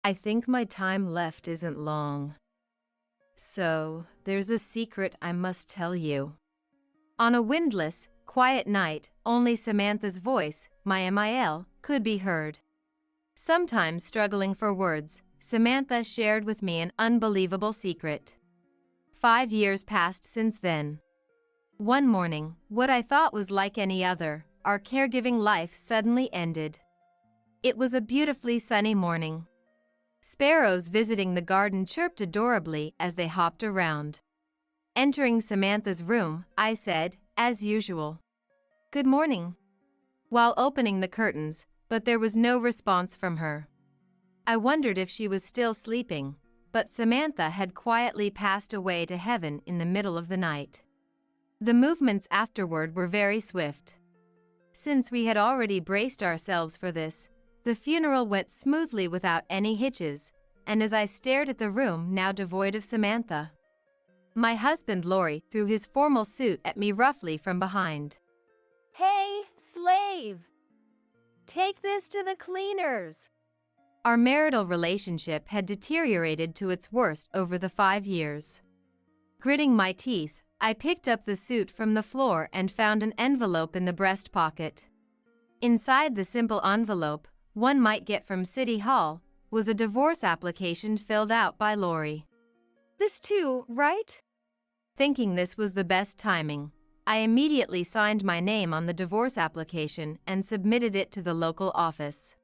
I think my time left isn't long. So, there's a secret I must tell you. On a windless, quiet night, only Samantha's voice, my MIL, could be heard. Sometimes struggling for words, Samantha shared with me an unbelievable secret. 5 years passed since then. One morning, what I thought was like any other, our caregiving life suddenly ended. It was a beautifully sunny morning. Sparrows visiting the garden chirped adorably as they hopped around. Entering Samantha's room, I said, as usual, "Good morning," while opening the curtains, but there was no response from her. I wondered if she was still sleeping, but Samantha had quietly passed away to heaven in the middle of the night. The movements afterward were very swift. Since we had already braced ourselves for this, the funeral went smoothly without any hitches, and as I stared at the room now devoid of Samantha, my husband Laurie threw his formal suit at me roughly from behind. "Hey, slave! Take this to the cleaners!" Our marital relationship had deteriorated to its worst over the 5 years. Gritting my teeth, I picked up the suit from the floor and found an envelope in the breast pocket. Inside the simple envelope, one might get from City Hall, was a divorce application filled out by Laurie. "This too, right?" Thinking this was the best timing, I immediately signed my name on the divorce application and submitted it to the local office.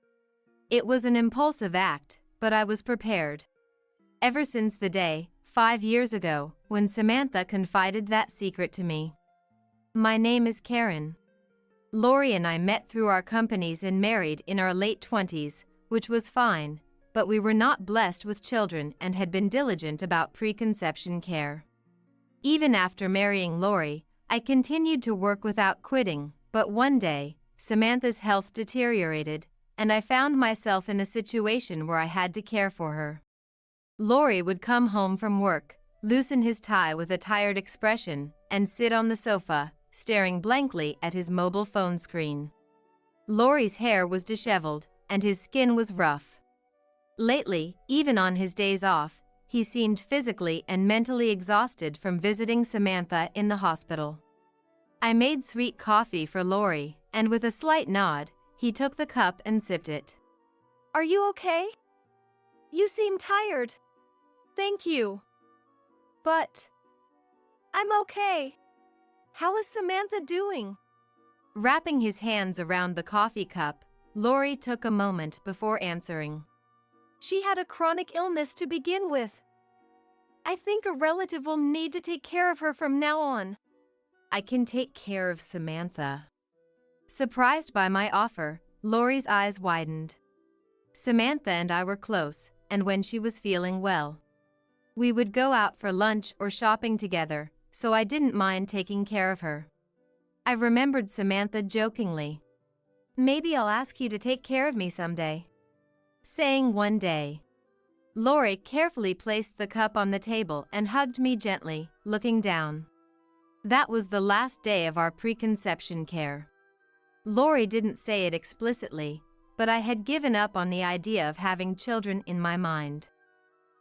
It was an impulsive act, but I was prepared. Ever since the day, 5 years ago, when Samantha confided that secret to me. My name is Karen. Laurie and I met through our companies and married in our late 20s, which was fine, but we were not blessed with children and had been diligent about preconception care. Even after marrying Laurie, I continued to work without quitting, but one day, Samantha's health deteriorated, and I found myself in a situation where I had to care for her. Laurie would come home from work, loosen his tie with a tired expression, and sit on the sofa, staring blankly at his mobile phone screen. Laurie's hair was disheveled, and his skin was rough. Lately, even on his days off, he seemed physically and mentally exhausted from visiting Samantha in the hospital. I made sweet coffee for Laurie, and with a slight nod, he took the cup and sipped it. "Are you okay? You seem tired." "Thank you. But I'm okay. How is Samantha doing?" Wrapping his hands around the coffee cup, Laurie took a moment before answering. "She had a chronic illness to begin with. I think a relative will need to take care of her from now on." "I can take care of Samantha." Surprised by my offer, Laurie's eyes widened. Samantha and I were close, and when she was feeling well, we would go out for lunch or shopping together, so I didn't mind taking care of her. I remembered Samantha jokingly, "Maybe I'll ask you to take care of me someday," saying one day. Laurie carefully placed the cup on the table and hugged me gently, looking down. That was the last day of our preconception care. Laurie didn't say it explicitly, but I had given up on the idea of having children in my mind.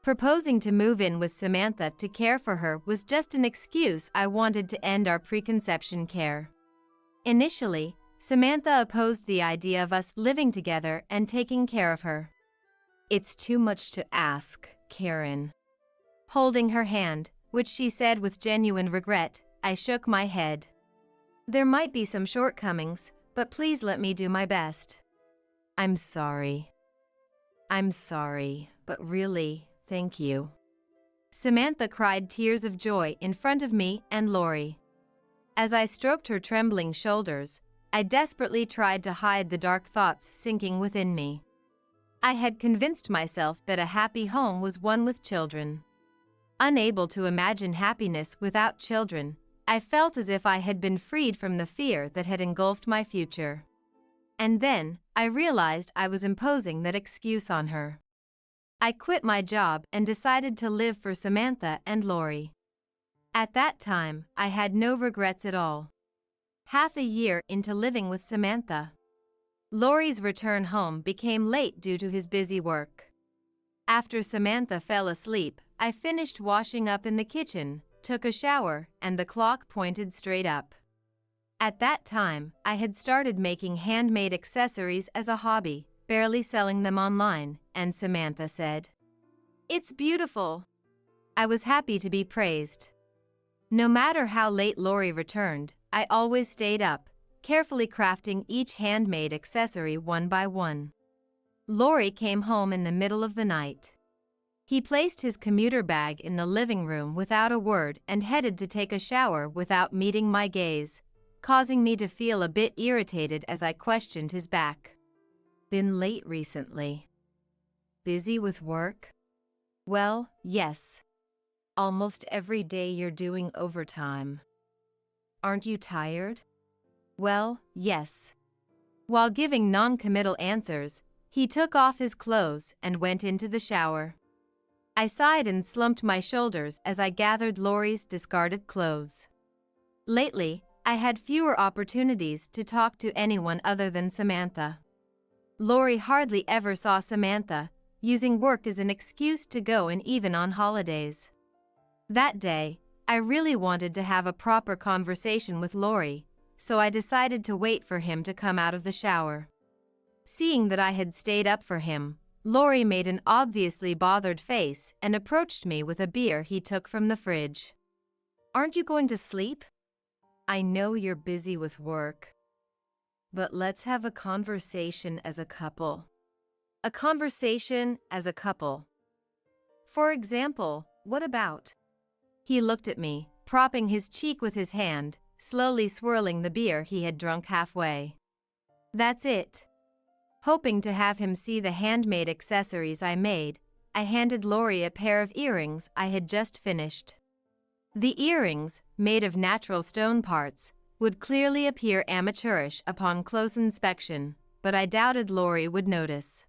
Proposing to move in with Samantha to care for her was just an excuse I wanted to end our preconception care. Initially, Samantha opposed the idea of us living together and taking care of her. "It's too much to ask, Karen." Holding her hand, which she said with genuine regret, I shook my head. "There might be some shortcomings, but please let me do my best." I'm sorry, but really, thank you." Samantha cried tears of joy in front of me and Laurie. As I stroked her trembling shoulders, I desperately tried to hide the dark thoughts sinking within me. I had convinced myself that a happy home was one with children. Unable to imagine happiness without children, I felt as if I had been freed from the fear that had engulfed my future. And then, I realized I was imposing that excuse on her. I quit my job and decided to live for Samantha and Laurie. At that time, I had no regrets at all. Half a year into living with Samantha, Laurie's return home became late due to his busy work. After Samantha fell asleep, I finished washing up in the kitchen, took a shower, and the clock pointed straight up. At that time, I had started making handmade accessories as a hobby, barely selling them online, and Samantha said, "It's beautiful." I was happy to be praised. No matter how late Lori returned, I always stayed up, carefully crafting each handmade accessory one by one. Lori came home in the middle of the night. He placed his commuter bag in the living room without a word and headed to take a shower without meeting my gaze, causing me to feel a bit irritated as I questioned his back. "Been late recently? Busy with work?" "Well, yes. Almost every day you're doing overtime." "Aren't you tired?" "Well, yes." While giving non-committal answers, he took off his clothes and went into the shower. I sighed and slumped my shoulders as I gathered Lori's discarded clothes. Lately, I had fewer opportunities to talk to anyone other than Samantha. Lori hardly ever saw Samantha, using work as an excuse to go and even on holidays. That day, I really wanted to have a proper conversation with Lori, so I decided to wait for him to come out of the shower. Seeing that I had stayed up for him, Lori made an obviously bothered face and approached me with a beer he took from the fridge. "Aren't you going to sleep? I know you're busy with work. But let's have a conversation as a couple." "A conversation as a couple? For example, what about?" He looked at me, propping his cheek with his hand, slowly swirling the beer he had drunk halfway. "That's it." Hoping to have him see the handmade accessories I made, I handed Lori a pair of earrings I had just finished. The earrings, made of natural stone parts, would clearly appear amateurish upon close inspection, but I doubted Lori would notice.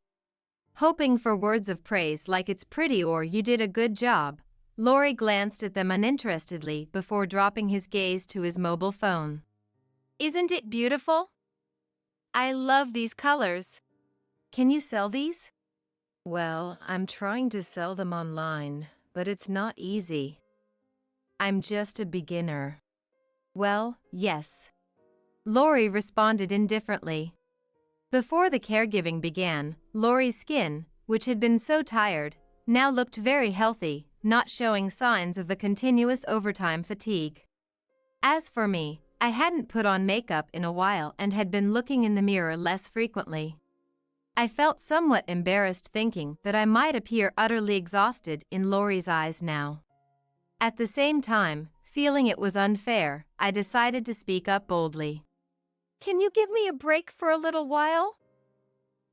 Hoping for words of praise like "it's pretty" or "you did a good job," Lori glanced at them uninterestedly before dropping his gaze to his mobile phone. "Isn't it beautiful? I love these colors. Can you sell these?" "Well, I'm trying to sell them online, but it's not easy. I'm just a beginner." "Well, yes." Lori responded indifferently. Before the caregiving began, Lori's skin, which had been so tired, now looked very healthy, not showing signs of the continuous overtime fatigue. As for me, I hadn't put on makeup in a while and had been looking in the mirror less frequently. I felt somewhat embarrassed thinking that I might appear utterly exhausted in Lori's eyes now. At the same time, feeling it was unfair, I decided to speak up boldly. "Can you give me a break for a little while?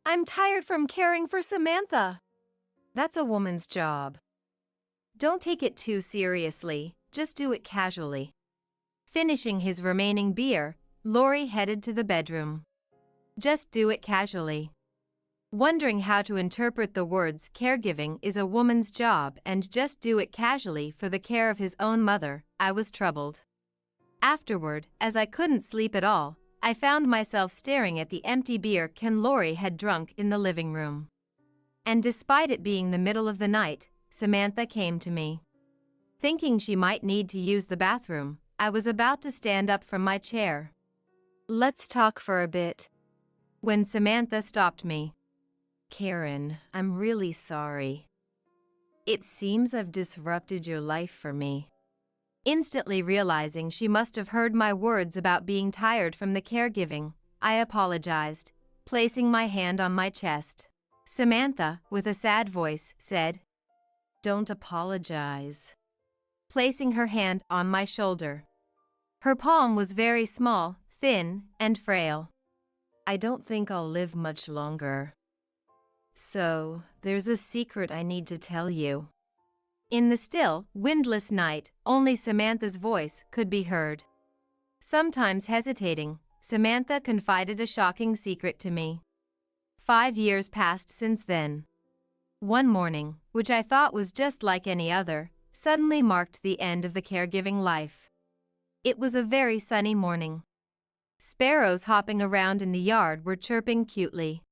I'm tired from caring for Samantha." "That's a woman's job. Don't take it too seriously, just do it casually." Finishing his remaining beer, Lori headed to the bedroom. Just do it casually. Wondering how to interpret the words "caregiving is a woman's job" and "just do it casually" for the care of his own mother, I was troubled. Afterward, as I couldn't sleep at all, I found myself staring at the empty beer can Lori had drunk in the living room. And despite it being the middle of the night, Samantha came to me. Thinking she might need to use the bathroom, I was about to stand up from my chair. "Let's talk for a bit," when Samantha stopped me. "Karen, I'm really sorry. It seems I've disrupted your life for me." Instantly realizing she must have heard my words about being tired from the caregiving, I apologized, placing my hand on my chest. Samantha, with a sad voice, said, "Don't apologize," placing her hand on my shoulder. Her palm was very small, thin, and frail. "I don't think I'll live much longer. So, there's a secret I need to tell you." In the still, windless night, only Samantha's voice could be heard. Sometimes hesitating, Samantha confided a shocking secret to me. 5 years passed since then. One morning, which I thought was just like any other, suddenly marked the end of the caregiving life. It was a very sunny morning. Sparrows hopping around in the yard were chirping cutely.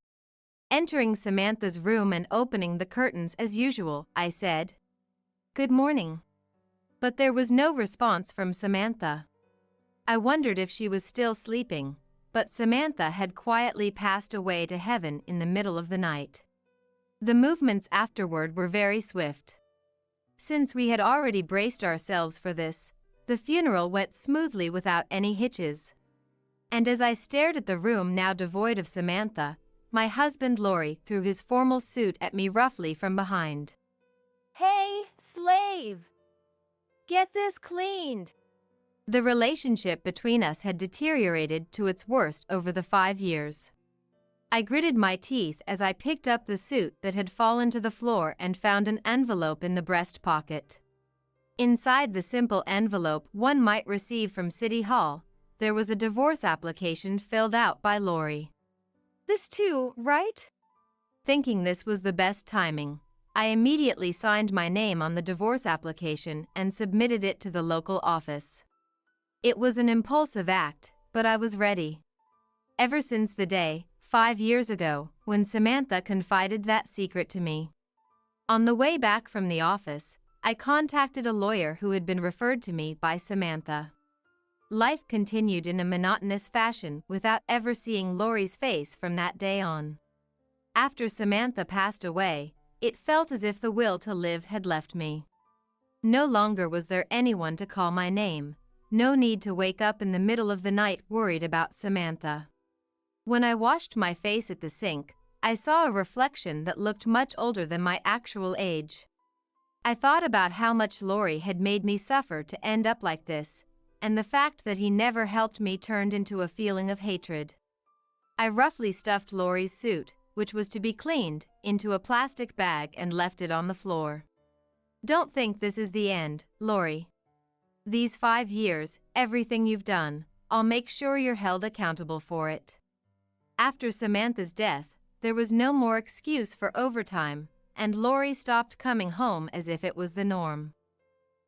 Entering Samantha's room and opening the curtains as usual, I said, "Good morning." But there was no response from Samantha. I wondered if she was still sleeping, but Samantha had quietly passed away to heaven in the middle of the night. The movements afterward were very swift. Since we had already braced ourselves for this, the funeral went smoothly without any hitches. And as I stared at the room now devoid of Samantha, my husband Laurie threw his formal suit at me roughly from behind. "Hey, slave! Get this cleaned!" The relationship between us had deteriorated to its worst over the 5 years. I gritted my teeth as I picked up the suit that had fallen to the floor and found an envelope in the breast pocket. Inside the simple envelope one might receive from City Hall, there was a divorce application filled out by Laurie. "This too, right?" Thinking this was the best timing, I immediately signed my name on the divorce application and submitted it to the local office. It was an impulsive act, but I was ready. Ever since the day, 5 years ago, when Samantha confided that secret to me. On the way back from the office, I contacted a lawyer who had been referred to me by Samantha. Life continued in a monotonous fashion without ever seeing Laurie's face from that day on. After Samantha passed away, it felt as if the will to live had left me. No longer was there anyone to call my name, no need to wake up in the middle of the night worried about Samantha. When I washed my face at the sink, I saw a reflection that looked much older than my actual age. I thought about how much Laurie had made me suffer to end up like this, and the fact that he never helped me turned into a feeling of hatred. I roughly stuffed Laurie's suit, which was to be cleaned, into a plastic bag and left it on the floor. "Don't think this is the end, Laurie. These 5 years, everything you've done, I'll make sure you're held accountable for it." After Samantha's death, there was no more excuse for overtime, and Laurie stopped coming home as if it was the norm.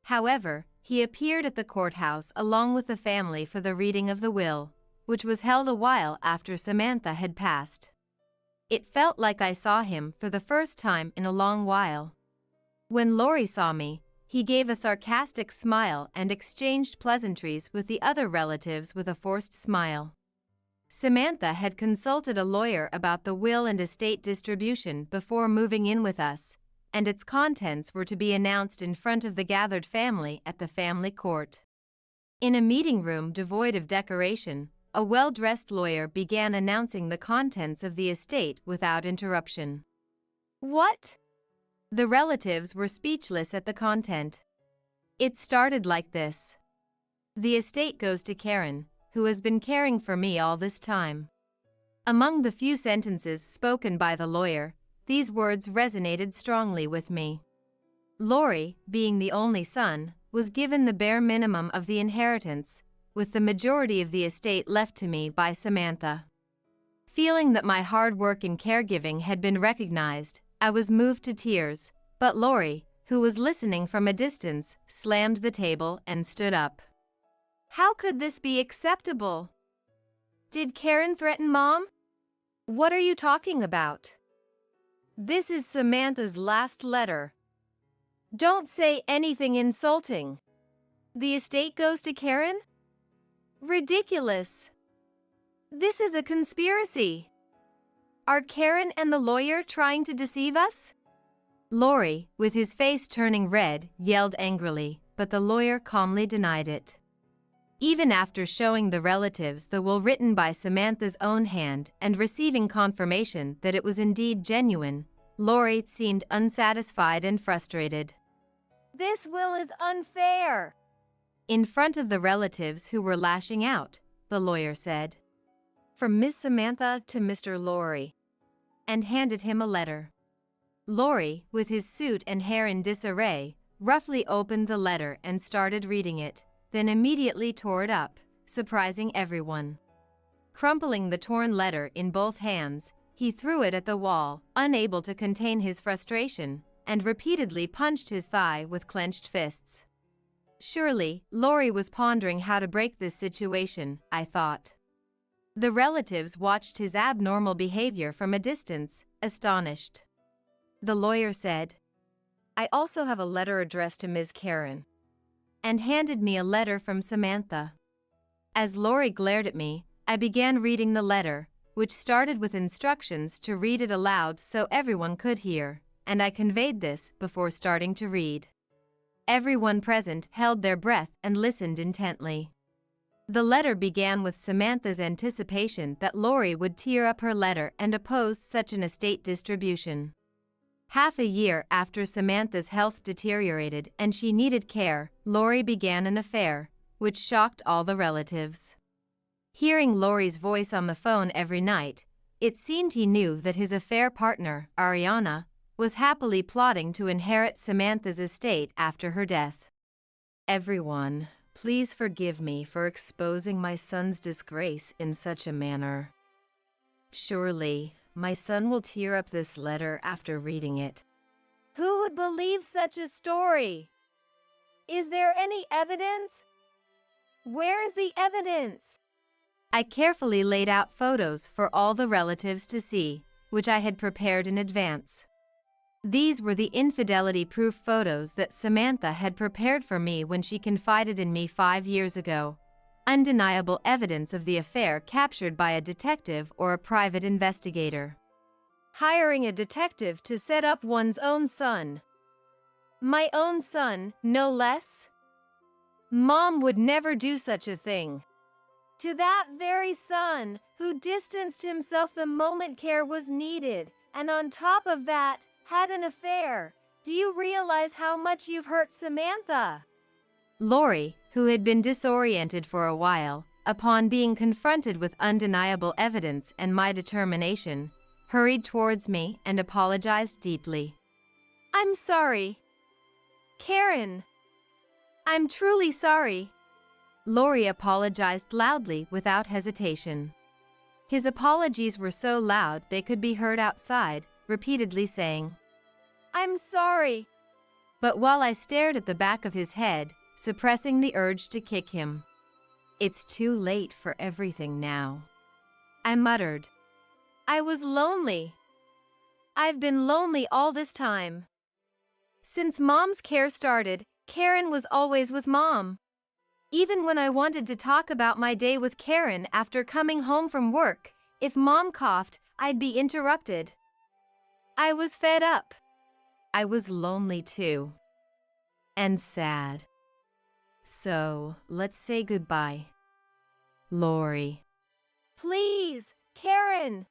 However, he appeared at the courthouse along with the family for the reading of the will, which was held a while after Samantha had passed. It felt like I saw him for the first time in a long while. When Laurie saw me, he gave a sarcastic smile and exchanged pleasantries with the other relatives with a forced smile. Samantha had consulted a lawyer about the will and estate distribution before moving in with us, and its contents were to be announced in front of the gathered family at the family court. In a meeting room devoid of decoration, a well-dressed lawyer began announcing the contents of the estate without interruption. "What?" The relatives were speechless at the content. It started like this. "The estate goes to Karen, who has been caring for me all this time." Among the few sentences spoken by the lawyer, these words resonated strongly with me. Laurie, being the only son, was given the bare minimum of the inheritance, with the majority of the estate left to me by Samantha. Feeling that my hard work in caregiving had been recognized, I was moved to tears, but Laurie, who was listening from a distance, slammed the table and stood up. "How could this be acceptable? Did Karen threaten Mom? What are you talking about? This is Samantha's last letter. Don't say anything insulting. The estate goes to Karen? Ridiculous. This is a conspiracy. Are Karen and the lawyer trying to deceive us?" Laurie, with his face turning red, yelled angrily, but the lawyer calmly denied it. Even after showing the relatives the will written by Samantha's own hand and receiving confirmation that it was indeed genuine, Laurie seemed unsatisfied and frustrated. "This will is unfair." In front of the relatives who were lashing out, the lawyer said, "From Miss Samantha to Mr. Laurie," and handed him a letter. Laurie, with his suit and hair in disarray, roughly opened the letter and started reading it, then immediately tore it up, surprising everyone. Crumpling the torn letter in both hands, he threw it at the wall, unable to contain his frustration, and repeatedly punched his thigh with clenched fists. Surely, Laurie was pondering how to break this situation, I thought. The relatives watched his abnormal behavior from a distance, astonished. The lawyer said, "I also have a letter addressed to Ms. Karen," and handed me a letter from Samantha. As Lori glared at me, I began reading the letter, which started with instructions to read it aloud so everyone could hear, and I conveyed this before starting to read. Everyone present held their breath and listened intently. The letter began with Samantha's anticipation that Lori would tear up her letter and oppose such an estate distribution. Half a year after Samantha's health deteriorated and she needed care, Lori began an affair, which shocked all the relatives. Hearing Lori's voice on the phone every night, it seemed he knew that his affair partner, Ariana, was happily plotting to inherit Samantha's estate after her death. "Everyone, please forgive me for exposing my son's disgrace in such a manner. Surely, my son will tear up this letter after reading it." Who would believe such a story? Is there any evidence? Where is the evidence? I carefully laid out photos for all the relatives to see, which I had prepared in advance. These were the infidelity-proof photos that Samantha had prepared for me when she confided in me 5 years ago. Undeniable evidence of the affair captured by a detective or a private investigator. Hiring a detective to set up one's own son. My own son, no less? Mom would never do such a thing. To that very son, who distanced himself the moment care was needed, and on top of that, had an affair. Do you realize how much you've hurt Samantha? Lori, who had been disoriented for a while, upon being confronted with undeniable evidence and my determination, hurried towards me and apologized deeply. "I'm sorry. Karen. I'm truly sorry." Lori apologized loudly without hesitation. His apologies were so loud they could be heard outside, repeatedly saying, "I'm sorry." But while I stared at the back of his head, suppressing the urge to kick him. "It's too late for everything now," I muttered. I was lonely. I've been lonely all this time. Since Mom's care started, Karen was always with Mom. Even when I wanted to talk about my day with Karen after coming home from work, if Mom coughed, I'd be interrupted. I was fed up. I was lonely too. And sad. So, let's say goodbye. Lori. Please, Karen.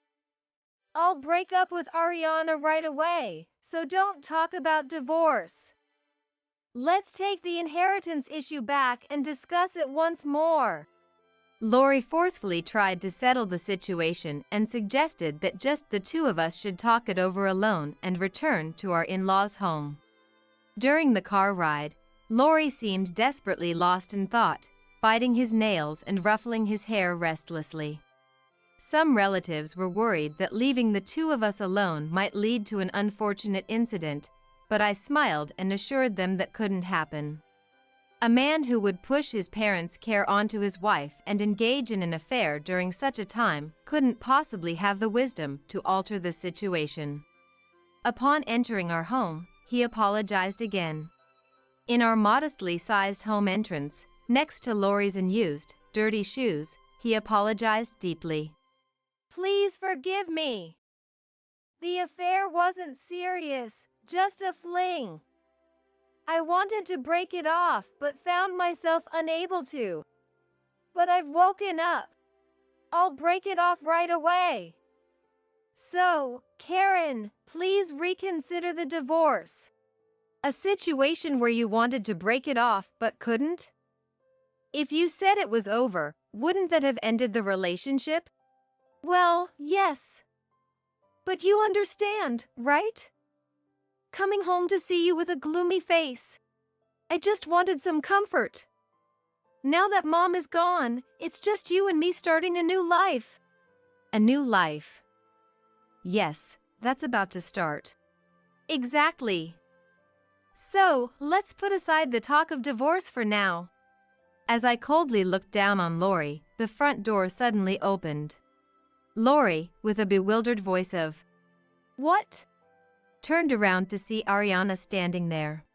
I'll break up with Ariana right away, so don't talk about divorce. Let's take the inheritance issue back and discuss it once more. Lori forcefully tried to settle the situation and suggested that just the two of us should talk it over alone and return to our in-laws' home. During the car ride, Lori seemed desperately lost in thought, biting his nails and ruffling his hair restlessly. Some relatives were worried that leaving the two of us alone might lead to an unfortunate incident, but I smiled and assured them that couldn't happen. A man who would push his parents' care onto his wife and engage in an affair during such a time couldn't possibly have the wisdom to alter the situation. Upon entering our home, he apologized again. In our modestly sized home entrance, next to Lori's unused, dirty shoes, he apologized deeply. Please forgive me. The affair wasn't serious, just a fling. I wanted to break it off, but found myself unable to. But I've woken up. I'll break it off right away. So, Karen, please reconsider the divorce. A situation where you wanted to break it off but couldn't? If you said it was over, wouldn't that have ended the relationship? Well, yes. But you understand, right? Coming home to see you with a gloomy face. I just wanted some comfort. Now that Mom is gone, it's just you and me starting a new life. A new life. Yes, that's about to start. Exactly. So, let's put aside the talk of divorce for now. As I coldly looked down on Lori, the front door suddenly opened. Lori, with a bewildered voice of, What? Turned around to see Ariana standing there.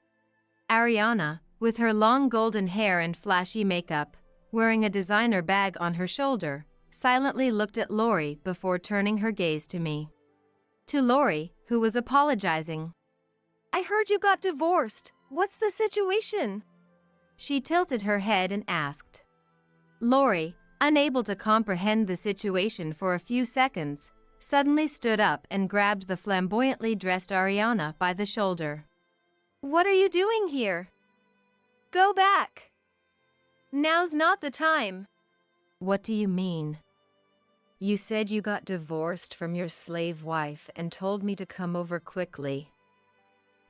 Ariana, with her long golden hair and flashy makeup, wearing a designer bag on her shoulder, silently looked at Lori before turning her gaze to me. To Lori, who was apologizing. I heard you got divorced. What's the situation? She tilted her head and asked. Lori, unable to comprehend the situation for a few seconds, suddenly stood up and grabbed the flamboyantly dressed Ariana by the shoulder. What are you doing here? Go back. Now's not the time. What do you mean? You said you got divorced from your slave wife and told me to come over quickly.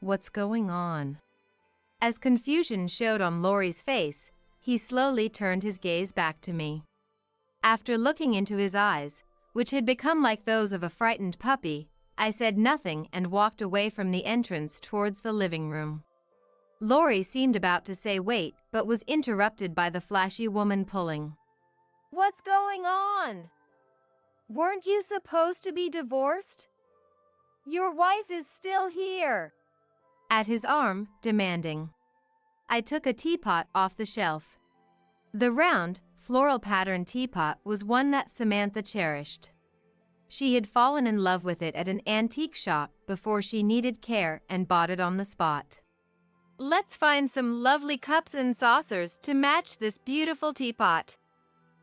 What's going on? As confusion showed on Lori's face, he slowly turned his gaze back to me. After looking into his eyes, which had become like those of a frightened puppy, I said nothing and walked away from the entrance towards the living room. Lori seemed about to say wait, but was interrupted by the flashy woman pulling. What's going on? Weren't you supposed to be divorced? Your wife is still here. At his arm, demanding. I took a teapot off the shelf. The round, floral patterned teapot was one that Samantha cherished. She had fallen in love with it at an antique shop before she needed care and bought it on the spot. Let's find some lovely cups and saucers to match this beautiful teapot.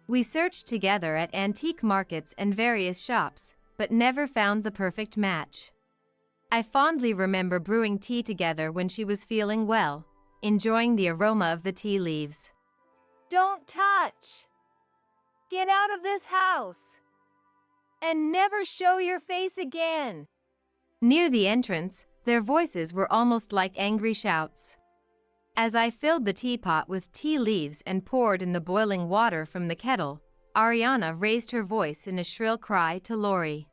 We searched together at antique markets and various shops, but never found the perfect match. I fondly remember brewing tea together when she was feeling well, enjoying the aroma of the tea leaves. Don't touch! Get out of this house! And never show your face again! Near the entrance, their voices were almost like angry shouts. As I filled the teapot with tea leaves and poured in the boiling water from the kettle, Ariana raised her voice in a shrill cry to Lori.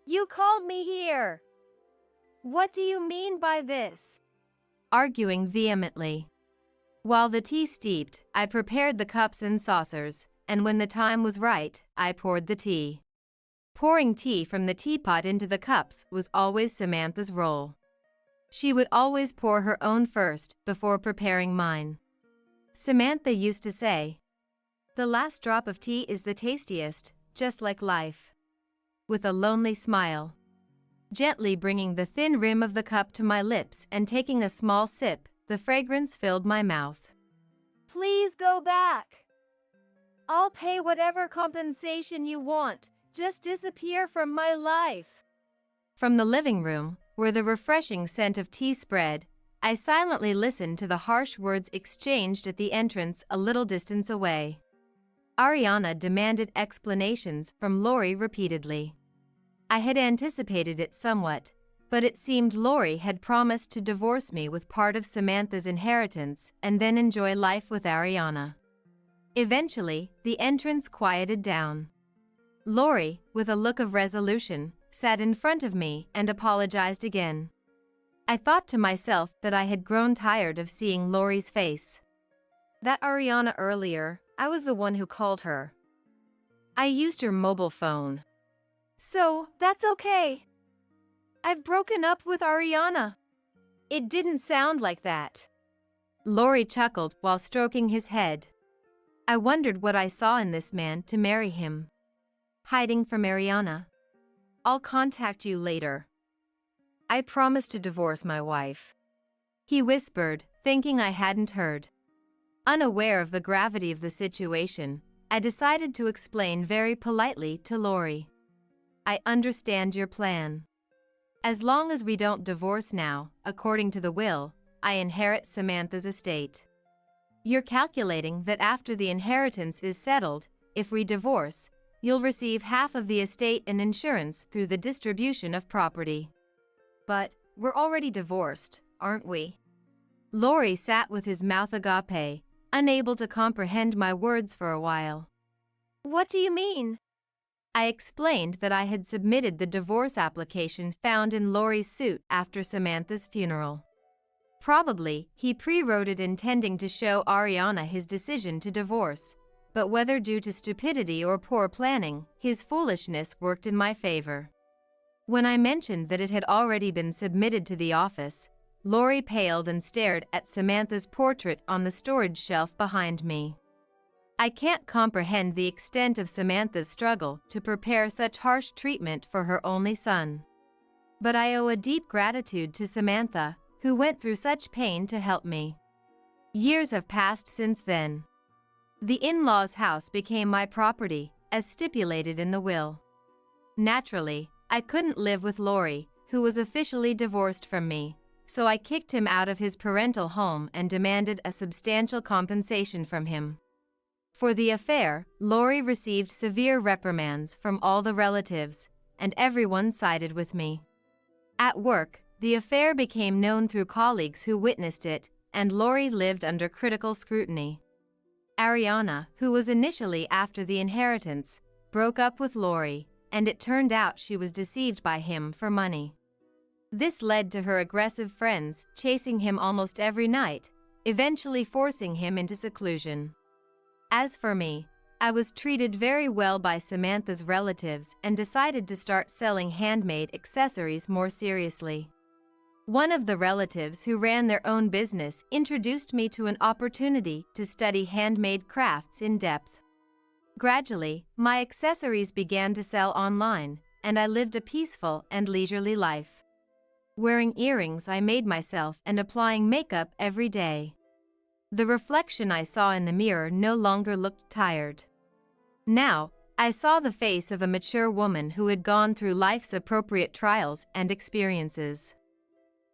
You called me here! What do you mean by this? Arguing vehemently. While the tea steeped, I prepared the cups and saucers, and when the time was right, I poured the tea. Pouring tea from the teapot into the cups was always Samantha's role. She would always pour her own first before preparing mine. Samantha used to say, "The last drop of tea is the tastiest, just like life." With a lonely smile. Gently bringing the thin rim of the cup to my lips and taking a small sip, the fragrance filled my mouth. Please go back. I'll pay whatever compensation you want. Just disappear from my life. From the living room, where the refreshing scent of tea spread, I silently listened to the harsh words exchanged at the entrance a little distance away. Ariana demanded explanations from Lori repeatedly. I had anticipated it somewhat, but it seemed Lori had promised to divorce me with part of Samantha's inheritance and then enjoy life with Ariana. Eventually, the entrance quieted down. Lori, with a look of resolution, sat in front of me and apologized again. I thought to myself that I had grown tired of seeing Lori's face. That Ariana earlier, I was the one who called her. I used her mobile phone. So, that's okay. I've broken up with Ariana. It didn't sound like that. Lori chuckled while stroking his head. I wondered what I saw in this man to marry him. Hiding from Ariana. I'll contact you later. I promised to divorce my wife. He whispered, thinking I hadn't heard. Unaware of the gravity of the situation, I decided to explain very politely to Lori. I understand your plan. As long as we don't divorce now, according to the will, I inherit Samantha's estate. You're calculating that after the inheritance is settled, if we divorce, you'll receive half of the estate and insurance through the distribution of property. But, we're already divorced, aren't we? Lori sat with his mouth agape, unable to comprehend my words for a while. What do you mean? I explained that I had submitted the divorce application found in Lori's suit after Samantha's funeral. Probably, he pre-wrote it intending to show Ariana his decision to divorce, but whether due to stupidity or poor planning, his foolishness worked in my favor. When I mentioned that it had already been submitted to the office, Lori paled and stared at Samantha's portrait on the storage shelf behind me. I can't comprehend the extent of Samantha's struggle to prepare such harsh treatment for her only son. But I owe a deep gratitude to Samantha, who went through such pain to help me. Years have passed since then. The in-laws' house became my property, as stipulated in the will. Naturally, I couldn't live with Lori, who was officially divorced from me, so I kicked him out of his parental home and demanded a substantial compensation from him. For the affair, Lori received severe reprimands from all the relatives, and everyone sided with me. At work, the affair became known through colleagues who witnessed it, and Lori lived under critical scrutiny. Ariana, who was initially after the inheritance, broke up with Lori, and it turned out she was deceived by him for money. This led to her aggressive friends chasing him almost every night, eventually forcing him into seclusion. As for me, I was treated very well by Samantha's relatives and decided to start selling handmade accessories more seriously. One of the relatives who ran their own business introduced me to an opportunity to study handmade crafts in depth. Gradually, my accessories began to sell online, and I lived a peaceful and leisurely life. Wearing earrings I made myself and applying makeup every day. The reflection I saw in the mirror no longer looked tired. Now, I saw the face of a mature woman who had gone through life's appropriate trials and experiences.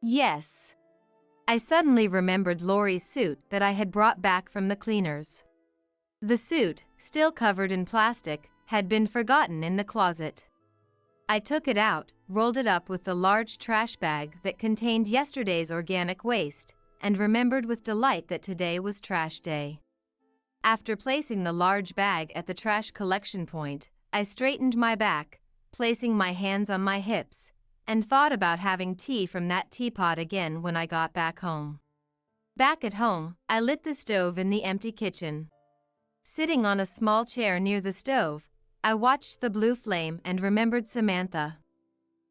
Yes. I suddenly remembered Lori's suit that I had brought back from the cleaners. The suit, still covered in plastic, had been forgotten in the closet. I took it out, rolled it up with the large trash bag that contained yesterday's organic waste, and remembered with delight that today was trash day. After placing the large bag at the trash collection point, I straightened my back, placing my hands on my hips, and thought about having tea from that teapot again when I got back home. Back at home, I lit the stove in the empty kitchen. Sitting on a small chair near the stove, I watched the blue flame and remembered Samantha.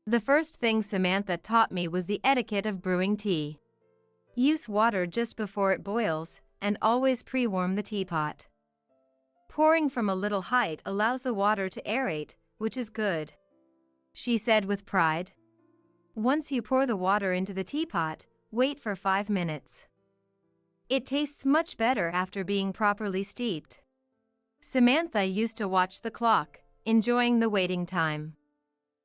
The first thing Samantha taught me was the etiquette of brewing tea. Use water just before it boils, and always pre-warm the teapot. Pouring from a little height allows the water to aerate, which is good, she said with pride. Once you pour the water into the teapot, wait for 5 minutes. It tastes much better after being properly steeped. Samantha used to watch the clock, enjoying the waiting time.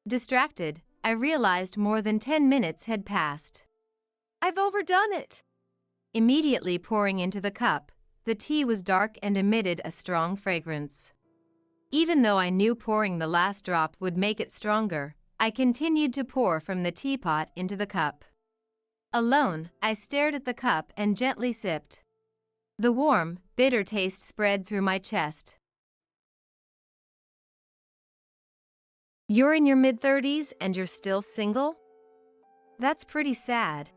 Distracted, I realized more than 10 minutes had passed. I've overdone it. Immediately pouring into the cup, the tea was dark and emitted a strong fragrance. Even though I knew pouring the last drop would make it stronger, I continued to pour from the teapot into the cup. Alone, I stared at the cup and gently sipped. The warm, bitter taste spread through my chest. You're in your mid-30s and you're still single? That's pretty sad.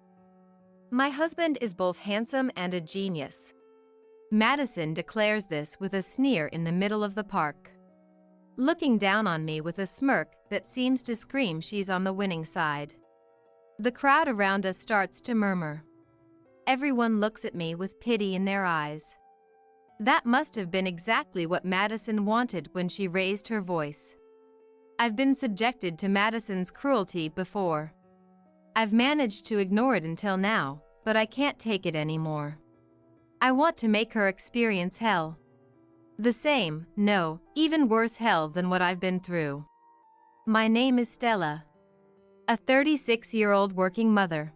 My husband is both handsome and a genius. Madison declares this with a sneer in the middle of the park, looking down on me with a smirk that seems to scream she's on the winning side. The crowd around us starts to murmur. Everyone looks at me with pity in their eyes. That must have been exactly what Madison wanted when she raised her voice. I've been subjected to Madison's cruelty before. I've managed to ignore it until now, but I can't take it anymore. I want to make her experience hell. The same, no, even worse hell than what I've been through. My name is Stella, a 36-year-old working mother.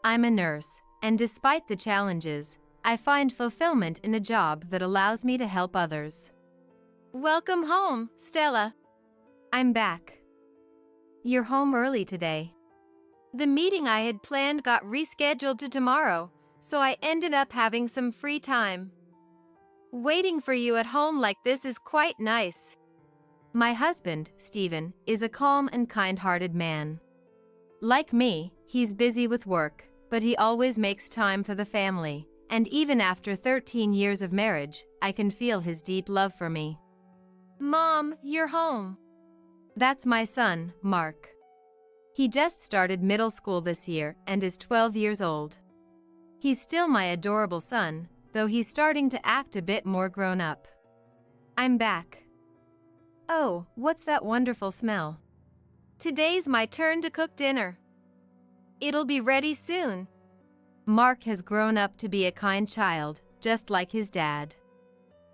I'm a nurse, and despite the challenges, I find fulfillment in a job that allows me to help others. Welcome home, Stella. I'm back. You're home early today. The meeting I had planned got rescheduled to tomorrow, so I ended up having some free time. Waiting for you at home like this is quite nice. My husband, Stephen, is a calm and kind-hearted man. Like me, he's busy with work, but he always makes time for the family, and even after 13 years of marriage, I can feel his deep love for me. Mom, you're home. That's my son, Mark. He just started middle school this year and is 12 years old. He's still my adorable son, though he's starting to act a bit more grown up. I'm back. Oh, what's that wonderful smell? Today's my turn to cook dinner. It'll be ready soon. Mark has grown up to be a kind child, just like his dad.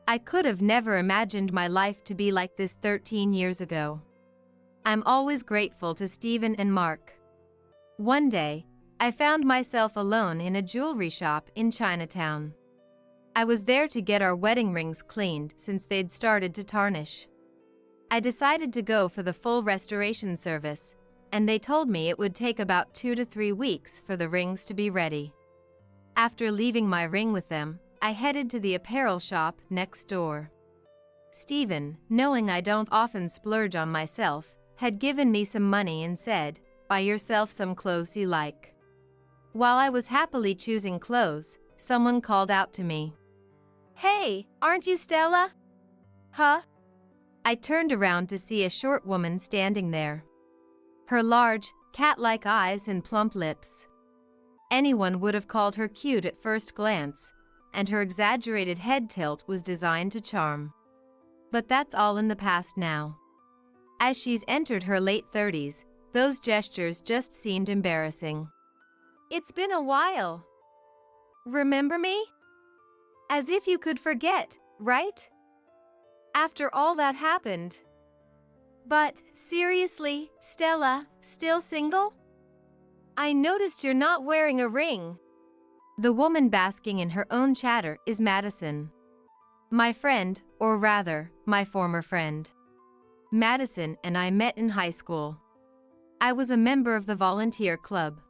I could have never imagined my life to be like this 13 years ago. I'm always grateful to Stephen and Mark. One day, I found myself alone in a jewelry shop in Chinatown. I was there to get our wedding rings cleaned since they'd started to tarnish. I decided to go for the full restoration service, and they told me it would take about 2 to 3 weeks for the rings to be ready. After leaving my ring with them, I headed to the apparel shop next door. Stephen, knowing I don't often splurge on myself, had given me some money and said, "Buy yourself some clothes you like." While I was happily choosing clothes, someone called out to me. Hey, aren't you Stella? Huh? I turned around to see a short woman standing there. Her large, cat-like eyes and plump lips. Anyone would have called her cute at first glance, and her exaggerated head tilt was designed to charm. But that's all in the past now. As she's entered her late 30s, those gestures just seemed embarrassing. It's been a while. Remember me? As if you could forget, right? After all that happened. But, seriously, Stella, still single? I noticed you're not wearing a ring. The woman basking in her own chatter is Madison. My friend, or rather, my former friend. Madison and I met in high school. I was a member of the volunteer club.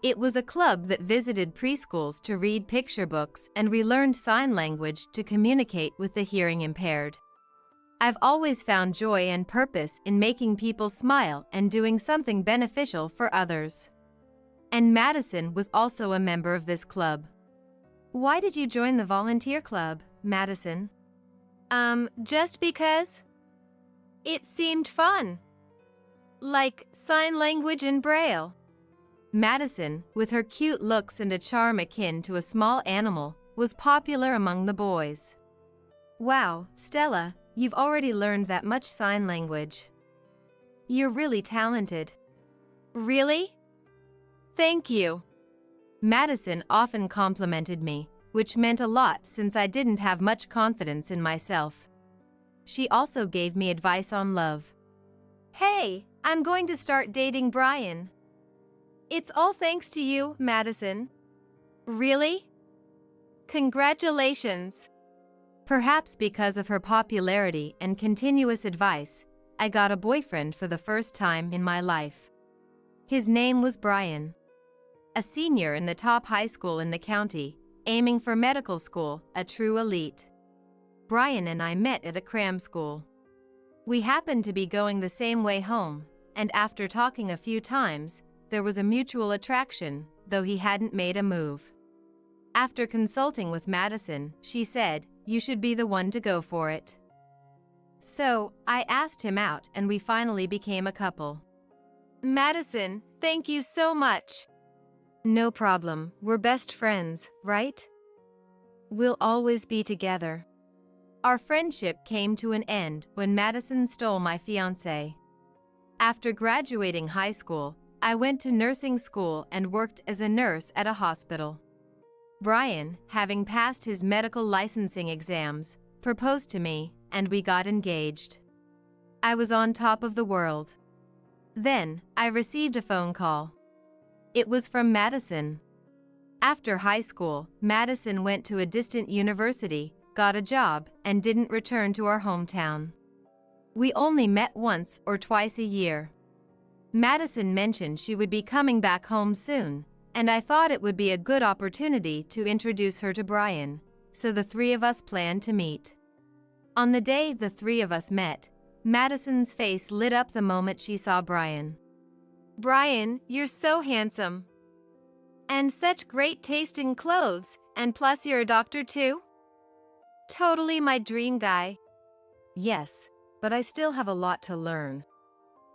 It was a club that visited preschools to read picture books, and we learned sign language to communicate with the hearing impaired. I've always found joy and purpose in making people smile and doing something beneficial for others. And Madison was also a member of this club. Why did you join the volunteer club, Madison? Just because. It seemed fun. Like sign language and Braille. Madison, with her cute looks and a charm akin to a small animal, was popular among the boys. Wow, Stella, you've already learned that much sign language. You're really talented. Really? Thank you. Madison often complimented me, which meant a lot since I didn't have much confidence in myself. She also gave me advice on love. Hey, I'm going to start dating Brian. It's all thanks to you, Madison. Really? Congratulations. Perhaps because of her popularity and continuous advice, I got a boyfriend for the first time in my life. His name was Brian. A senior in the top high school in the county, aiming for medical school, a true elite. Brian and I met at a cram school. We happened to be going the same way home, and after talking a few times, there was a mutual attraction, though he hadn't made a move. After consulting with Madison, she said, "You should be the one to go for it." So, I asked him out and we finally became a couple. Madison, thank you so much. No problem, we're best friends, right? We'll always be together. Our friendship came to an end when Madison stole my fiancé. After graduating high school, I went to nursing school and worked as a nurse at a hospital. Brian, having passed his medical licensing exams, proposed to me, and we got engaged. I was on top of the world. Then, I received a phone call. It was from Madison. After high school, Madison went to a distant university, got a job, and didn't return to our hometown. We only met once or twice a year. Madison mentioned she would be coming back home soon, and I thought it would be a good opportunity to introduce her to Brian, so the three of us planned to meet. On the day the three of us met, Madison's face lit up the moment she saw Brian. Brian, you're so handsome. And such great taste in clothes, and plus you're a doctor too? Totally my dream guy. Yes, but I still have a lot to learn.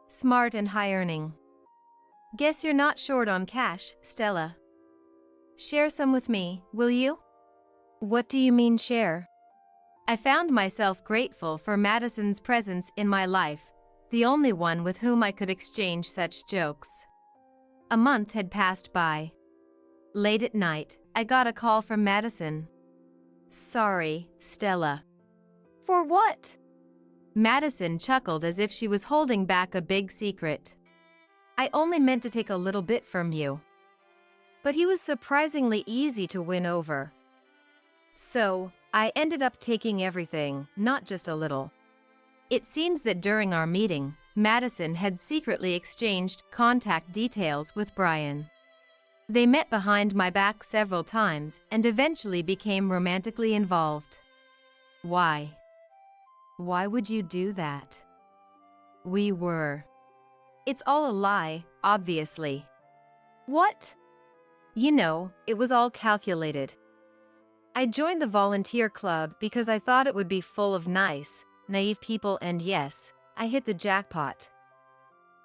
Smart and high earning. Guess you're not short on cash, Stella. Share some with me, will you? What do you mean share? I found myself grateful for Madison's presence in my life, the only one with whom I could exchange such jokes. A month had passed by. Late at night, I got a call from Madison. Sorry, Stella. For what? Madison chuckled as if she was holding back a big secret. I only meant to take a little bit from you. But he was surprisingly easy to win over. So, I ended up taking everything, not just a little. It seems that during our meeting, Madison had secretly exchanged contact details with Brian. They met behind my back several times and eventually became romantically involved. Why? Why would you do that? We were. It's all a lie, obviously. What? You know, it was all calculated. I joined the volunteer club because I thought it would be full of nice, naive people, and yes, I hit the jackpot.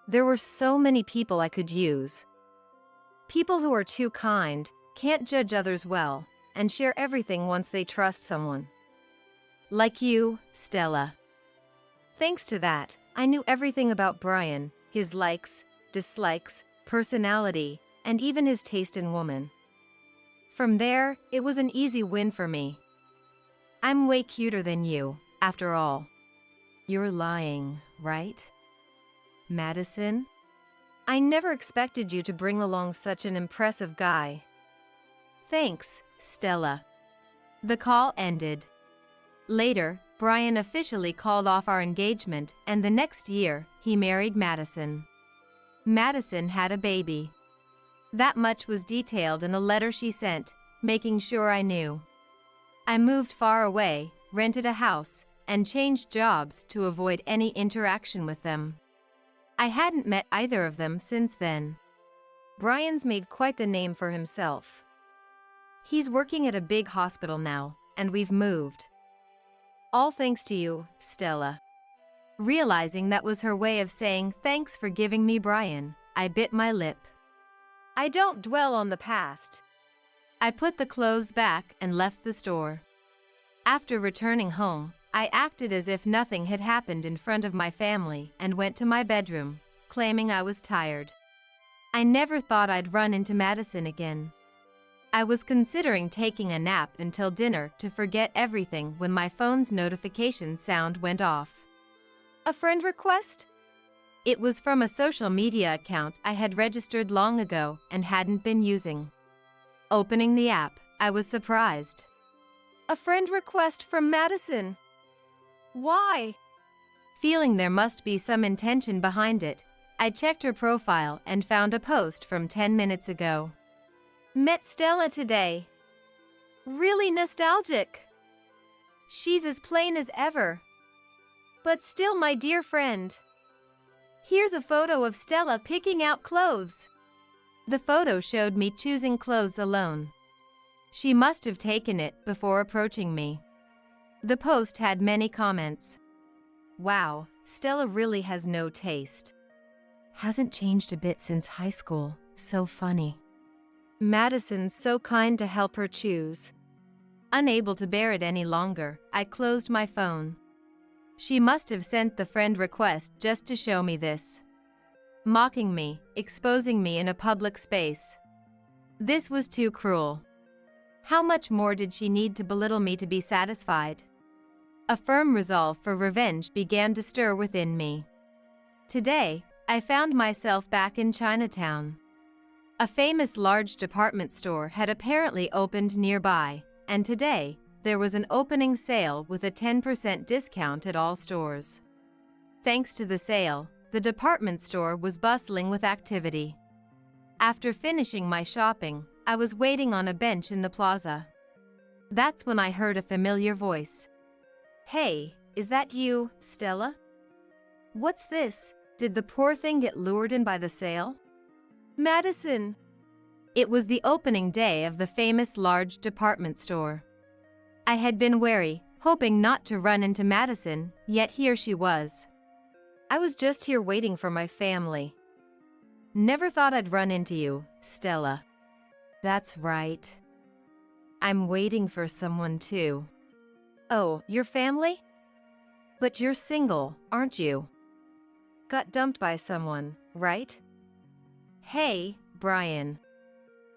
There were so many people I could use. People who are too kind, can't judge others well, and share everything once they trust someone. Like you, Stella. Thanks to that, I knew everything about Brian, his likes, dislikes, personality, and even his taste in women. From there, it was an easy win for me. I'm way cuter than you, after all. You're lying, right? Madison? I never expected you to bring along such an impressive guy. Thanks, Stella. The call ended. Later, Brian officially called off our engagement, and the next year, he married Madison. Madison had a baby. That much was detailed in a letter she sent, making sure I knew. I moved far away, rented a house, and changed jobs to avoid any interaction with them. I hadn't met either of them since then. Brian's made quite the name for himself. He's working at a big hospital now, and we've moved. All thanks to you, Stella. Realizing that was her way of saying thanks for giving me Brian, I bit my lip. I don't dwell on the past. I put the clothes back and left the store. After returning home, I acted as if nothing had happened in front of my family and went to my bedroom, claiming I was tired. I never thought I'd run into Madison again. I was considering taking a nap until dinner to forget everything when my phone's notification sound went off. A friend request? It was from a social media account I had registered long ago and hadn't been using. Opening the app, I was surprised. A friend request from Madison. Why? Feeling there must be some intention behind it, I checked her profile and found a post from 10 minutes ago. Met Stella today. Really nostalgic. She's as plain as ever. But still my dear friend. Here's a photo of Stella picking out clothes. The photo showed me choosing clothes alone. She must have taken it before approaching me. The post had many comments. Wow, Stella really has no taste. Hasn't changed a bit since high school, so funny. Madison's so kind to help her choose. Unable to bear it any longer, I closed my phone. She must have sent the friend request just to show me this. Mocking me, exposing me in a public space. This was too cruel. How much more did she need to belittle me to be satisfied? A firm resolve for revenge began to stir within me. Today, I found myself back in Chinatown. A famous large department store had apparently opened nearby, and today, there was an opening sale with a 10% discount at all stores. Thanks to the sale, the department store was bustling with activity. After finishing my shopping, I was waiting on a bench in the plaza. That's when I heard a familiar voice. Hey, is that you, Stella? What's this? Did the poor thing get lured in by the sale? Madison. It was the opening day of the famous large department store. I had been wary, hoping not to run into Madison, yet here she was. I was just here waiting for my family. Never thought I'd run into you, Stella. That's right. I'm waiting for someone too. Oh, your family? But you're single, aren't you? Got dumped by someone, right? Hey, Brian.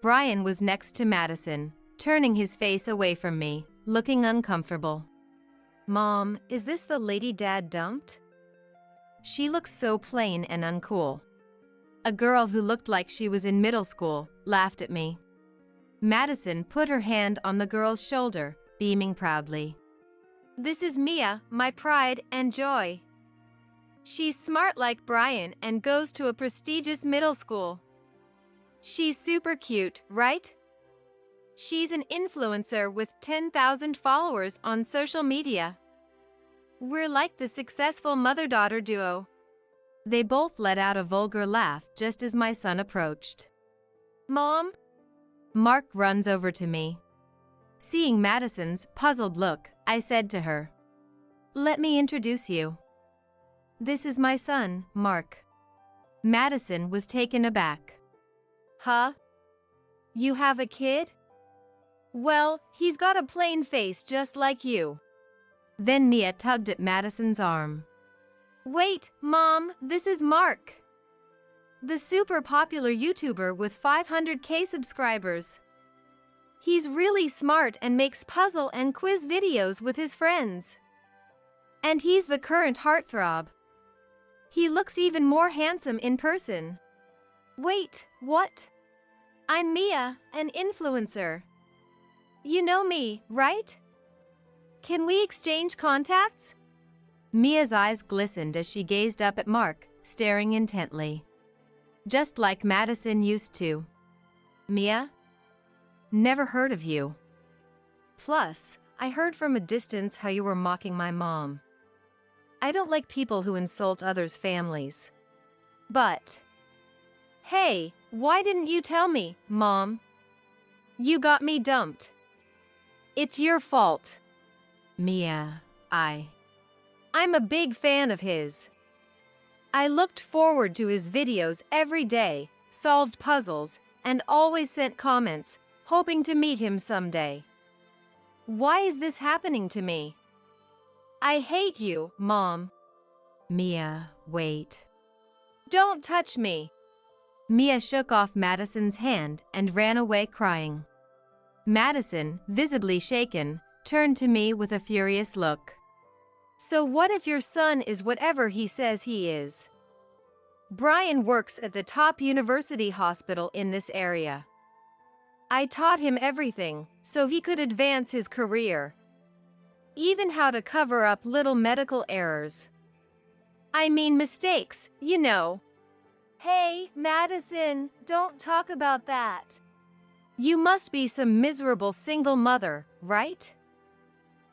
Brian was next to Madison, turning his face away from me, looking uncomfortable. Mom, is this the lady Dad dumped? She looks so plain and uncool. A girl who looked like she was in middle school laughed at me. Madison put her hand on the girl's shoulder, beaming proudly. This is Mia, my pride and joy. She's smart like Brian and goes to a prestigious middle school. She's super cute, right? She's an influencer with 10,000 followers on social media. We're like the successful mother-daughter duo. They both let out a vulgar laugh just as my son approached. Mom? Mark runs over to me. Seeing Madison's puzzled look, I said to her, "Let me introduce you. This is my son, Mark." Madison was taken aback. Huh? You have a kid? Well, he's got a plain face just like you. Then Mia tugged at Madison's arm. Wait, Mom, this is Mark. The super popular YouTuber with 500K subscribers. He's really smart and makes puzzle and quiz videos with his friends. And he's the current heartthrob. He looks even more handsome in person. Wait, what? I'm Mia, an influencer. You know me, right? Can we exchange contacts? Mia's eyes glistened as she gazed up at Mark, staring intently. Just like Madison used to. Mia? Never heard of you. Plus, I heard from a distance how you were mocking my mom. I don't like people who insult others' families. But... Hey, why didn't you tell me, Mom? You got me dumped. It's your fault. Mia, I'm a big fan of his. I looked forward to his videos every day, solved puzzles, and always sent comments, hoping to meet him someday. Why is this happening to me? I hate you, Mom. Mia, wait. Don't touch me. Mia shook off Madison's hand and ran away crying. Madison, visibly shaken, turned to me with a furious look. So what if your son is whatever he says he is? Brian works at the top university hospital in this area. I taught him everything, so he could advance his career. Even how to cover up little medical errors. I mean mistakes, you know. Hey, Madison, don't talk about that. You must be some miserable single mother, right?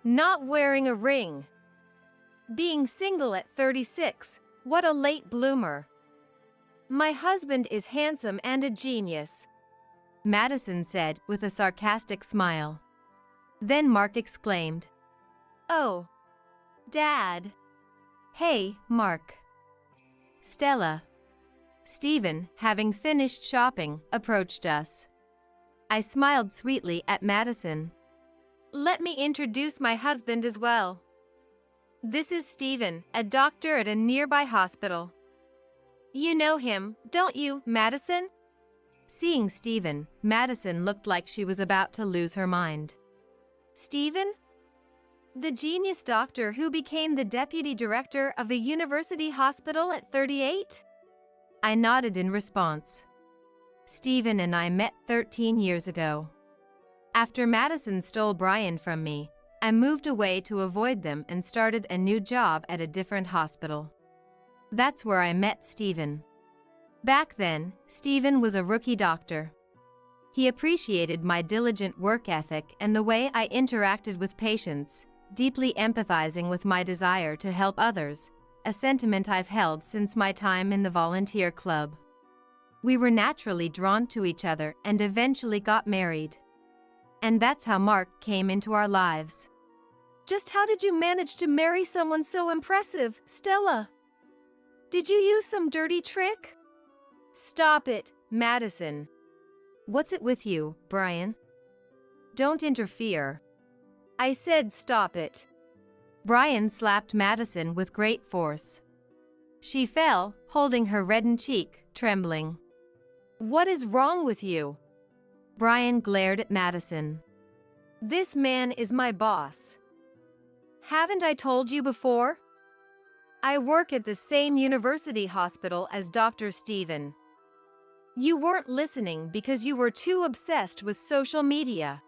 Not wearing a ring. Being single at 36, what a late bloomer. My husband is handsome and a genius, Madison said with a sarcastic smile. Then Mark exclaimed, Oh, Dad. Hey, Mark. Stella. Stephen, having finished shopping, approached us. I smiled sweetly at Madison. Let me introduce my husband as well. This is Stephen, a doctor at a nearby hospital. You know him, don't you, Madison? Seeing Stephen, Madison looked like she was about to lose her mind. Stephen? The genius doctor who became the deputy director of the university hospital at 38? I nodded in response. Stephen and I met 13 years ago. After Madison stole Brian from me, I moved away to avoid them and started a new job at a different hospital. That's where I met Stephen. Back then, Stephen was a rookie doctor. He appreciated my diligent work ethic and the way I interacted with patients, deeply empathizing with my desire to help others, a sentiment I've held since my time in the volunteer club. We were naturally drawn to each other and eventually got married. And that's how Mark came into our lives. Just how did you manage to marry someone so impressive, Stella? Did you use some dirty trick? Stop it, Madison. What's it with you, Brian? Don't interfere. I said stop it. Brian slapped Madison with great force. She fell, holding her reddened cheek, trembling. What is wrong with you? Brian glared at Madison. This man is my boss. Haven't I told you before? I work at the same university hospital as Dr. Steven. You weren't listening because you were too obsessed with social media.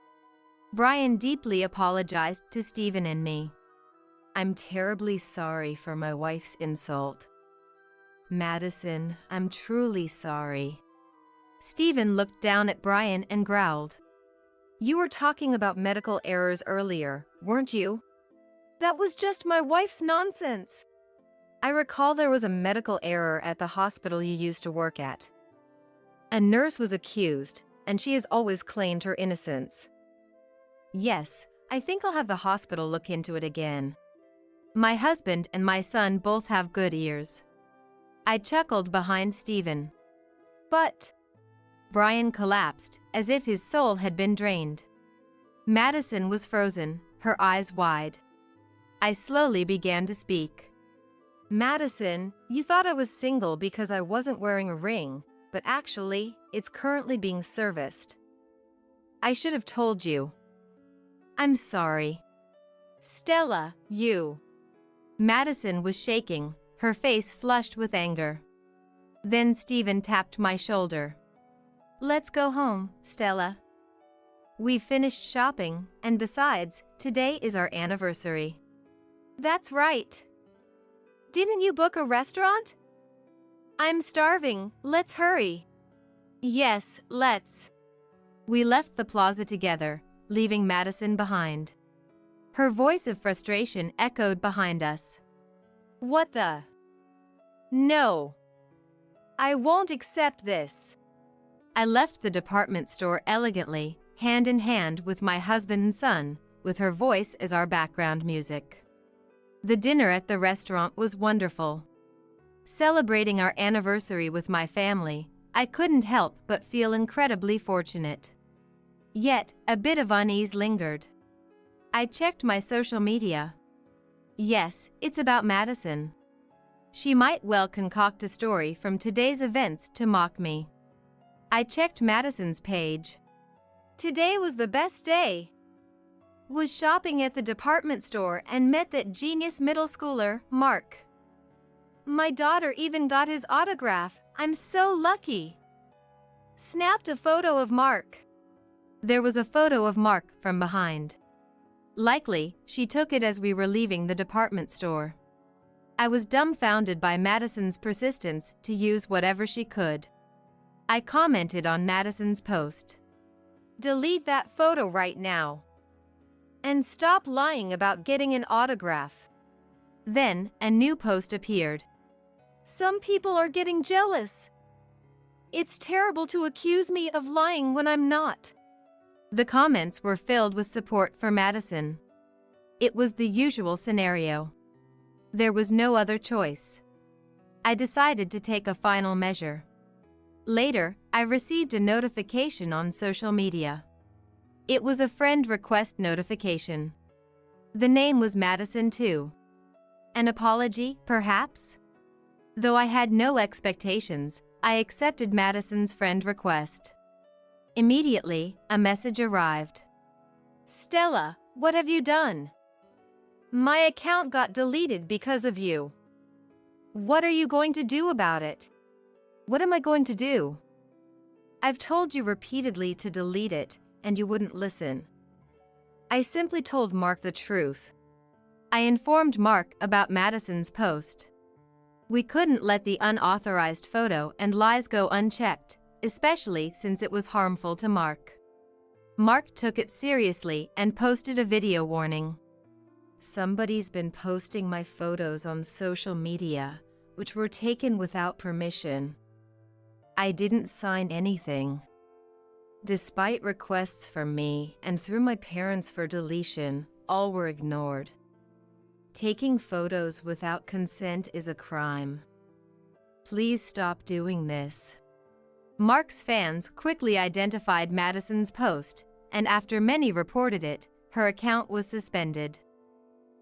Brian deeply apologized to Steven and me. I'm terribly sorry for my wife's insult. Madison, I'm truly sorry. Steven looked down at Brian and growled. You were talking about medical errors earlier, weren't you? That was just my wife's nonsense. I recall there was a medical error at the hospital you used to work at. A nurse was accused, and she has always claimed her innocence. Yes, I think I'll have the hospital look into it again. My husband and my son both have good ears. I chuckled behind Steven. But Brian collapsed, as if his soul had been drained. Madison was frozen, her eyes wide. I slowly began to speak. Madison, you thought I was single because I wasn't wearing a ring, but actually, it's currently being serviced. I should have told you. I'm sorry. Stella, you. Madison was shaking, her face flushed with anger. Then Steven tapped my shoulder. Let's go home, Stella. We finished shopping, and besides, today is our anniversary. That's right. Didn't you book a restaurant? I'm starving, let's hurry. Yes, let's. We left the plaza together, leaving Madison behind. Her voice of frustration echoed behind us. What the? No. I won't accept this. I left the department store elegantly, hand in hand with my husband and son, with her voice as our background music. The dinner at the restaurant was wonderful. Celebrating our anniversary with my family, I couldn't help but feel incredibly fortunate. Yet, a bit of unease lingered. I checked my social media. Yes, it's about Madison. She might well concoct a story from today's events to mock me. I checked Madison's page. Today was the best day. Was shopping at the department store and met that genius middle schooler, Mark. My daughter even got his autograph. I'm so lucky. Snapped a photo of Mark. There was a photo of Mark from behind. Likely, she took it as we were leaving the department store. I was dumbfounded by Madison's persistence to use whatever she could. I commented on Madison's post. Delete that photo right now. And stop lying about getting an autograph. Then, a new post appeared. Some people are getting jealous. It's terrible to accuse me of lying when I'm not. The comments were filled with support for Madison. It was the usual scenario. There was no other choice. I decided to take a final measure. Later, I received a notification on social media. It was a friend request notification. The name was Madison too. An apology, perhaps? Though I had no expectations, I accepted Madison's friend request. Immediately, a message arrived. Stella, what have you done? My account got deleted because of you. What are you going to do about it? What am I going to do? I've told you repeatedly to delete it, and you wouldn't listen. I simply told Mark the truth. I informed Mark about Madison's post. We couldn't let the unauthorized photo and lies go unchecked, especially since it was harmful to Mark. Mark took it seriously and posted a video warning. Somebody's been posting my photos on social media, which were taken without permission. I didn't sign anything. Despite requests from me and through my parents for deletion, all were ignored. Taking photos without consent is a crime. Please stop doing this. Mark's fans quickly identified Madison's post, and after many reported it, her account was suspended.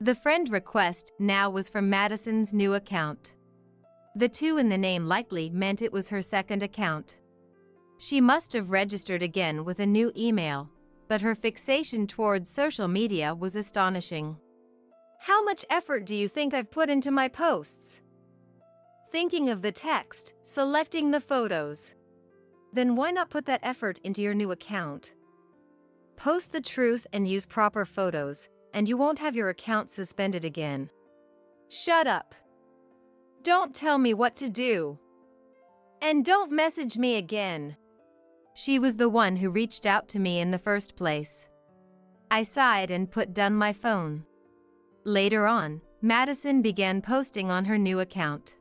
The friend request now was from Madison's new account. The 2 in the name likely meant it was her second account. She must have registered again with a new email, but her fixation towards social media was astonishing. How much effort do you think I've put into my posts? Thinking of the text, selecting the photos. Then why not put that effort into your new account? Post the truth and use proper photos, and you won't have your account suspended again. Shut up. Don't tell me what to do. And don't message me again. She was the one who reached out to me in the first place. I sighed and put down my phone. Later on, Madison began posting on her new account.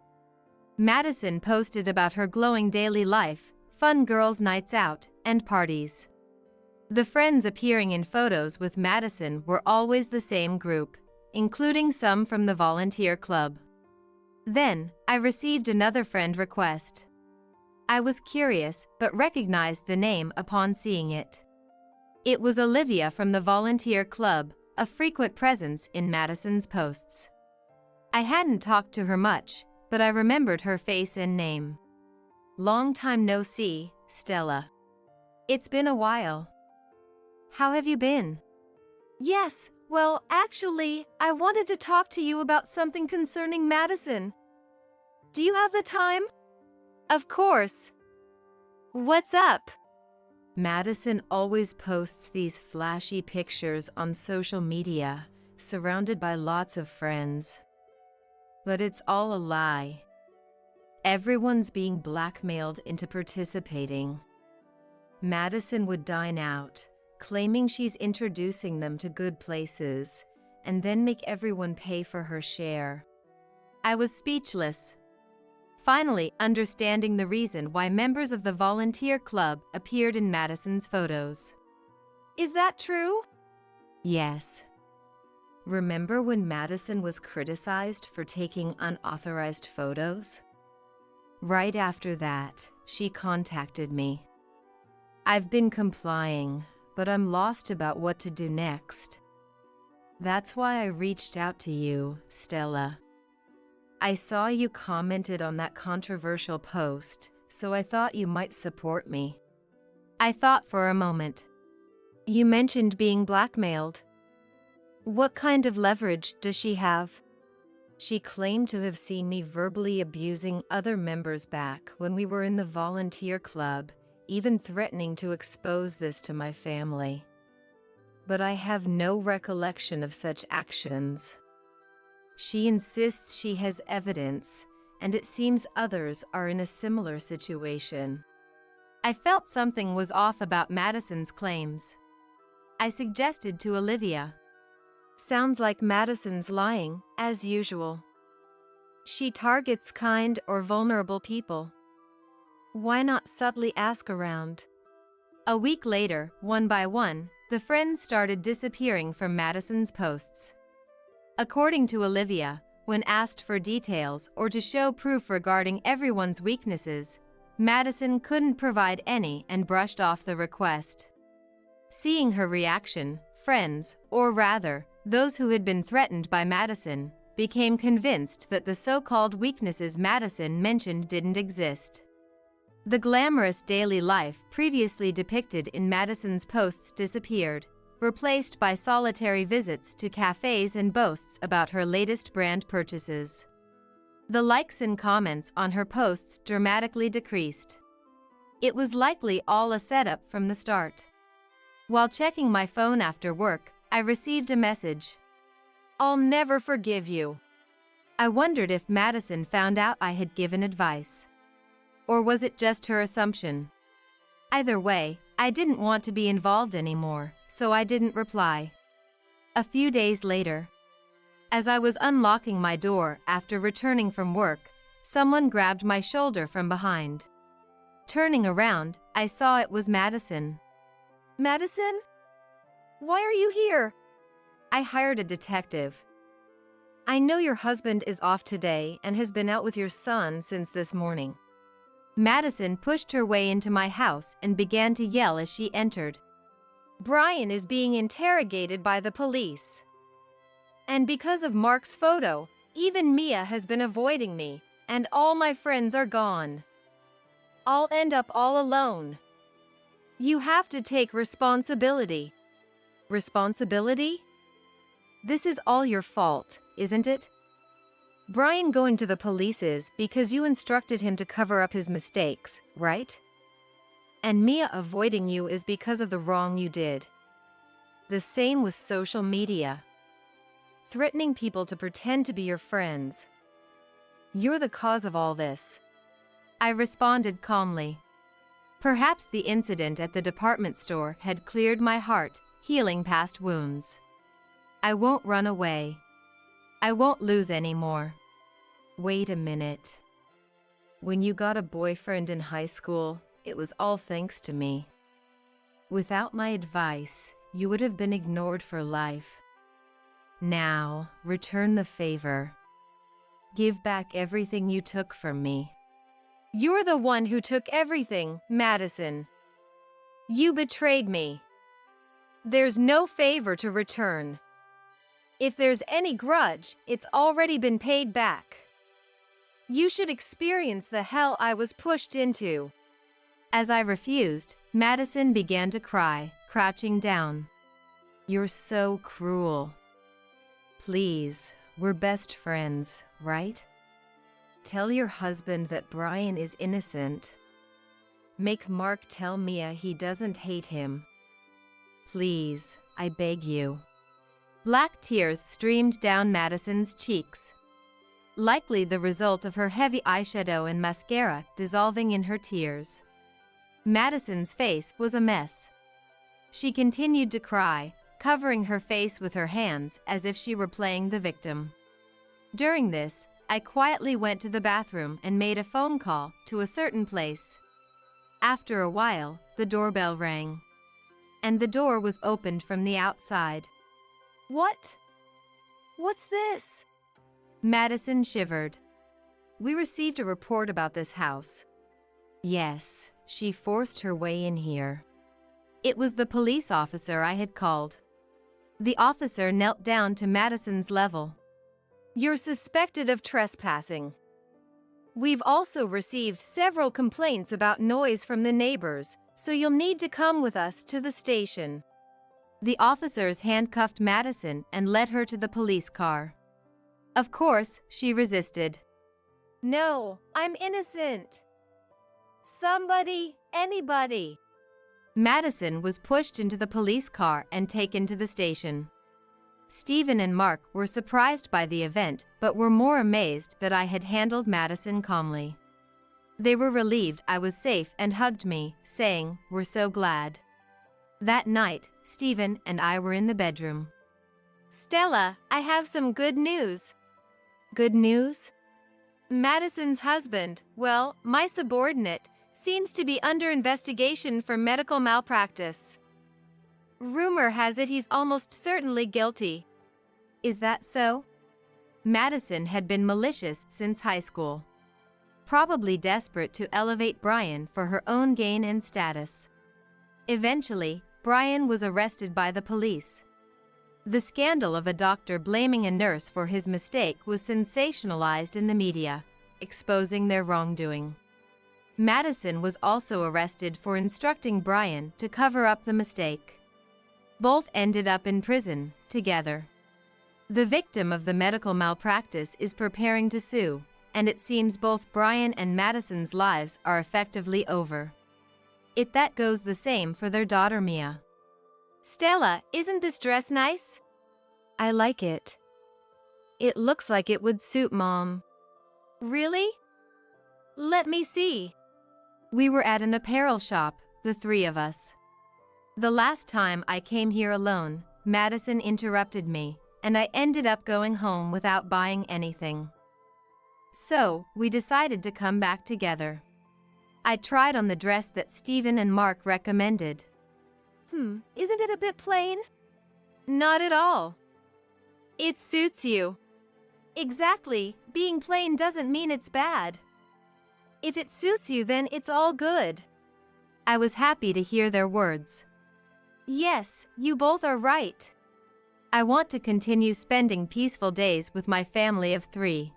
Madison posted about her glowing daily life, fun girls' nights out, and parties. The friends appearing in photos with Madison were always the same group, including some from the volunteer club. Then, I received another friend request. I was curious but recognized the name upon seeing it. It was Olivia from the volunteer club, a frequent presence in Madison's posts. I hadn't talked to her much, but I remembered her face and name. Long time no see, Stella. It's been a while. How have you been? Yes, well, actually, I wanted to talk to you about something concerning Madison. Do you have the time? Of course. What's up? Madison always posts these flashy pictures on social media, surrounded by lots of friends. But it's all a lie. Everyone's being blackmailed into participating. Madison would dine out, claiming she's introducing them to good places, and then make everyone pay for her share. I was speechless. Finally, understanding the reason why members of the volunteer club appeared in Madison's photos. Is that true? Yes. Remember when Madison was criticized for taking unauthorized photos? Right after that, she contacted me. I've been complying, but I'm lost about what to do next. That's why I reached out to you, Stella. I saw you commented on that controversial post, so I thought you might support me. I thought for a moment. You mentioned being blackmailed. What kind of leverage does she have? She claimed to have seen me verbally abusing other members back when we were in the volunteer club, even threatening to expose this to my family. But I have no recollection of such actions. She insists she has evidence, and it seems others are in a similar situation. I felt something was off about Madison's claims. I suggested to Olivia. Sounds like Madison's lying, as usual. She targets kind or vulnerable people. Why not subtly ask around? A week later, one by one, the friends started disappearing from Madison's posts. According to Olivia, when asked for details or to show proof regarding everyone's weaknesses, Madison couldn't provide any and brushed off the request. Seeing her reaction, friends, or rather, those who had been threatened by Madison, became convinced that the so-called weaknesses Madison mentioned didn't exist. The glamorous daily life previously depicted in Madison's posts disappeared, replaced by solitary visits to cafes and boasts about her latest brand purchases. The likes and comments on her posts dramatically decreased. It was likely all a setup from the start. While checking my phone after work, I received a message. I'll never forgive you. I wondered if Madison found out I had given advice. Or was it just her assumption? Either way, I didn't want to be involved anymore, so I didn't reply. A few days later, as I was unlocking my door after returning from work, someone grabbed my shoulder from behind. Turning around, I saw it was Madison. Madison? Why are you here? I hired a detective. I know your husband is off today and has been out with your son since this morning. Madison pushed her way into my house and began to yell as she entered. Brian is being interrogated by the police. And because of Mark's photo, even Mia has been avoiding me, and all my friends are gone. I'll end up all alone. You have to take responsibility. Responsibility? This is all your fault, isn't it? Brian going to the police is because you instructed him to cover up his mistakes, right? And Mia avoiding you is because of the wrong you did. The same with social media. Threatening people to pretend to be your friends. You're the cause of all this. I responded calmly. Perhaps the incident at the department store had cleared my heart, healing past wounds. I won't run away. I won't lose anymore. Wait a minute. When you got a boyfriend in high school, it was all thanks to me. Without my advice, you would have been ignored for life. Now, return the favor. Give back everything you took from me. You're the one who took everything, Madison. You betrayed me. There's no favor to return. If there's any grudge, it's already been paid back. You should experience the hell I was pushed into. As I refused, Madison began to cry, crouching down. You're so cruel. Please, we're best friends, right? Tell your husband that Brian is innocent. Make Mark tell Mia he doesn't hate him. Please, I beg you. Black tears streamed down Madison's cheeks. Likely the result of her heavy eyeshadow and mascara dissolving in her tears. Madison's face was a mess. She continued to cry, covering her face with her hands as if she were playing the victim. During this, I quietly went to the bathroom and made a phone call to a certain place. After a while, the doorbell rang. And the door was opened from the outside. What? What's this? Madison shivered. We received a report about this house. Yes, she forced her way in here. It was the police officer I had called. The officer knelt down to Madison's level. You're suspected of trespassing. We've also received several complaints about noise from the neighbors, so you'll need to come with us to the station. The officers handcuffed Madison and led her to the police car. Of course, she resisted. No, I'm innocent. Somebody, anybody. Madison was pushed into the police car and taken to the station. Stephen and Mark were surprised by the event, but were more amazed that I had handled Madison calmly. They were relieved I was safe and hugged me, saying, "We're so glad." That night, Stephen and I were in the bedroom. Stella, I have some good news. Good news? Madison's husband, well, my subordinate, seems to be under investigation for medical malpractice. Rumor has it he's almost certainly guilty. Is that so? Madison had been malicious since high school. Probably desperate to elevate Brian for her own gain and status. Eventually, Brian was arrested by the police. The scandal of a doctor blaming a nurse for his mistake was sensationalized in the media, exposing their wrongdoing. Madison was also arrested for instructing Brian to cover up the mistake. Both ended up in prison, together. The victim of the medical malpractice is preparing to sue, and it seems both Brian and Madison's lives are effectively over. That goes the same for their daughter Mia. Stella, isn't this dress nice? I like it. It looks like it would suit Mom. Really? Let me see. We were at an apparel shop, the three of us. The last time I came here alone, Madison interrupted me, and I ended up going home without buying anything. So, we decided to come back together. I tried on the dress that Stephen and Mark recommended. Isn't it a bit plain? Not at all. It suits you. Exactly, being plain doesn't mean it's bad. If it suits you, then it's all good. I was happy to hear their words. Yes, you both are right. I want to continue spending peaceful days with my family of 3.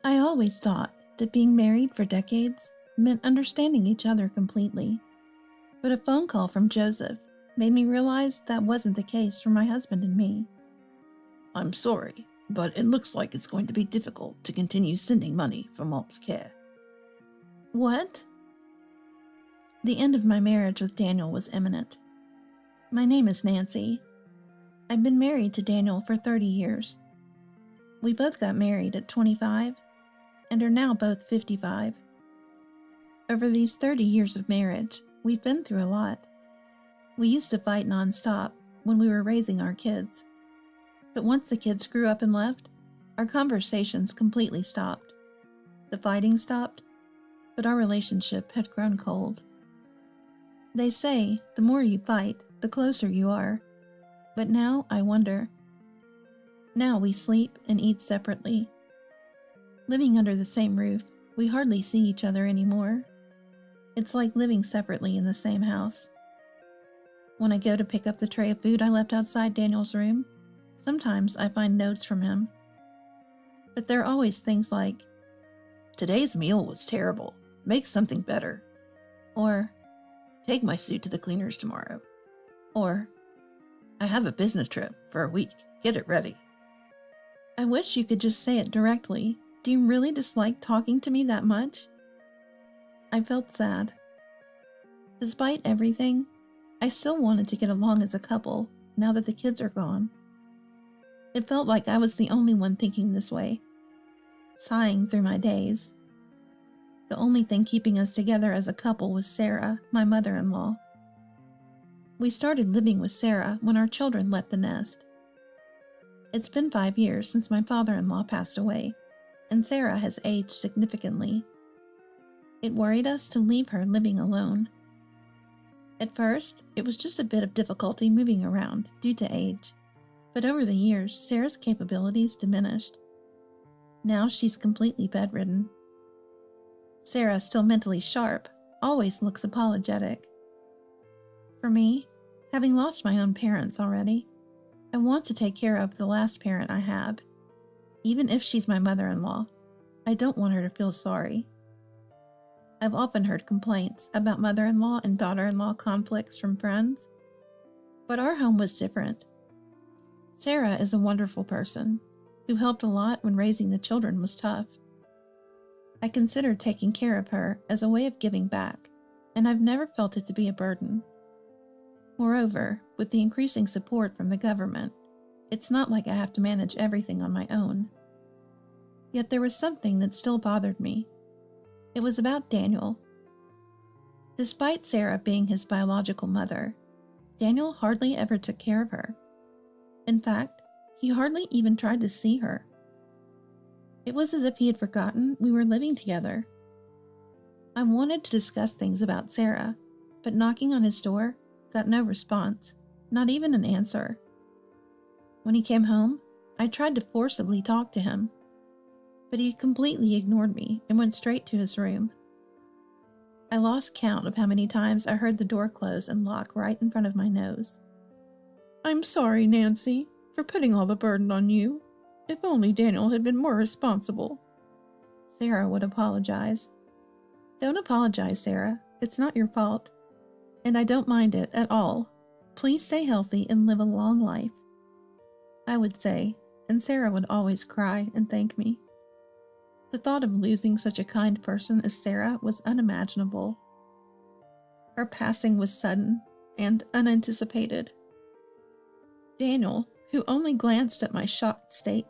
I always thought that being married for decades meant understanding each other completely. But a phone call from Joseph made me realize that wasn't the case for my husband and me. I'm sorry, but it looks like it's going to be difficult to continue sending money for Mom's care. What? The end of my marriage with Daniel was imminent. My name is Nancy. I've been married to Daniel for 30 years. We both got married at 25 and are now both 55. Over these 30 years of marriage, we've been through a lot. We used to fight nonstop when we were raising our kids. But once the kids grew up and left, our conversations completely stopped. The fighting stopped, but our relationship had grown cold. They say the more you fight, the closer you are. But now I wonder. Now we sleep and eat separately. Living under the same roof, we hardly see each other anymore. It's like living separately in the same house. When I go to pick up the tray of food I left outside Daniel's room, sometimes I find notes from him. But there are always things like, Today's meal was terrible. Make something better. or, Take my suit to the cleaners tomorrow. or, I have a business trip for a week. Get it ready. I wish you could just say it directly. Do you really dislike talking to me that much? I felt sad. Despite everything, I still wanted to get along as a couple now that the kids are gone. It felt like I was the only one thinking this way, sighing through my days. The only thing keeping us together as a couple was Sarah, my mother-in-law. We started living with Sarah when our children left the nest. It's been 5 years since my father-in-law passed away, and Sarah has aged significantly. It worried us to leave her living alone. At first, it was just a bit of difficulty moving around due to age, but over the years, Sarah's capabilities diminished. Now she's completely bedridden. Sarah, still mentally sharp, always looks apologetic. For me, having lost my own parents already, I want to take care of the last parent I have. Even if she's my mother-in-law, I don't want her to feel sorry. I've often heard complaints about mother-in-law and daughter-in-law conflicts from friends, but our home was different. Sarah is a wonderful person who helped a lot when raising the children was tough. I considered taking care of her as a way of giving back, and I've never felt it to be a burden. Moreover, with the increasing support from the government, it's not like I have to manage everything on my own. Yet there was something that still bothered me. It was about Daniel. Despite Sarah being his biological mother, Daniel hardly ever took care of her. In fact, he hardly even tried to see her. It was as if he had forgotten we were living together. I wanted to discuss things about Sarah, but knocking on his door got no response, not even an answer. When he came home, I tried to forcibly talk to him, but he completely ignored me and went straight to his room. I lost count of how many times I heard the door close and lock right in front of my nose. I'm sorry, Nancy, for putting all the burden on you. If only Daniel had been more responsible. Sarah would apologize. Don't apologize, Sarah. It's not your fault. And I don't mind it at all. Please stay healthy and live a long life. I would say, and Sarah would always cry and thank me. The thought of losing such a kind person as Sarah was unimaginable. Her passing was sudden and unanticipated. Daniel, who only glanced at my shocked state,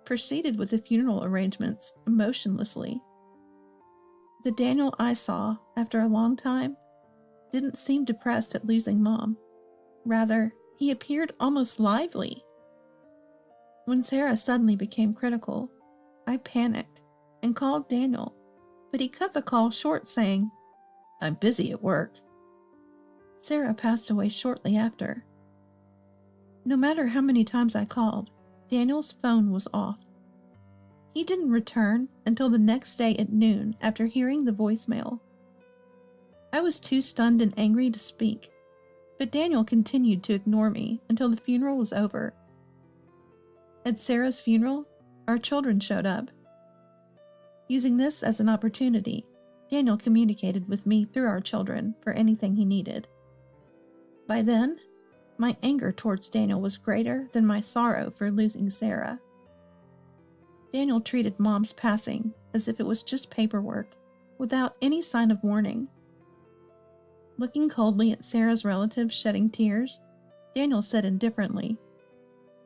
proceeded with the funeral arrangements emotionlessly. The Daniel I saw, after a long time, didn't seem depressed at losing Mom. Rather, he appeared almost lively. When Sarah suddenly became critical, I panicked and called Daniel, but he cut the call short, saying, I'm busy at work. Sarah passed away shortly after. No matter how many times I called, Daniel's phone was off. He didn't return until the next day at noon after hearing the voicemail. I was too stunned and angry to speak, but Daniel continued to ignore me until the funeral was over. At Sarah's funeral, our children showed up. Using this as an opportunity, Daniel communicated with me through our children for anything he needed. By then, my anger towards Daniel was greater than my sorrow for losing Sarah. Daniel treated Mom's passing as if it was just paperwork, without any sign of mourning. Looking coldly at Sarah's relatives shedding tears, Daniel said indifferently,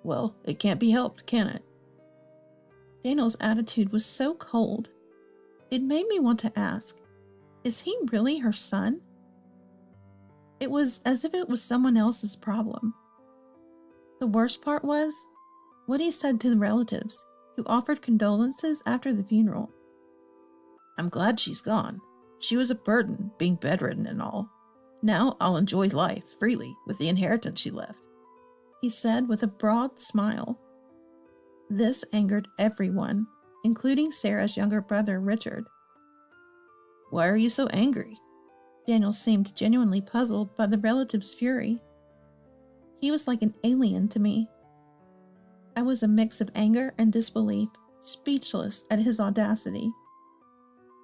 "Well, it can't be helped, can it?" Daniel's attitude was so cold. It made me want to ask, is he really her son? It was as if it was someone else's problem. The worst part was what he said to the relatives who offered condolences after the funeral. "I'm glad she's gone. She was a burden, being bedridden and all. Now I'll enjoy life freely with the inheritance she left," he said with a broad smile. This angered everyone, including Sarah's younger brother, Richard. "Why are you so angry?" Daniel seemed genuinely puzzled by the relative's fury. He was like an alien to me. I was a mix of anger and disbelief, speechless at his audacity.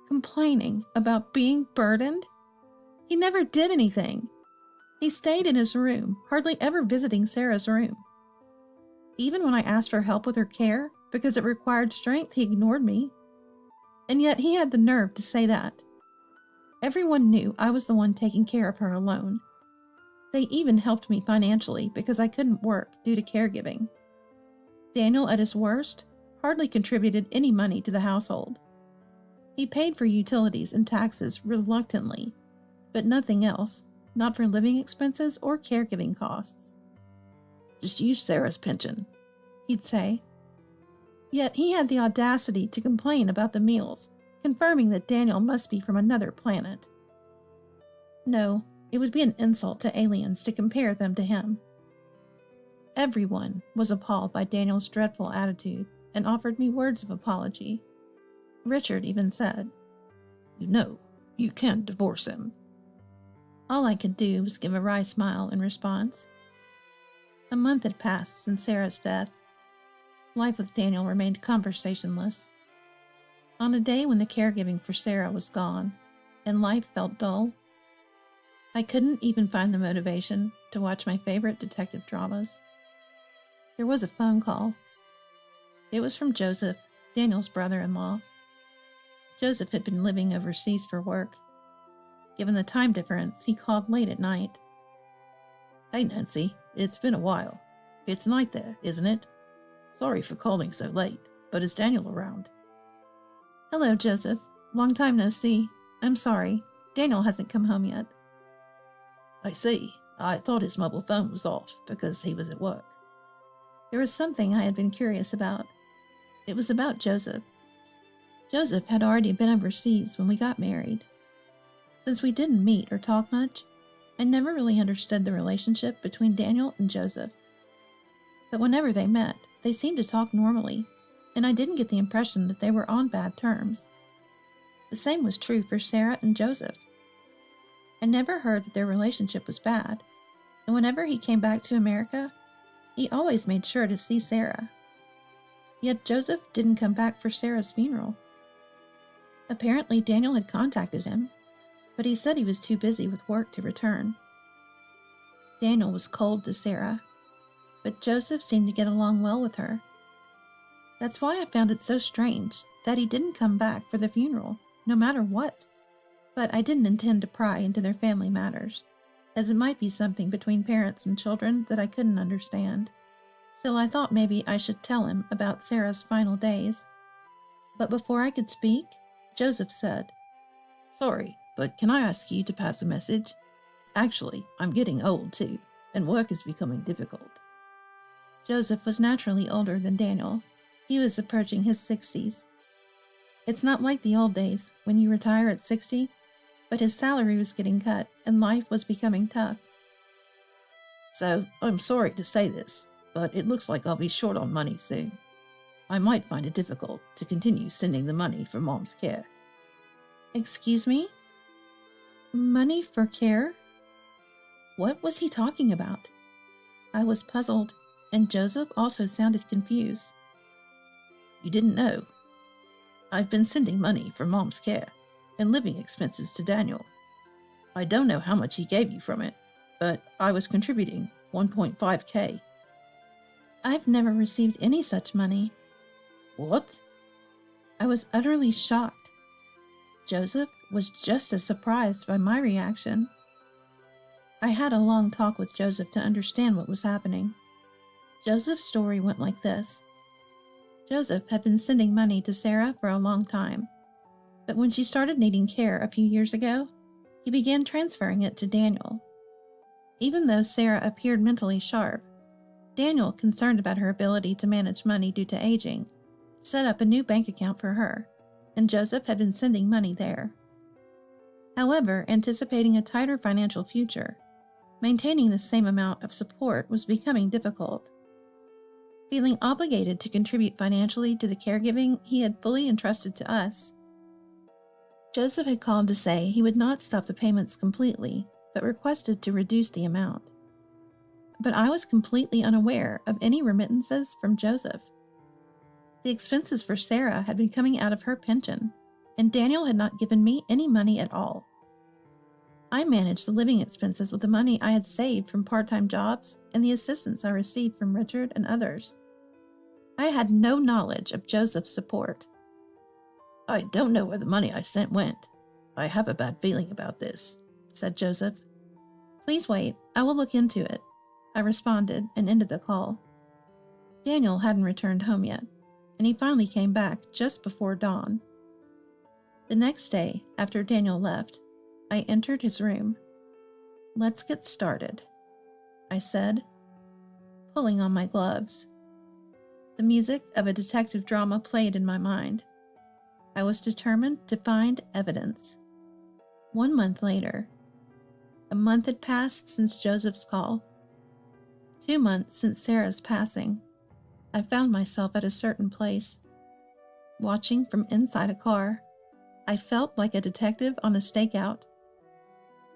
Complaining about being burdened? He never did anything. He stayed in his room, hardly ever visiting Sarah's room. Even when I asked for help with her care, because it required strength, he ignored me. And yet he had the nerve to say that. Everyone knew I was the one taking care of her alone. They even helped me financially because I couldn't work due to caregiving. Daniel, at his worst, hardly contributed any money to the household. He paid for utilities and taxes reluctantly, but nothing else, not for living expenses or caregiving costs. "Just use Sarah's pension," he'd say. Yet he had the audacity to complain about the meals, confirming that Daniel must be from another planet. No, it would be an insult to aliens to compare them to him. Everyone was appalled by Daniel's dreadful attitude and offered me words of apology. Richard even said, "You know, you can divorce him." All I could do was give a wry smile in response. A month had passed since Sarah's death. Life with Daniel remained conversationless. On a day when the caregiving for Sarah was gone and life felt dull, I couldn't even find the motivation to watch my favorite detective dramas. There was a phone call. It was from Joseph, Daniel's brother-in-law. Joseph had been living overseas for work. Given the time difference, he called late at night. "Hey, Nancy, it's been a while. It's night there, isn't it? Sorry for calling so late, but is Daniel around?" Hello, Joseph. Long time no see. I'm sorry. Daniel hasn't come home yet. "I see. I thought his mobile phone was off because he was at work." There was something I had been curious about. It was about Joseph. Joseph had already been overseas when we got married. Since we didn't meet or talk much, I never really understood the relationship between Daniel and Joseph. But whenever they met, they seemed to talk normally, and I didn't get the impression that they were on bad terms. The same was true for Sarah and Joseph. I never heard that their relationship was bad, and whenever he came back to America, he always made sure to see Sarah. Yet Joseph didn't come back for Sarah's funeral. Apparently Daniel had contacted him, but he said he was too busy with work to return. Daniel was cold to Sarah, but Joseph seemed to get along well with her. That's why I found it so strange that he didn't come back for the funeral, no matter what. But I didn't intend to pry into their family matters, as it might be something between parents and children that I couldn't understand. Still, I thought maybe I should tell him about Sarah's final days. But before I could speak, Joseph said, "Sorry, but can I ask you to pass a message? Actually, I'm getting old too, and work is becoming difficult." Joseph was naturally older than Daniel. He was approaching his 60s. It's not like the old days, when you retire at 60, but his salary was getting cut and life was becoming tough. "So, I'm sorry to say this, but it looks like I'll be short on money soon." I might find it difficult to continue sending the money for Mom's care. Excuse me? Money for care? What was he talking about? I was puzzled, and Joseph also sounded confused. You didn't know? I've been sending money for Mom's care and living expenses to Daniel. I don't know how much he gave you from it, but I was contributing 1.5K. I've never received any such money. What? I was utterly shocked. Joseph was just as surprised by my reaction. I had a long talk with Joseph to understand what was happening. Joseph's story went like this. Joseph had been sending money to Sarah for a long time, but when she started needing care a few years ago, he began transferring it to Daniel. Even though Sarah appeared mentally sharp, Daniel, concerned about her ability to manage money due to aging, set up a new bank account for her, and Joseph had been sending money there. However, anticipating a tighter financial future, maintaining the same amount of support was becoming difficult. Feeling obligated to contribute financially to the caregiving he had fully entrusted to us, Joseph had called to say he would not stop the payments completely, but requested to reduce the amount. But I was completely unaware of any remittances from Joseph. The expenses for Sarah had been coming out of her pension, and Daniel had not given me any money at all. I managed the living expenses with the money I had saved from part-time jobs and the assistance I received from Richard and others. I had no knowledge of Joseph's support. I don't know where the money I sent went. I have a bad feeling about this, said Joseph. Please wait, I will look into it, I responded and ended the call. Daniel hadn't returned home yet, and he finally came back just before dawn. The next day, after Daniel left, I entered his room. Let's get started, I said, pulling on my gloves. The music of a detective drama played in my mind. I was determined to find evidence. 1 month later. A month had passed since Joseph's call. 2 months since Sarah's passing. I found myself at a certain place. Watching from inside a car, I felt like a detective on a stakeout.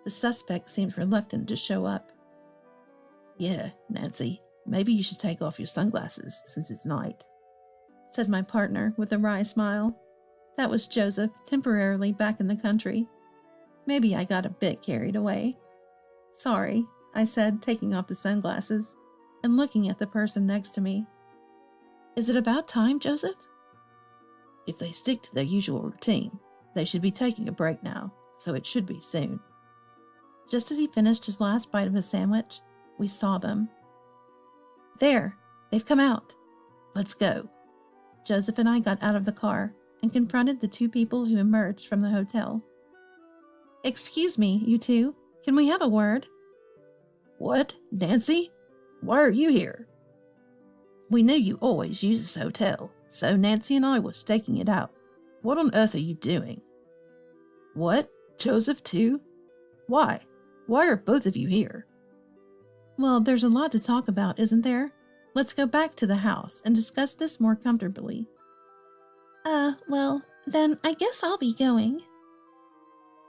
The suspect seemed reluctant to show up. Yeah, Nancy, maybe you should take off your sunglasses since it's night, said my partner with a wry smile. That was Joseph, temporarily back in the country. Maybe I got a bit carried away. Sorry, I said, taking off the sunglasses and looking at the person next to me. Is it about time, Joseph? If they stick to their usual routine, they should be taking a break now, so it should be soon. Just as he finished his last bite of his sandwich, we saw them. There, they've come out. Let's go. Joseph and I got out of the car and confronted the 2 people who emerged from the hotel. Excuse me, you 2. Can we have a word? What, Nancy? Why are you here? We knew you always use this hotel, so Nancy and I were staking it out. What on earth are you doing? What? Joseph too? Why? Why are both of you here? Well, there's a lot to talk about, isn't there? Let's go back to the house and discuss this more comfortably. Well, then I guess I'll be going.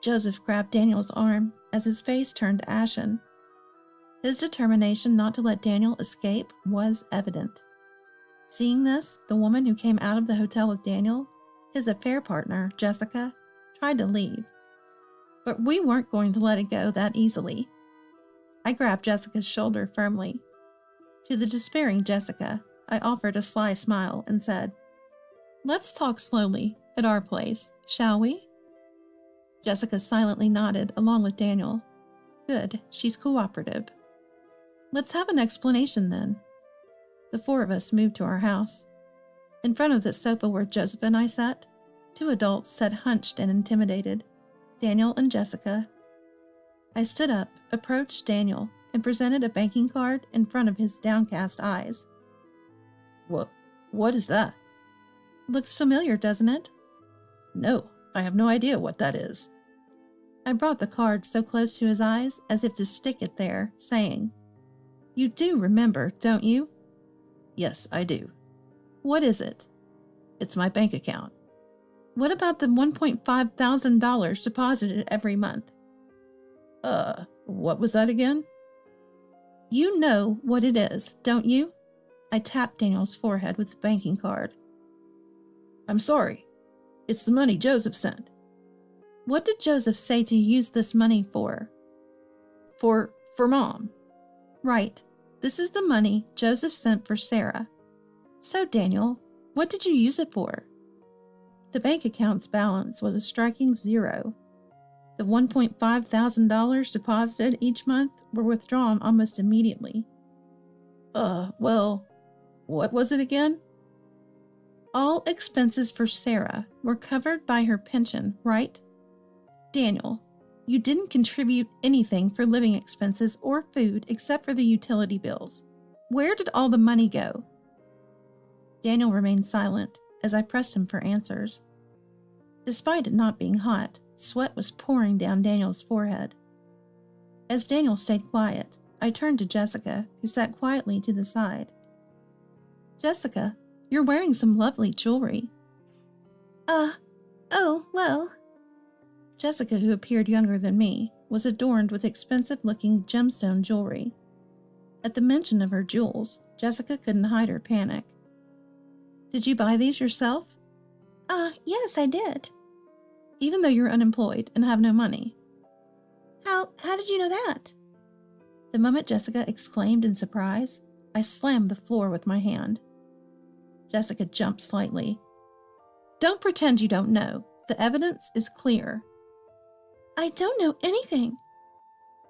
Joseph grabbed Daniel's arm as his face turned ashen. His determination not to let Daniel escape was evident. Seeing this, the woman who came out of the hotel with Daniel, his affair partner, Jessica, tried to leave. But we weren't going to let it go that easily. I grabbed Jessica's shoulder firmly. To the despairing Jessica, I offered a sly smile and said, "Let's talk slowly, at our place, shall we?" Jessica silently nodded along with Daniel. Good, she's cooperative. Let's have an explanation then. The 4 of us moved to our house. In front of the sofa where Joseph and I sat, 2 adults sat hunched and intimidated, Daniel and Jessica. I stood up, approached Daniel, and presented a banking card in front of his downcast eyes. What is that? Looks familiar, doesn't it? No, I have no idea what that is. I brought the card so close to his eyes as if to stick it there, saying, "You do remember, don't you?" Yes, I do. What is it? It's my bank account. What about the $1.5 thousand deposited every month? What was that again? You know what it is, don't you? I tapped Daniel's forehead with the banking card. I'm sorry. It's the money Joseph sent. What did Joseph say to use this money for? For Mom. Right. This is the money Joseph sent for Sarah. So, Daniel, what did you use it for? The bank account's balance was a striking zero. The $1.5 thousand deposited each month were withdrawn almost immediately. Well, what was it again? All expenses for Sarah were covered by her pension, right? Daniel, you didn't contribute anything for living expenses or food except for the utility bills. Where did all the money go? Daniel remained silent as I pressed him for answers. Despite it not being hot, sweat was pouring down Daniel's forehead. As Daniel stayed quiet, I turned to Jessica, who sat quietly to the side. Jessica, you're wearing some lovely jewelry. Oh, well. Jessica, who appeared younger than me, was adorned with expensive-looking gemstone jewelry. At the mention of her jewels, Jessica couldn't hide her panic. Did you buy these yourself? Yes, I did. Even though you're unemployed and have no money. How did you know that? The moment Jessica exclaimed in surprise, I slammed the floor with my hand. Jessica jumped slightly. Don't pretend you don't know. The evidence is clear. I don't know anything.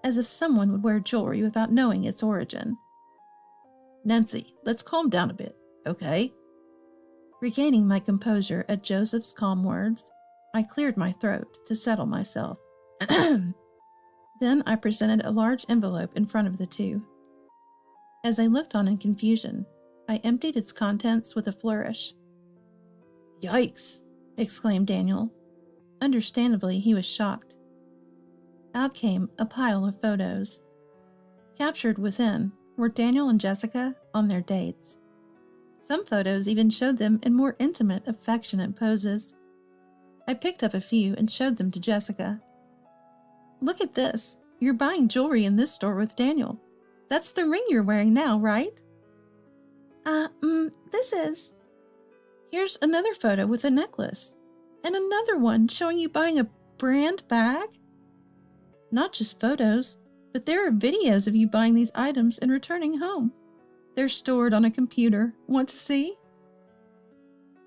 As if someone would wear jewelry without knowing its origin. Nancy, let's calm down a bit, okay? Regaining my composure at Joseph's calm words, I cleared my throat to settle myself. Then I presented a large envelope in front of the two. As I looked on in confusion, I emptied its contents with a flourish. Yikes, exclaimed Daniel. Understandably, he was shocked. Out came a pile of photos. Captured within were Daniel and Jessica on their dates. Some photos even showed them in more intimate, affectionate poses. I picked up a few and showed them to Jessica. Look at this. You're buying jewelry in this store with Daniel. That's the ring you're wearing now, right? This is... Here's another photo with a necklace. And another one showing you buying a brand bag. Not just photos, but there are videos of you buying these items and returning home. They're stored on a computer. Want to see?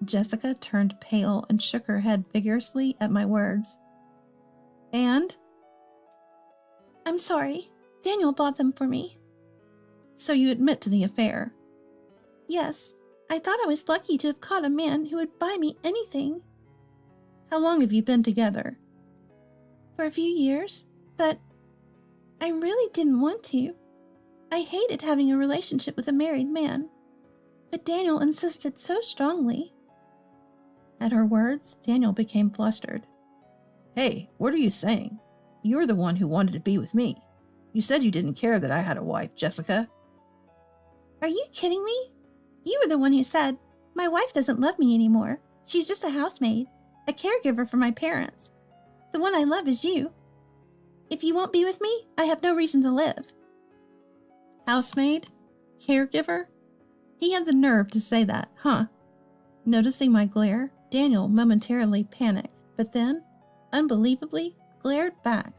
Jessica turned pale and shook her head vigorously at my words. And? I'm sorry. Daniel bought them for me. So you admit to the affair? Yes. I thought I was lucky to have caught a man who would buy me anything. How long have you been together? For a few years, but I really didn't want to. I hated having a relationship with a married man, but Daniel insisted so strongly. At her words, Daniel became flustered. Hey, what are you saying? You're the one who wanted to be with me. You said you didn't care that I had a wife, Jessica. Are you kidding me? You were the one who said, my wife doesn't love me anymore. She's just a housemaid, a caregiver for my parents. The one I love is you. If you won't be with me, I have no reason to live. Housemaid? Caregiver? He had the nerve to say that, huh? Noticing my glare, Daniel momentarily panicked, but then, unbelievably, glared back.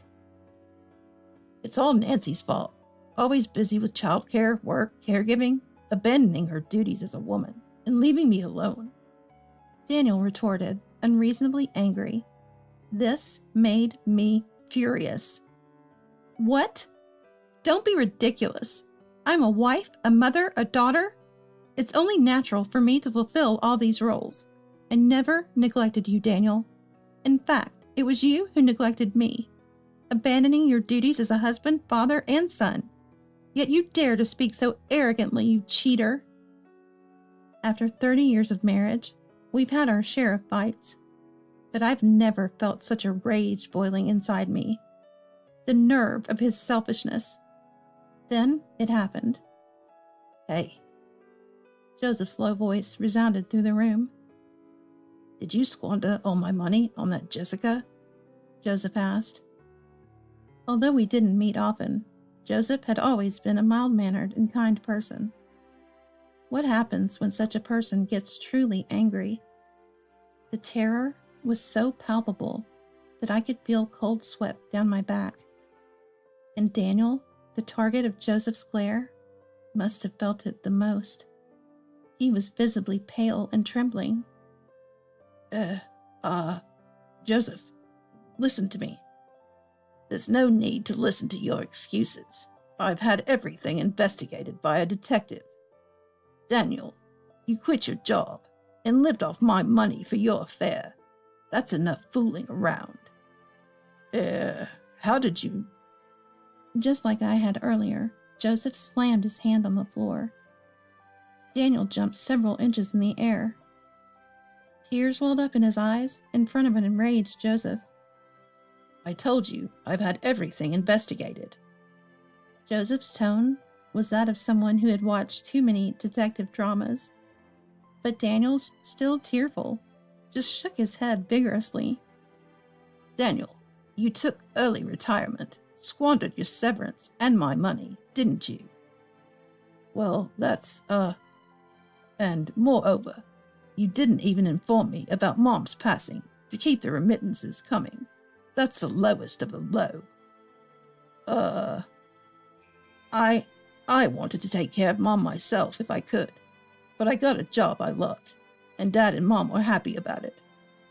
It's all Nancy's fault. Always busy with childcare, work, caregiving, abandoning her duties as a woman, and leaving me alone. Daniel retorted, unreasonably angry. This made me furious. What? Don't be ridiculous. I'm a wife, a mother, a daughter. It's only natural for me to fulfill all these roles. I never neglected you, Daniel. In fact, it was you who neglected me, abandoning your duties as a husband, father, and son. Yet you dare to speak so arrogantly, you cheater. After 30 years of marriage, we've had our share of fights, but I've never felt such a rage boiling inside me. The nerve of his selfishness. Then it happened. Hey. Joseph's low voice resounded through the room. Did you squander all my money on that Jessica? Joseph asked. Although we didn't meet often, Joseph had always been a mild-mannered and kind person. What happens when such a person gets truly angry? The terror was so palpable that I could feel cold sweat down my back. And Daniel, the target of Joseph's glare, must have felt it the most. He was visibly pale and trembling. Joseph, listen to me. There's no need to listen to your excuses. I've had everything investigated by a detective. Daniel, you quit your job and lived off my money for your affair. That's enough fooling around. How did you... Just like I had earlier, Joseph slammed his hand on the floor. Daniel jumped several inches in the air. Tears welled up in his eyes in front of an enraged Joseph. I told you I've had everything investigated. Joseph's tone was that of someone who had watched too many detective dramas. But Daniel, still tearful, just shook his head vigorously. Daniel, you took early retirement, squandered your severance and my money, didn't you? Well, that's, And moreover, you didn't even inform me about Mom's passing to keep the remittances coming. That's the lowest of the low. I wanted to take care of Mom myself if I could, but I got a job I loved, and Dad and Mom were happy about it.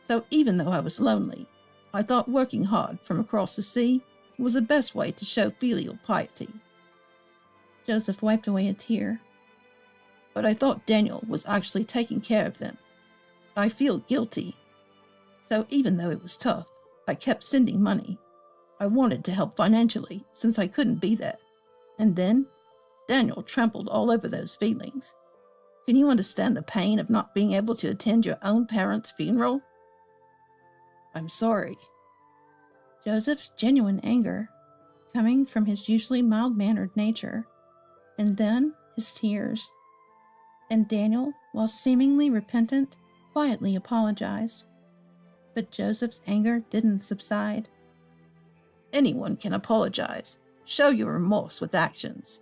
So even though I was lonely, I thought working hard from across the sea was the best way to show filial piety. Joseph wiped away a tear. But I thought Daniel was actually taking care of them. I feel guilty. So even though it was tough, I kept sending money. I wanted to help financially since I couldn't be there. And then, Daniel trampled all over those feelings. Can you understand the pain of not being able to attend your own parents' funeral? I'm sorry. Joseph's genuine anger, coming from his usually mild-mannered nature, and then his tears. And Daniel, while seemingly repentant, quietly apologized. But Joseph's anger didn't subside. Anyone can apologize. Show your remorse with actions.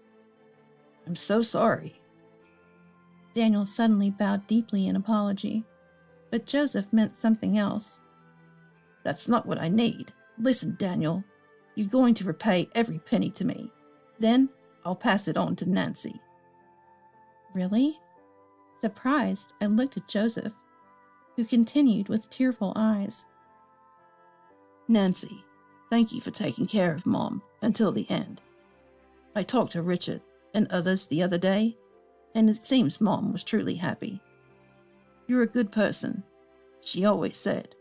I'm so sorry. Daniel suddenly bowed deeply in apology, but Joseph meant something else. That's not what I need. Listen, Daniel. You're going to repay every penny to me. Then I'll pass it on to Nancy. Really? Surprised, I looked at Joseph, who continued with tearful eyes. Nancy, thank you for taking care of Mom until the end. I talked to Richard and others the other day, and it seems Mom was truly happy. You're a good person, she always said.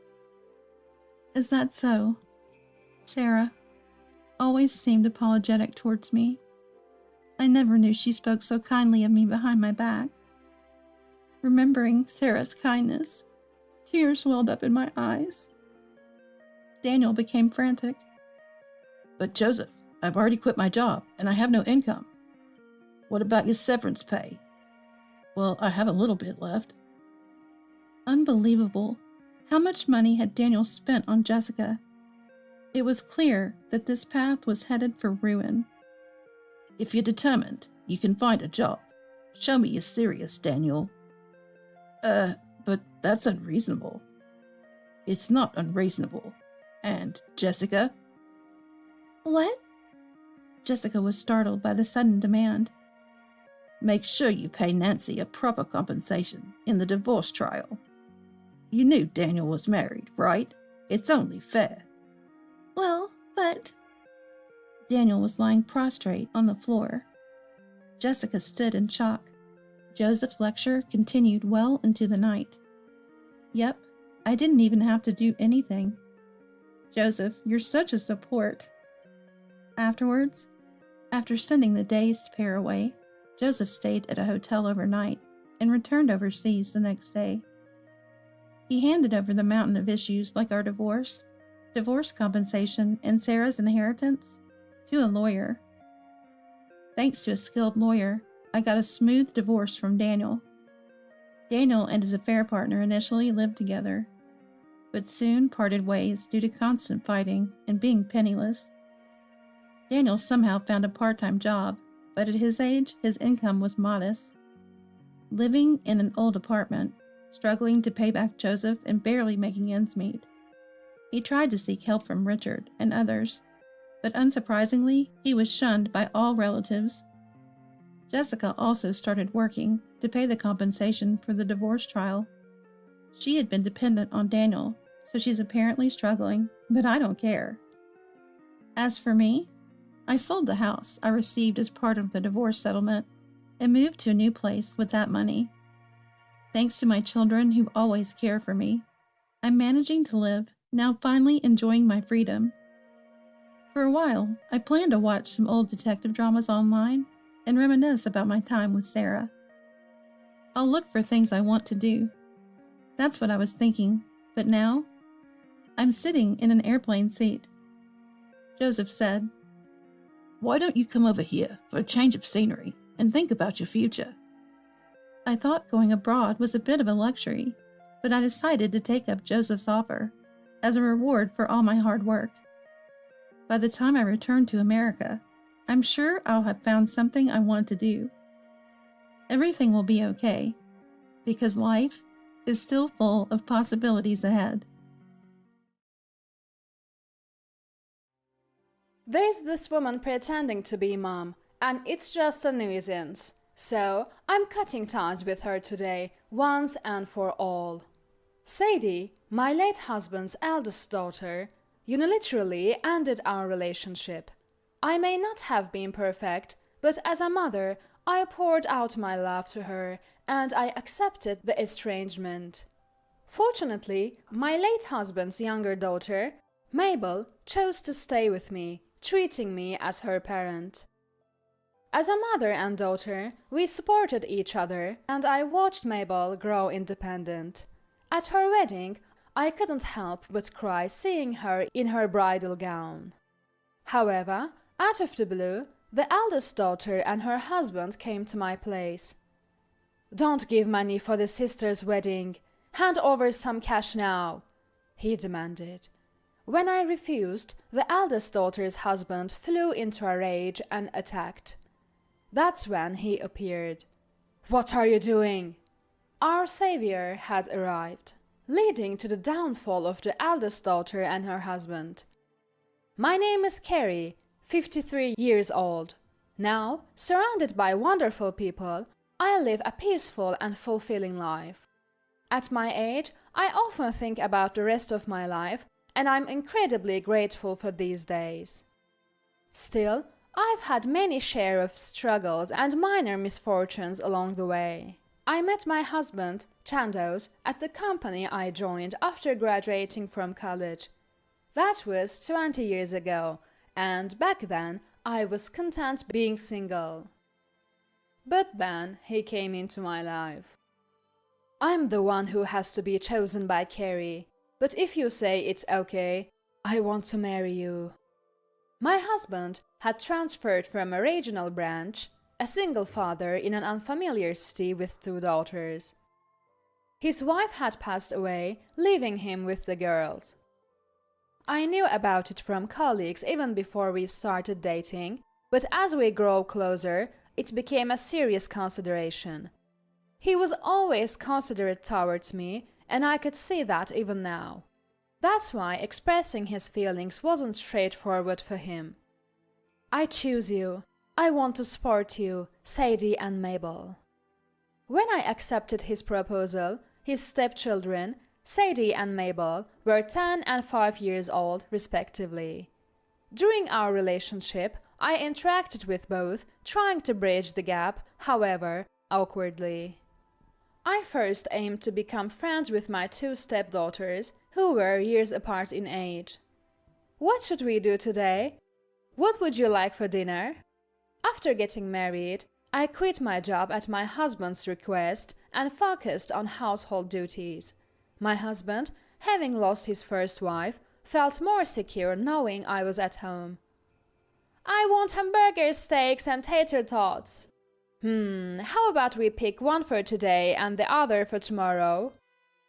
Is that so? Sarah always seemed apologetic towards me. I never knew she spoke so kindly of me behind my back. Remembering Sarah's kindness, tears welled up in my eyes. Daniel became frantic. But Joseph, I've already quit my job and I have no income. What about your severance pay? Well, I have a little bit left. Unbelievable. How much money had Daniel spent on Jessica? It was clear that this path was headed for ruin. If you're determined, you can find a job. Show me you're serious, Daniel. But that's unreasonable. It's not unreasonable. And, Jessica? What? Jessica was startled by the sudden demand. Make sure you pay Nancy a proper compensation in the divorce trial. You knew Daniel was married, right? It's only fair. Well, but... Daniel was lying prostrate on the floor. Jessica stood in shock. Joseph's lecture continued well into the night. Yep, I didn't even have to do anything. Joseph, you're such a support. Afterwards, after sending the dazed pair away, Joseph stayed at a hotel overnight and returned overseas the next day. He handed over the mountain of issues like our divorce compensation, and Sarah's inheritance to a lawyer. Thanks to a skilled lawyer, I got a smooth divorce from Daniel. Daniel and his affair partner initially lived together, but soon parted ways due to constant fighting and being penniless. Daniel somehow found a part-time job, but at his age, his income was modest. Living in an old apartment, struggling to pay back Joseph and barely making ends meet. He tried to seek help from Richard and others, but unsurprisingly, he was shunned by all relatives. Jessica also started working to pay the compensation for the divorce trial. She had been dependent on Daniel, so she's apparently struggling, but I don't care. As for me, I sold the house I received as part of the divorce settlement and moved to a new place with that money. Thanks to my children who always care for me, I'm managing to live, now finally enjoying my freedom. For a while, I plan to watch some old detective dramas online and reminisce about my time with Sarah. I'll look for things I want to do. That's what I was thinking, but now, I'm sitting in an airplane seat. Joseph said, Why don't you come over here for a change of scenery and think about your future? I thought going abroad was a bit of a luxury, but I decided to take up Joseph's offer as a reward for all my hard work. By the time I return to America, I'm sure I'll have found something I want to do. Everything will be okay, because life is still full of possibilities ahead. There's this woman pretending to be mom, and it's just a nuisance. So I'm cutting ties with her today, once and for all. Sadie, my late husband's eldest daughter, unilaterally ended our relationship. I may not have been perfect, but as a mother, I poured out my love to her, and I accepted the estrangement. Fortunately, my late husband's younger daughter, Mabel, chose to stay with me, treating me as her parent. As a mother and daughter, we supported each other, and I watched Mabel grow independent. At her wedding, I couldn't help but cry seeing her in her bridal gown. However, out of the blue, the eldest daughter and her husband came to my place. "Don't give money for the sister's wedding. Hand over some cash now," he demanded. When I refused, the eldest daughter's husband flew into a rage and attacked. That's when he appeared. "What are you doing?" Our savior had arrived, leading to the downfall of the eldest daughter and her husband. My name is Carrie, 53 years old. Now, surrounded by wonderful people, I live a peaceful and fulfilling life. At my age, I often think about the rest of my life, and I'm incredibly grateful for these days. Still, I've had many share of struggles and minor misfortunes along the way. I met my husband, Chandos, at the company I joined after graduating from college. That was 20 years ago, and back then I was content being single. But then he came into my life. I'm the one who has to be chosen by Carrie, but if you say it's okay, I want to marry you. My husband had transferred from a regional branch, a single father in an unfamiliar city with 2 daughters. His wife had passed away, leaving him with the girls. I knew about it from colleagues even before we started dating, but as we grew closer, it became a serious consideration. He was always considerate towards me, and I could see that even now. That's why expressing his feelings wasn't straightforward for him. I choose you. I want to support you, Sadie and Mabel. When I accepted his proposal, his stepchildren, Sadie and Mabel, were 10 and 5 years old, respectively. During our relationship, I interacted with both, trying to bridge the gap, however, awkwardly. I first aimed to become friends with my 2 stepdaughters, who were years apart in age. "What should we do today? What would you like for dinner?" After getting married, I quit my job at my husband's request and focused on household duties. My husband, having lost his first wife, felt more secure knowing I was at home. "I want hamburgers, steaks, and tater tots," How about we pick one for today and the other for tomorrow?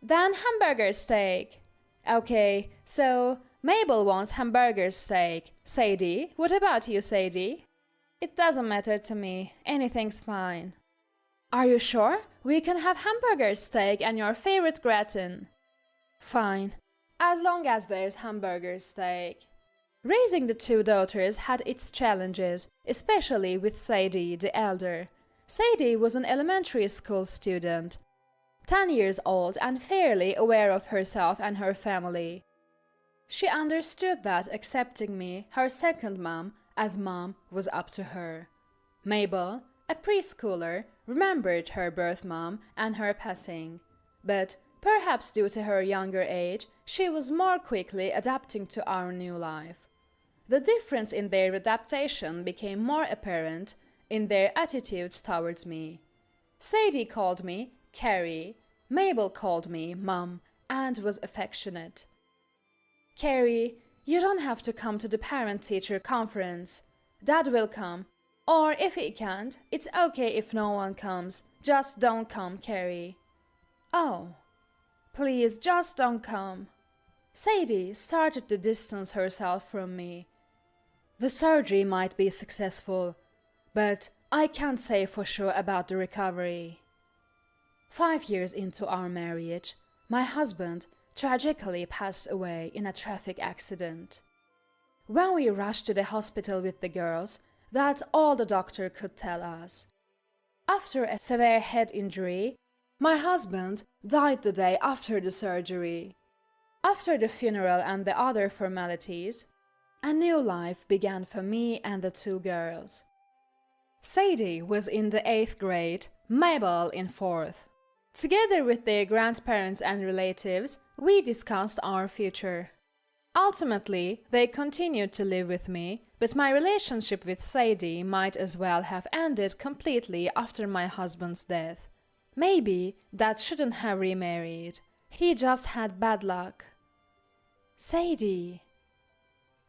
Then hamburger steak. Okay, so Mabel wants hamburger steak. Sadie, what about you, Sadie? It doesn't matter to me. Anything's fine. Are you sure? We can have hamburger steak and your favorite gratin. Fine, as long as there's hamburger steak. Raising the two daughters had its challenges, especially with Sadie, the elder. Sadie was an elementary school student, 10 years old and fairly aware of herself and her family. She understood that accepting me, her second mom, as mom was up to her. Mabel, a preschooler, remembered her birth mom and her passing, but perhaps due to her younger age, she was more quickly adapting to our new life. The difference in their adaptation became more apparent in their attitudes towards me. Sadie called me Carrie, Mabel called me Mom, and was affectionate. Carrie, you don't have to come to the parent-teacher conference. Dad will come. Or if he can't, it's okay if no one comes. Just don't come, Carrie. Oh, please, just don't come. Sadie started to distance herself from me. The surgery might be successful, but I can't say for sure about the recovery. 5 years into our marriage, my husband tragically passed away in a traffic accident. When we rushed to the hospital with the girls, that's all the doctor could tell us. After a severe head injury, my husband died the day after the surgery. After the funeral and the other formalities, a new life began for me and the two girls. Sadie was in the 8th grade, Mabel in 4th. Together with their grandparents and relatives, we discussed our future. Ultimately, they continued to live with me, but my relationship with Sadie might as well have ended completely after my husband's death. Maybe Dad shouldn't have remarried. He just had bad luck. Sadie.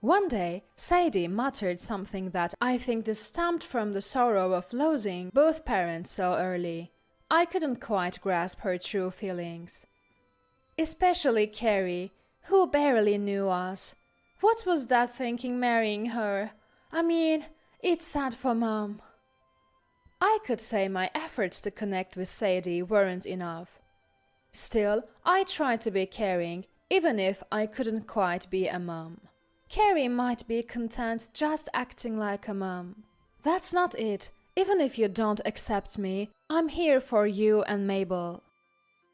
One day, Sadie muttered something that I think stemmed from the sorrow of losing both parents so early. I couldn't quite grasp her true feelings. Especially Carrie, who barely knew us. What was Dad thinking marrying her? I mean, it's sad for Mom. I could say my efforts to connect with Sadie weren't enough. Still, I tried to be caring, even if I couldn't quite be a mom. Carrie might be content just acting like a mom. That's not it. Even if you don't accept me, I'm here for you and Mabel.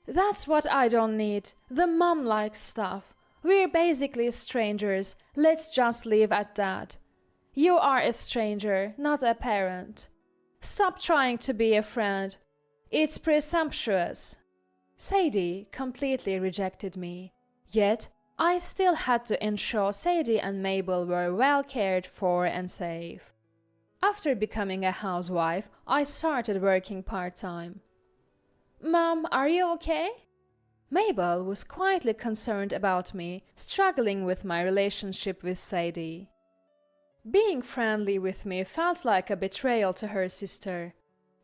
That's what I don't need, the mom-like stuff. We're basically strangers, let's just leave at that. You are a stranger, not a parent. Stop trying to be a friend. It's presumptuous. Sadie completely rejected me. Yet, I still had to ensure Sadie and Mabel were well cared for and safe. After becoming a housewife, I started working part-time. Mom, are you okay? Mabel was quietly concerned about me, struggling with my relationship with Sadie. Being friendly with me felt like a betrayal to her sister.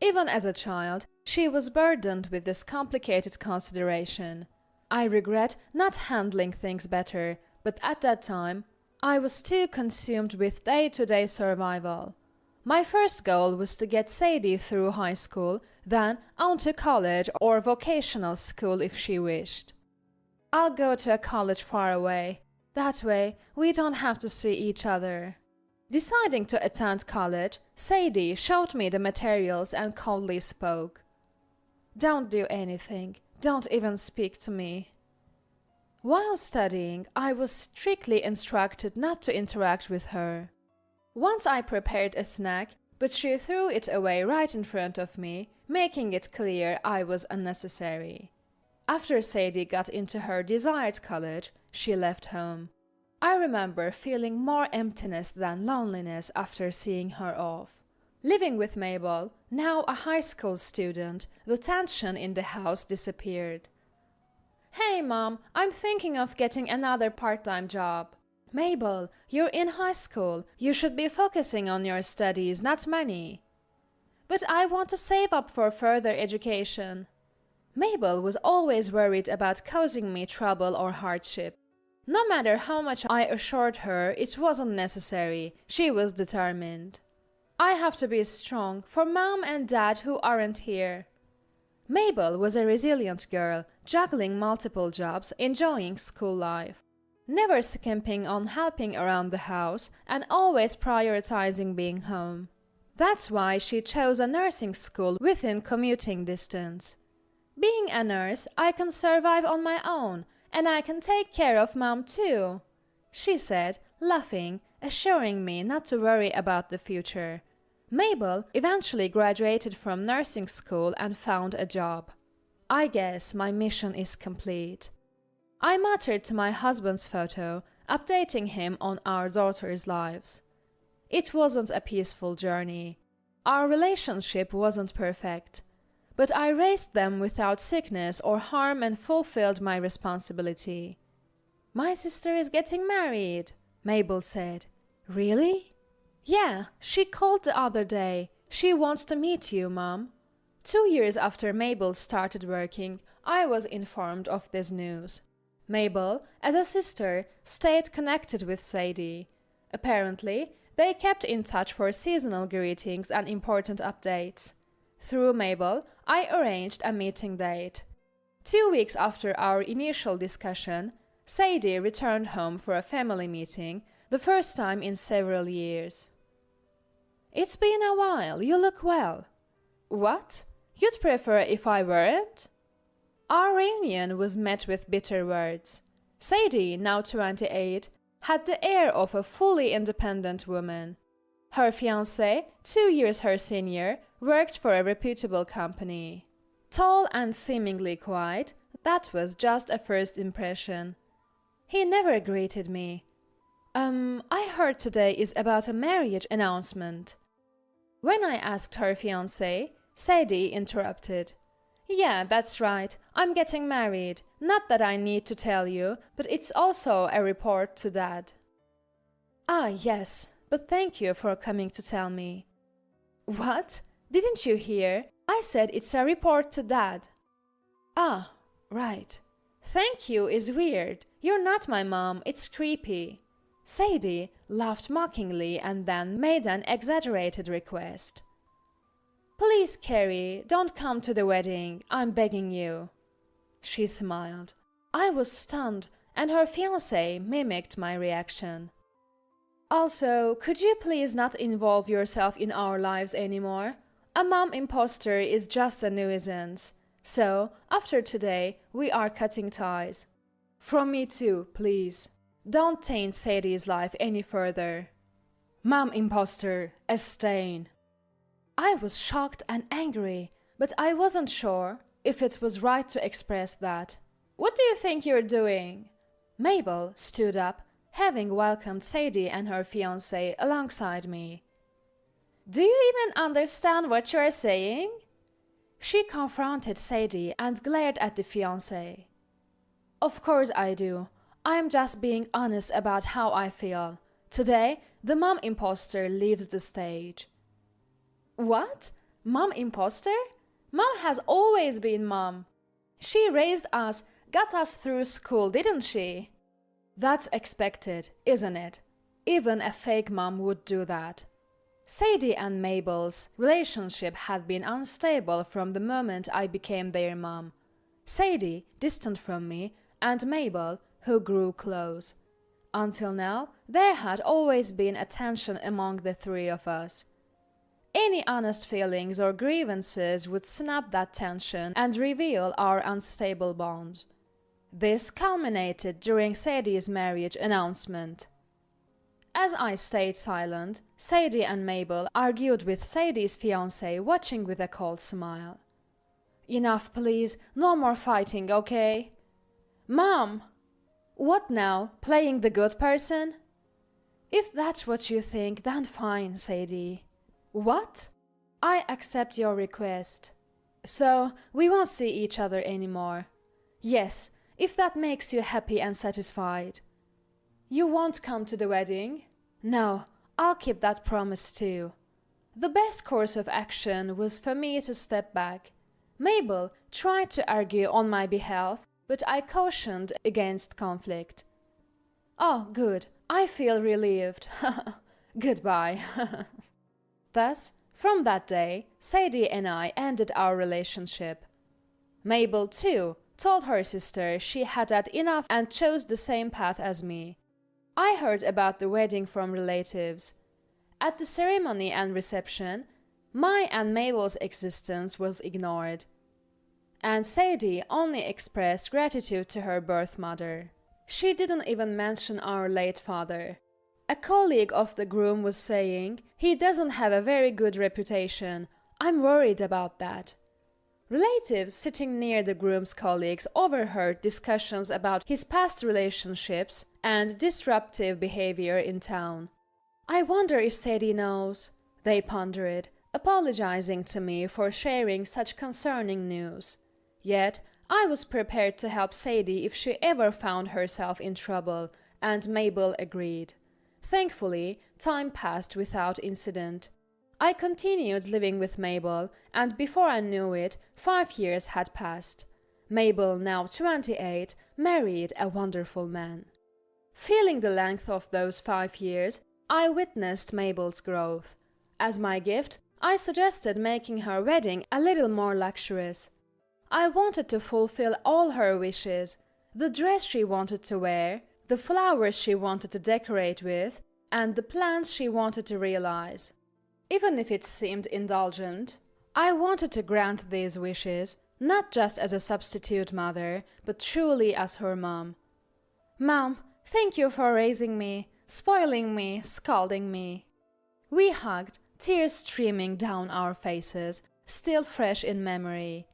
Even as a child, she was burdened with this complicated consideration. I regret not handling things better, but at that time, I was too consumed with day-to-day survival. My first goal was to get Sadie through high school, then on to college or vocational school if she wished. I'll go to a college far away. That way, we don't have to see each other. Deciding to attend college, Sadie showed me the materials and coldly spoke. Don't do anything. Don't even speak to me. While studying, I was strictly instructed not to interact with her. Once I prepared a snack, but she threw it away right in front of me, making it clear I was unnecessary. After Sadie got into her desired college, she left home. I remember feeling more emptiness than loneliness after seeing her off. Living with Mabel, now a high school student, the tension in the house disappeared. Hey Mom, I'm thinking of getting another part-time job. Mabel, you're in high school. You should be focusing on your studies, not money. but I want to save up for further education. Mabel was always worried about causing me trouble or hardship. No matter how much I assured her it wasn't necessary, she was determined. I have to be strong for Mom and Dad who aren't here. Mabel was a resilient girl, juggling multiple jobs, enjoying school life, never skimping on helping around the house, and always prioritizing being home. That's why she chose a nursing school within commuting distance. Being a nurse, I can survive on my own, and I can take care of Mom too, she said, laughing, assuring me not to worry about the future. Mabel eventually graduated from nursing school and found a job. I guess my mission is complete. I muttered to my husband's photo, updating him on our daughters' lives. It wasn't a peaceful journey. Our relationship wasn't perfect. But I raised them without sickness or harm and fulfilled my responsibility. "My sister is getting married," Mabel said. "Really?" "Yeah, she called the other day. She wants to meet you, Mom." 2 years after Mabel started working, I was informed of this news. Mabel, as a sister, stayed connected with Sadie. Apparently, they kept in touch for seasonal greetings and important updates. Through Mabel, I arranged a meeting date. 2 weeks after our initial discussion, Sadie returned home for a family meeting, the first time in several years. "It's been a while, you look well." "What? You'd prefer if I weren't?" Our reunion was met with bitter words. Sadie, now 28, had the air of a fully independent woman. Her fiancé, 2 years her senior, worked for a reputable company. Tall and seemingly quiet, that was just a first impression. He never greeted me. I heard today is about a marriage announcement." When I asked her fiancé, Sadie interrupted. "Yeah, that's right. I'm getting married. Not that I need to tell you, but it's also a report to Dad." "Ah, yes, but thank you for coming to tell me." "What? Didn't you hear? I said it's a report to Dad." "Ah, right. Thank you is weird. You're not my mom, it's creepy." Sadie laughed mockingly and then made an exaggerated request. "Please, Carrie, don't come to the wedding. I'm begging you." She smiled. I was stunned, and her fiancé mimicked my reaction. "Also, could you please not involve yourself in our lives anymore? A mom imposter is just a nuisance. So, after today, we are cutting ties. From me too, please. Don't taint Sadie's life any further." "Mom imposter, a stain." I was shocked and angry, but I wasn't sure if it was right to express that. "What do you think you're doing?" Mabel stood up, having welcomed Sadie and her fiancé alongside me. "Do you even understand what you're saying?" She confronted Sadie and glared at the fiancé. "Of course I do. I'm just being honest about how I feel. Today, the mom imposter leaves the stage." "What? Mom imposter? Mom has always been mom. She raised us, got us through school, didn't she?" "That's expected, isn't it? Even a fake mom would do that." Sadie and Mabel's relationship had been unstable from the moment I became their mom. Sadie, distant from me, and Mabel, who grew close. Until now, there had always been a tension among the three of us. Any honest feelings or grievances would snap that tension and reveal our unstable bond. This culminated during Sadie's marriage announcement. As I stayed silent, Sadie and Mabel argued with Sadie's fiancé, watching with a cold smile. "Enough, please. No more fighting, okay?" "Mom!" "What now? Playing the good person?" "If that's what you think, then fine, Sadie." "What?" "I accept your request. So, we won't see each other anymore." "Yes, if that makes you happy and satisfied." "You won't come to the wedding?" "No, I'll keep that promise too." The best course of action was for me to step back. Mabel tried to argue on my behalf, but I cautioned against conflict. "Oh, good. I feel relieved. Goodbye." Thus, from that day, Sadie and I ended our relationship. Mabel, too, told her sister she had had enough and chose the same path as me. I heard about the wedding from relatives. At the ceremony and reception, my and Mabel's existence was ignored, and Sadie only expressed gratitude to her birth mother. She didn't even mention our late father. A colleague of the groom was saying, "He doesn't have a very good reputation. I'm worried about that." Relatives sitting near the groom's colleagues overheard discussions about his past relationships and disruptive behavior in town. "I wonder if Sadie knows," they pondered, apologizing to me for sharing such concerning news. Yet, I was prepared to help Sadie if she ever found herself in trouble, and Mabel agreed. Thankfully, time passed without incident. I continued living with Mabel, and before I knew it, 5 years had passed. Mabel, now 28, married a wonderful man. Feeling the length of those 5 years, I witnessed Mabel's growth. As my gift, I suggested making her wedding a little more luxurious. I wanted to fulfill all her wishes: the dress she wanted to wear, the flowers she wanted to decorate with, and the plans she wanted to realize. Even if it seemed indulgent, I wanted to grant these wishes, not just as a substitute mother, but truly as her mom. "Mom, thank you for raising me, spoiling me, scolding me." We hugged, tears streaming down our faces, still fresh in memory.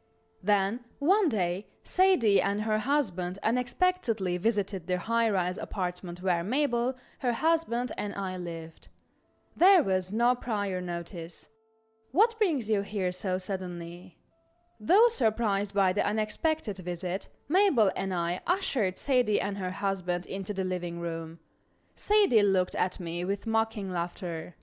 Then, one day, Sadie and her husband unexpectedly visited their high-rise apartment where Mabel, her husband, and I lived. There was no prior notice. "What brings you here so suddenly?" Though surprised by the unexpected visit, Mabel and I ushered Sadie and her husband into the living room. Sadie looked at me with mocking laughter.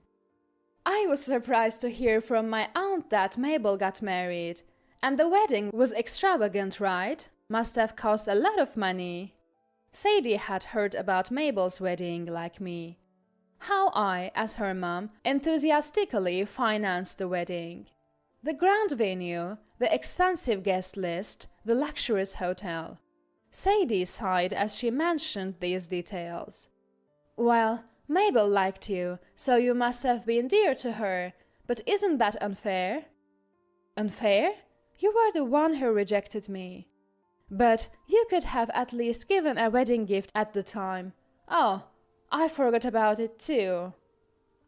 "I was surprised to hear from my aunt that Mabel got married. And the wedding was extravagant, right? Must have cost a lot of money." Sadie had heard about Mabel's wedding like me. How I, as her mom, enthusiastically financed the wedding. The grand venue, the extensive guest list, the luxurious hotel. Sadie sighed as she mentioned these details. "Well, Mabel liked you, so you must have been dear to her, but isn't that unfair?" "Unfair? You were the one who rejected me." "But you could have at least given a wedding gift at the time." "Oh, I forgot about it too."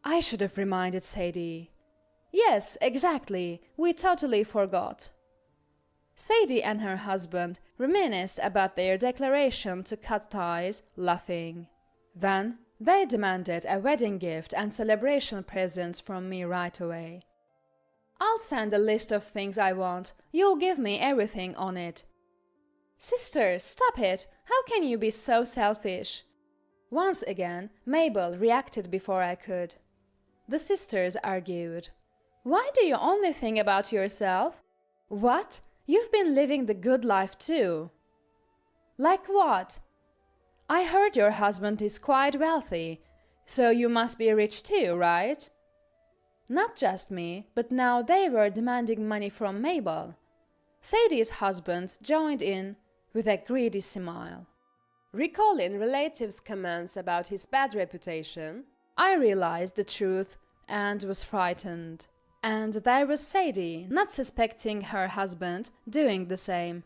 I should have reminded Sadie. "Yes, exactly. We totally forgot." Sadie and her husband reminisced about their declaration to cut ties, laughing. Then they demanded a wedding gift and celebration presents from me right away. "I'll send a list of things I want. You'll give me everything on it." "Sisters, stop it! How can you be so selfish?" Once again, Mabel reacted before I could. The sisters argued. "Why do you only think about yourself? What? You've been living the good life too." "Like what?" "I heard your husband is quite wealthy, so you must be rich too, right?" Not just me, but now they were demanding money from Mabel. Sadie's husband joined in with a greedy smile. Recalling relatives' comments about his bad reputation, I realized the truth and was frightened. And there was Sadie, not suspecting her husband, doing the same.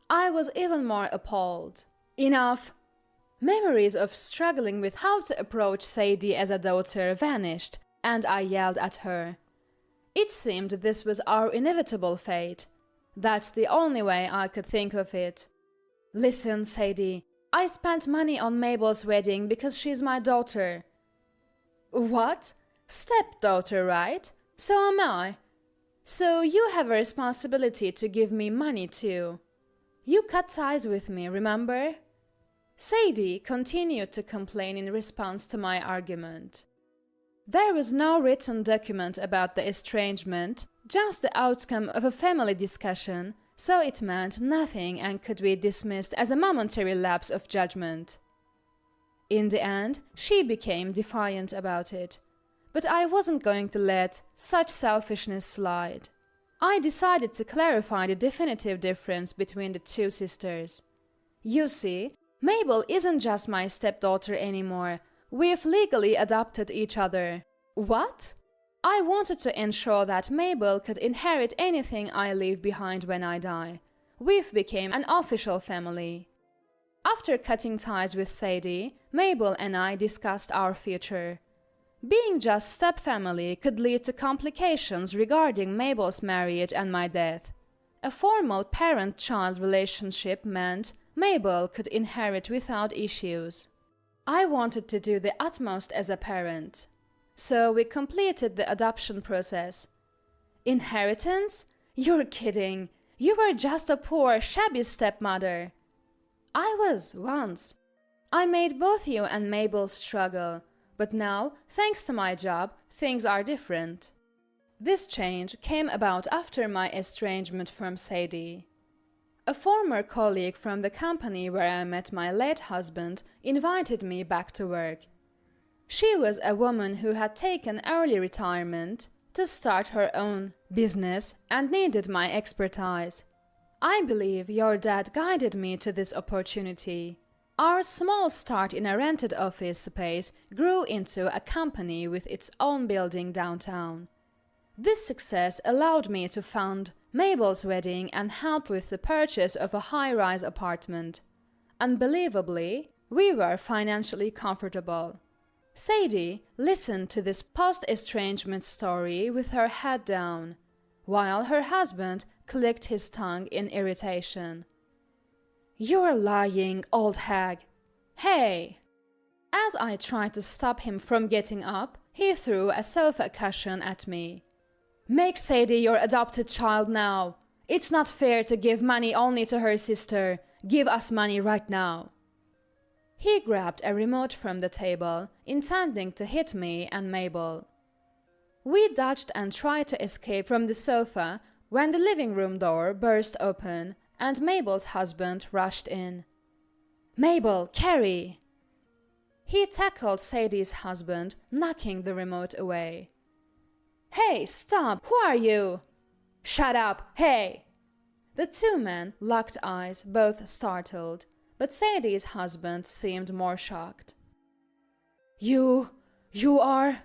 I was even more appalled. Enough! Memories of struggling with how to approach Sadie as a daughter vanished, and I yelled at her. It seemed this was our inevitable fate. That's the only way I could think of it. "Listen, Sadie, I spent money on Mabel's wedding because she's my daughter." "What? Stepdaughter, right? So am I. So you have a responsibility to give me money too. You cut ties with me, remember?" Sadie continued to complain in response to my argument. There was no written document about the estrangement, just the outcome of a family discussion, so it meant nothing and could be dismissed as a momentary lapse of judgment. In the end, she became defiant about it. But I wasn't going to let such selfishness slide. I decided to clarify the definitive difference between the two sisters. You see, Mabel isn't just my stepdaughter anymore. We've legally adopted each other. What? I wanted to ensure that Mabel could inherit anything I leave behind when I die. We've become an official family. After cutting ties with Sadie, Mabel and I discussed our future. Being just stepfamily could lead to complications regarding Mabel's marriage and my death. A formal parent-child relationship meant Mabel could inherit without issues. I wanted to do the utmost as a parent. So we completed the adoption process. Inheritance? You're kidding. You were just a poor, shabby stepmother. I was, once. I made both you and Mabel struggle. But now, thanks to my job, things are different. This change came about after my estrangement from Sadie. A former colleague from the company where I met my late husband invited me back to work. She was a woman who had taken early retirement to start her own business and needed my expertise. I believe your dad guided me to this opportunity. Our small start in a rented office space grew into a company with its own building downtown. This success allowed me to fund Mabel's wedding and help with the purchase of a high-rise apartment. Unbelievably, we were financially comfortable. Sadie listened to this post-estrangement story with her head down, while her husband clicked his tongue in irritation. "You're lying, old hag! Hey!" As I tried to stop him from getting up, he threw a sofa cushion at me. "Make Sadie your adopted child now! It's not fair to give money only to her sister. Give us money right now!" He grabbed a remote from the table, intending to hit me and Mabel. We dodged and tried to escape from the sofa when the living room door burst open and Mabel's husband rushed in. "Mabel, Carrie!" He tackled Sadie's husband, knocking the remote away. "Hey, stop! Who are you?" "Shut up! Hey!" The two men locked eyes, both startled, but Sadie's husband seemed more shocked. You are...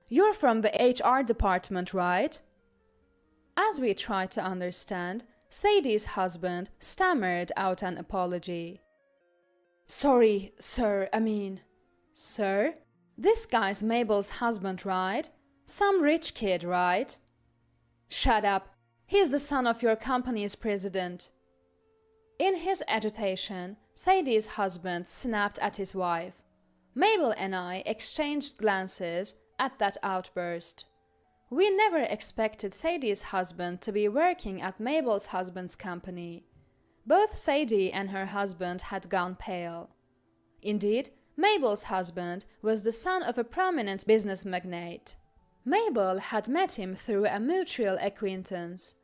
You're from the HR department, right?" As we tried to understand, Sadie's husband stammered out an apology. "Sorry, sir, Sir? This guy's Mabel's husband, right? Some rich kid, right?" "Shut up. He's the son of your company's president." In his agitation, Sadie's husband snapped at his wife. Mabel and I exchanged glances at that outburst. We never expected Sadie's husband to be working at Mabel's husband's company. Both Sadie and her husband had gone pale. Indeed, Mabel's husband was the son of a prominent business magnate. Mabel had met him through a mutual acquaintance.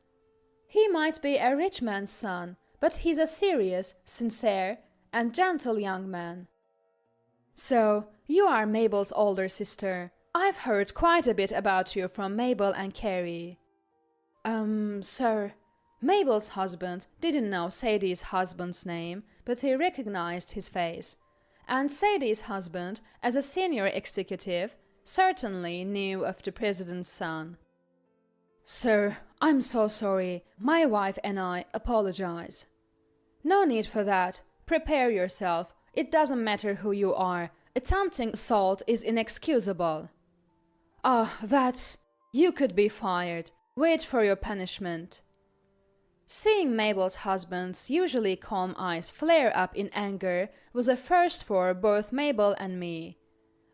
He might be a rich man's son, but he's a serious, sincere, and gentle young man. "So, you are Mabel's older sister. I've heard quite a bit about you from Mabel and Carrie." Sir." Mabel's husband didn't know Sadie's husband's name, but he recognized his face. And Sadie's husband, as a senior executive, certainly knew of the president's son. "Sir, I'm so sorry. My wife and I apologize." "No need for that. Prepare yourself. It doesn't matter who you are. Attempting assault is inexcusable." That's... You could be fired. Wait for your punishment." Seeing Mabel's husband's usually calm eyes flare up in anger was a first for both Mabel and me.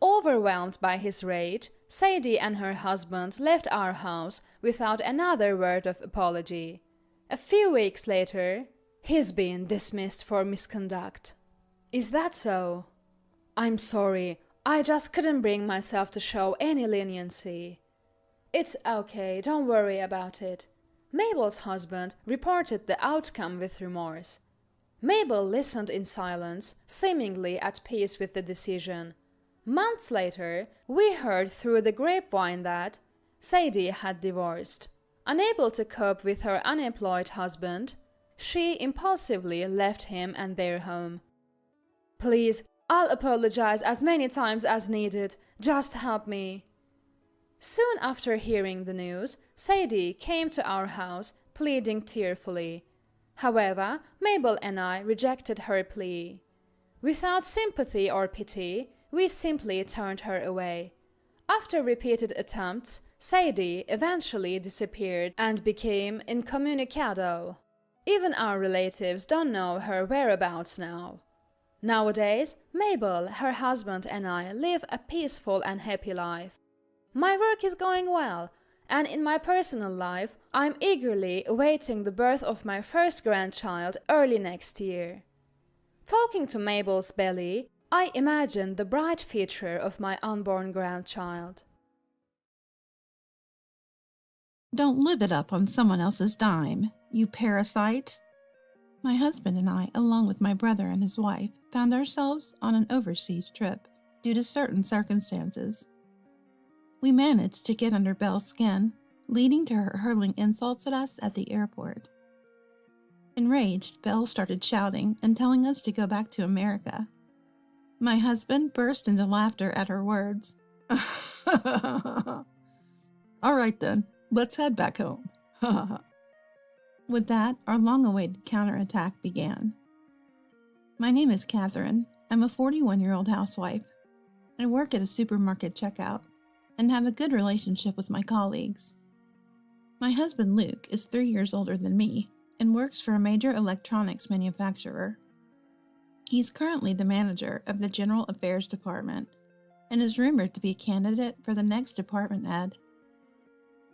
Overwhelmed by his rage, Sadie and her husband left our house without another word of apology. A few weeks later, "He's been dismissed for misconduct." "Is that so?" "I'm sorry. I just couldn't bring myself to show any leniency. It's okay, don't worry about it. Mabel's husband reported the outcome with remorse. Mabel listened in silence, seemingly at peace with the decision. Months later, we heard through the grapevine that Sadie had divorced. Unable to cope with her unemployed husband, she impulsively left him and their home. Please, I'll apologize as many times as needed. Just help me. Soon after hearing the news, Sadie came to our house, pleading tearfully. However, Mabel and I rejected her plea. Without sympathy or pity, we simply turned her away. After repeated attempts, Sadie eventually disappeared and became incommunicado. Even our relatives don't know her whereabouts now. Nowadays, Mabel, her husband, and I live a peaceful and happy life. My work is going well, and in my personal life, I'm eagerly awaiting the birth of my first grandchild early next year. Talking to Mabel's belly, I imagine the bright future of my unborn grandchild. Don't live it up on someone else's dime, you parasite. My husband and I, along with my brother and his wife, found ourselves on an overseas trip due to certain circumstances. We managed to get under Belle's skin, leading to her hurling insults at us at the airport. Enraged, Belle started shouting and telling us to go back to America. My husband burst into laughter at her words. All right then, let's head back home. With that, our long-awaited counterattack began. My name is Catherine. I'm a 41-year-old housewife. I work at a supermarket checkout and have a good relationship with my colleagues. My husband Luke is 3 years older than me and works for a major electronics manufacturer. He's currently the manager of the General Affairs Department and is rumored to be a candidate for the next department head.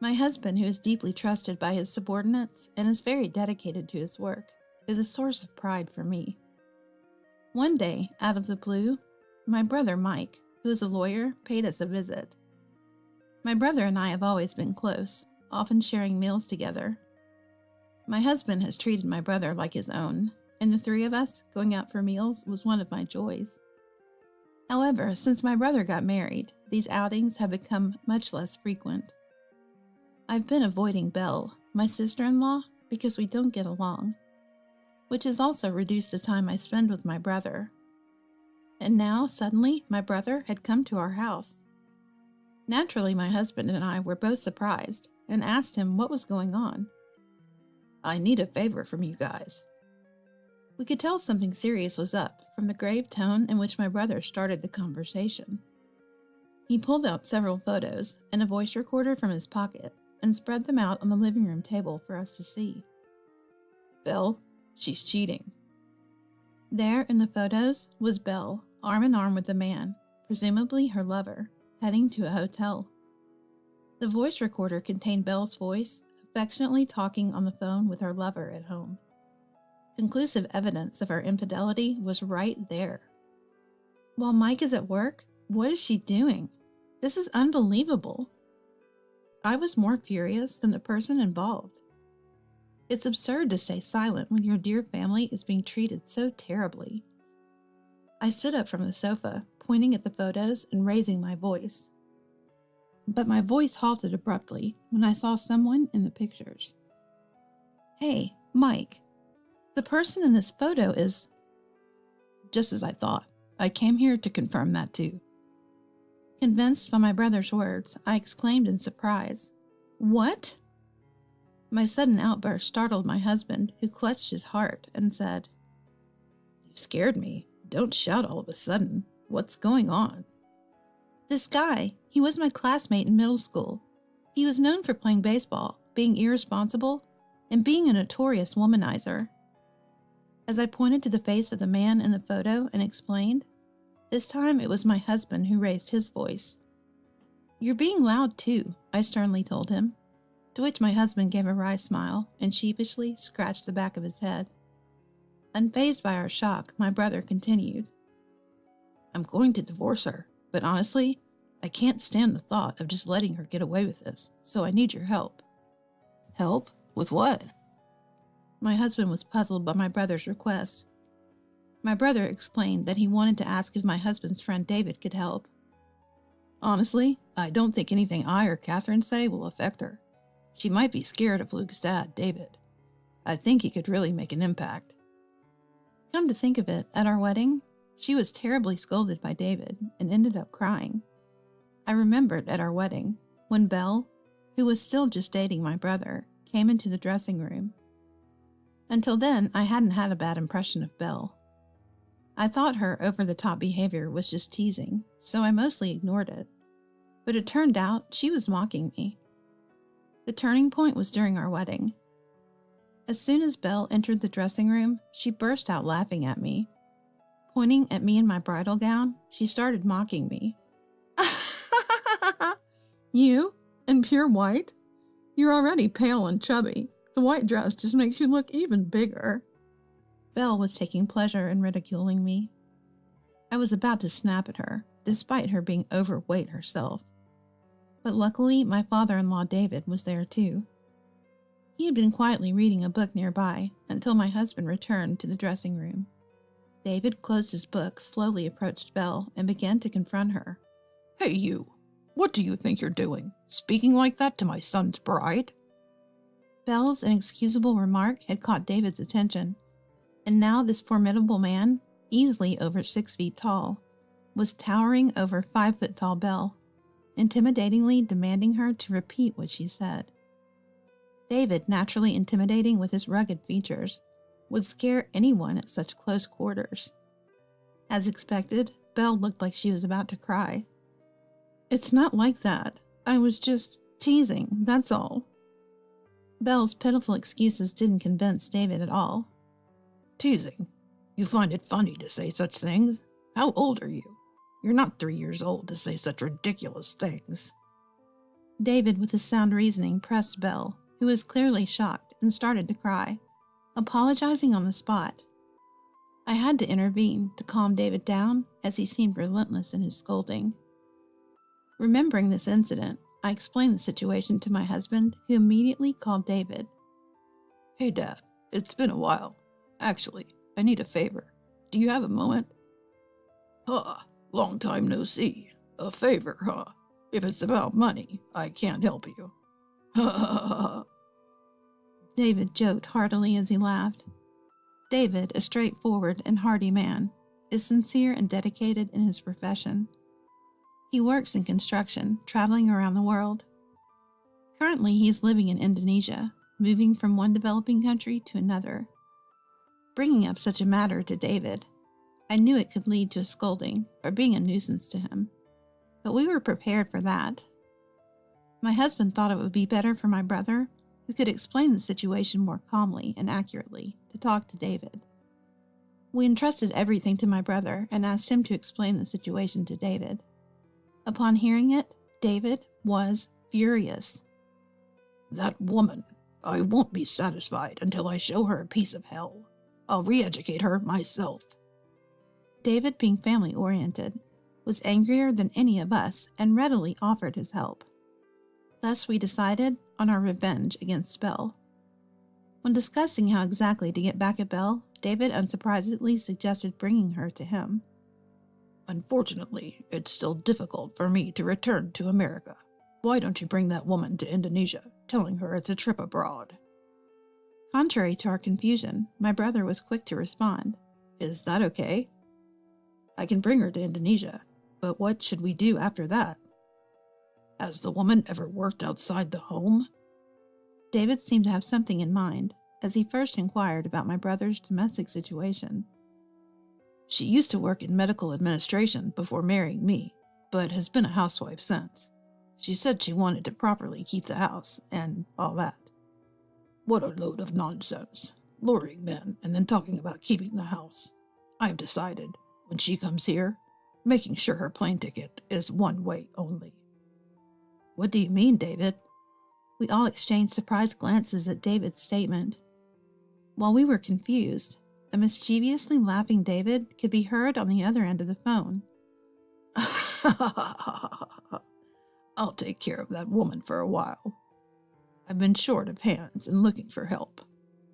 My husband, who is deeply trusted by his subordinates and is very dedicated to his work, is a source of pride for me. One day, out of the blue, my brother Mike, who is a lawyer, paid us a visit. My brother and I have always been close, often sharing meals together. My husband has treated my brother like his own, and the three of us going out for meals was one of my joys. However, since my brother got married, these outings have become much less frequent. I've been avoiding Belle, my sister-in-law, because we don't get along, which has also reduced the time I spend with my brother. And now, suddenly, my brother had come to our house. Naturally, my husband and I were both surprised and asked him what was going on. I need a favor from you guys. We could tell something serious was up from the grave tone in which my brother started the conversation. He pulled out several photos and a voice recorder from his pocket and spread them out on the living room table for us to see. Belle, she's cheating. There in the photos was Belle, arm in arm with a man, presumably her lover, heading to a hotel. The voice recorder contained Belle's voice, affectionately talking on the phone with her lover at home. Conclusive evidence of her infidelity was right there. While Mike is at work, what is she doing? This is unbelievable. I was more furious than the person involved. It's absurd to stay silent when your dear family is being treated so terribly. I stood up from the sofa, pointing at the photos and raising my voice. But my voice halted abruptly when I saw someone in the pictures. Hey, Mike, the person in this photo is... Just as I thought. I came here to confirm that too. Convinced by my brother's words, I exclaimed in surprise. What? My sudden outburst startled my husband, who clutched his heart and said, You scared me. Don't shout all of a sudden. What's going on? This guy, he was my classmate in middle school. He was known for playing baseball, being irresponsible, and being a notorious womanizer. As I pointed to the face of the man in the photo and explained, this time it was my husband who raised his voice. You're being loud too, I sternly told him, to which my husband gave a wry smile and sheepishly scratched the back of his head. Unfazed by our shock, my brother continued. I'm going to divorce her, but But honestly, I can't stand the thought of just letting her get away with this, so I need your help. Help? With what? My husband was puzzled by my brother's request. My brother explained that he wanted to ask if my husband's friend David could help. Honestly, I don't think anything I or Catherine say will affect her. She might be scared of Luke's dad, David. I think he could really make an impact. Come to think of it, at our wedding, she was terribly scolded by David and ended up crying. I remembered at our wedding when Belle, who was still just dating my brother, came into the dressing room. Until then, I hadn't had a bad impression of Belle. I thought her over-the-top behavior was just teasing, so I mostly ignored it. But it turned out she was mocking me. The turning point was during our wedding. As soon as Belle entered the dressing room, she burst out laughing at me. Pointing at me in my bridal gown, she started mocking me. You? In pure white? You're already pale and chubby. The white dress just makes you look even bigger. Belle was taking pleasure in ridiculing me. I was about to snap at her, despite her being overweight herself. But luckily, my father-in-law David was there too. He had been quietly reading a book nearby until my husband returned to the dressing room. David closed his book, slowly approached Belle, and began to confront her. Hey you, what do you think you're doing? Speaking like that to my son's bride? Belle's inexcusable remark had caught David's attention, and now this formidable man, easily over 6 feet tall, was towering over 5-foot-tall Belle, intimidatingly demanding her to repeat what she said. David, naturally intimidating with his rugged features, would scare anyone at such close quarters. As expected, Belle looked like she was about to cry. It's not like that. I was just teasing, that's all. Belle's pitiful excuses didn't convince David at all. Teasing? You find it funny to say such things? How old are you? You're not 3 years old to say such ridiculous things. David, with his sound reasoning, pressed Belle, who was clearly shocked and started to cry, apologizing on the spot. I had to intervene to calm David down as he seemed relentless in his scolding. Remembering this incident, I explained the situation to my husband, who immediately called David. Hey Dad, it's been a while. Actually, I need a favor. Do you have a moment? Huh, long time no see. A favor, huh? If it's about money, I can't help you. Ha ha ha ha. David joked heartily as he laughed. David, a straightforward and hearty man, is sincere and dedicated in his profession. He works in construction, traveling around the world. Currently, he is living in Indonesia, moving from one developing country to another. Bringing up such a matter to David, I knew it could lead to a scolding or being a nuisance to him, but we were prepared for that. My husband thought it would be better for my brother, who could explain the situation more calmly and accurately, to talk to David. We entrusted everything to my brother and asked him to explain the situation to David. Upon hearing it, David was furious. That woman, I won't be satisfied until I show her a piece of hell. I'll re-educate her myself. David, being family-oriented, was angrier than any of us and readily offered his help. Thus, we decided on our revenge against Belle. When discussing how exactly to get back at Belle, David unsurprisingly suggested bringing her to him. Unfortunately, it's still difficult for me to return to America. Why don't you bring that woman to Indonesia, telling her it's a trip abroad? Contrary to our confusion, my brother was quick to respond. Is that okay? I can bring her to Indonesia, but what should we do after that? Has the woman ever worked outside the home? David seemed to have something in mind, as he first inquired about my brother's domestic situation. She used to work in medical administration before marrying me, but has been a housewife since. She said she wanted to properly keep the house and all that. What a load of nonsense. Luring men and then talking about keeping the house. I've decided, when she comes here, making sure her plane ticket is one way only. What do you mean, David? We all exchanged surprised glances at David's statement. While we were confused, a mischievously laughing David could be heard on the other end of the phone. I'll take care of that woman for a while. I've been short of hands and looking for help.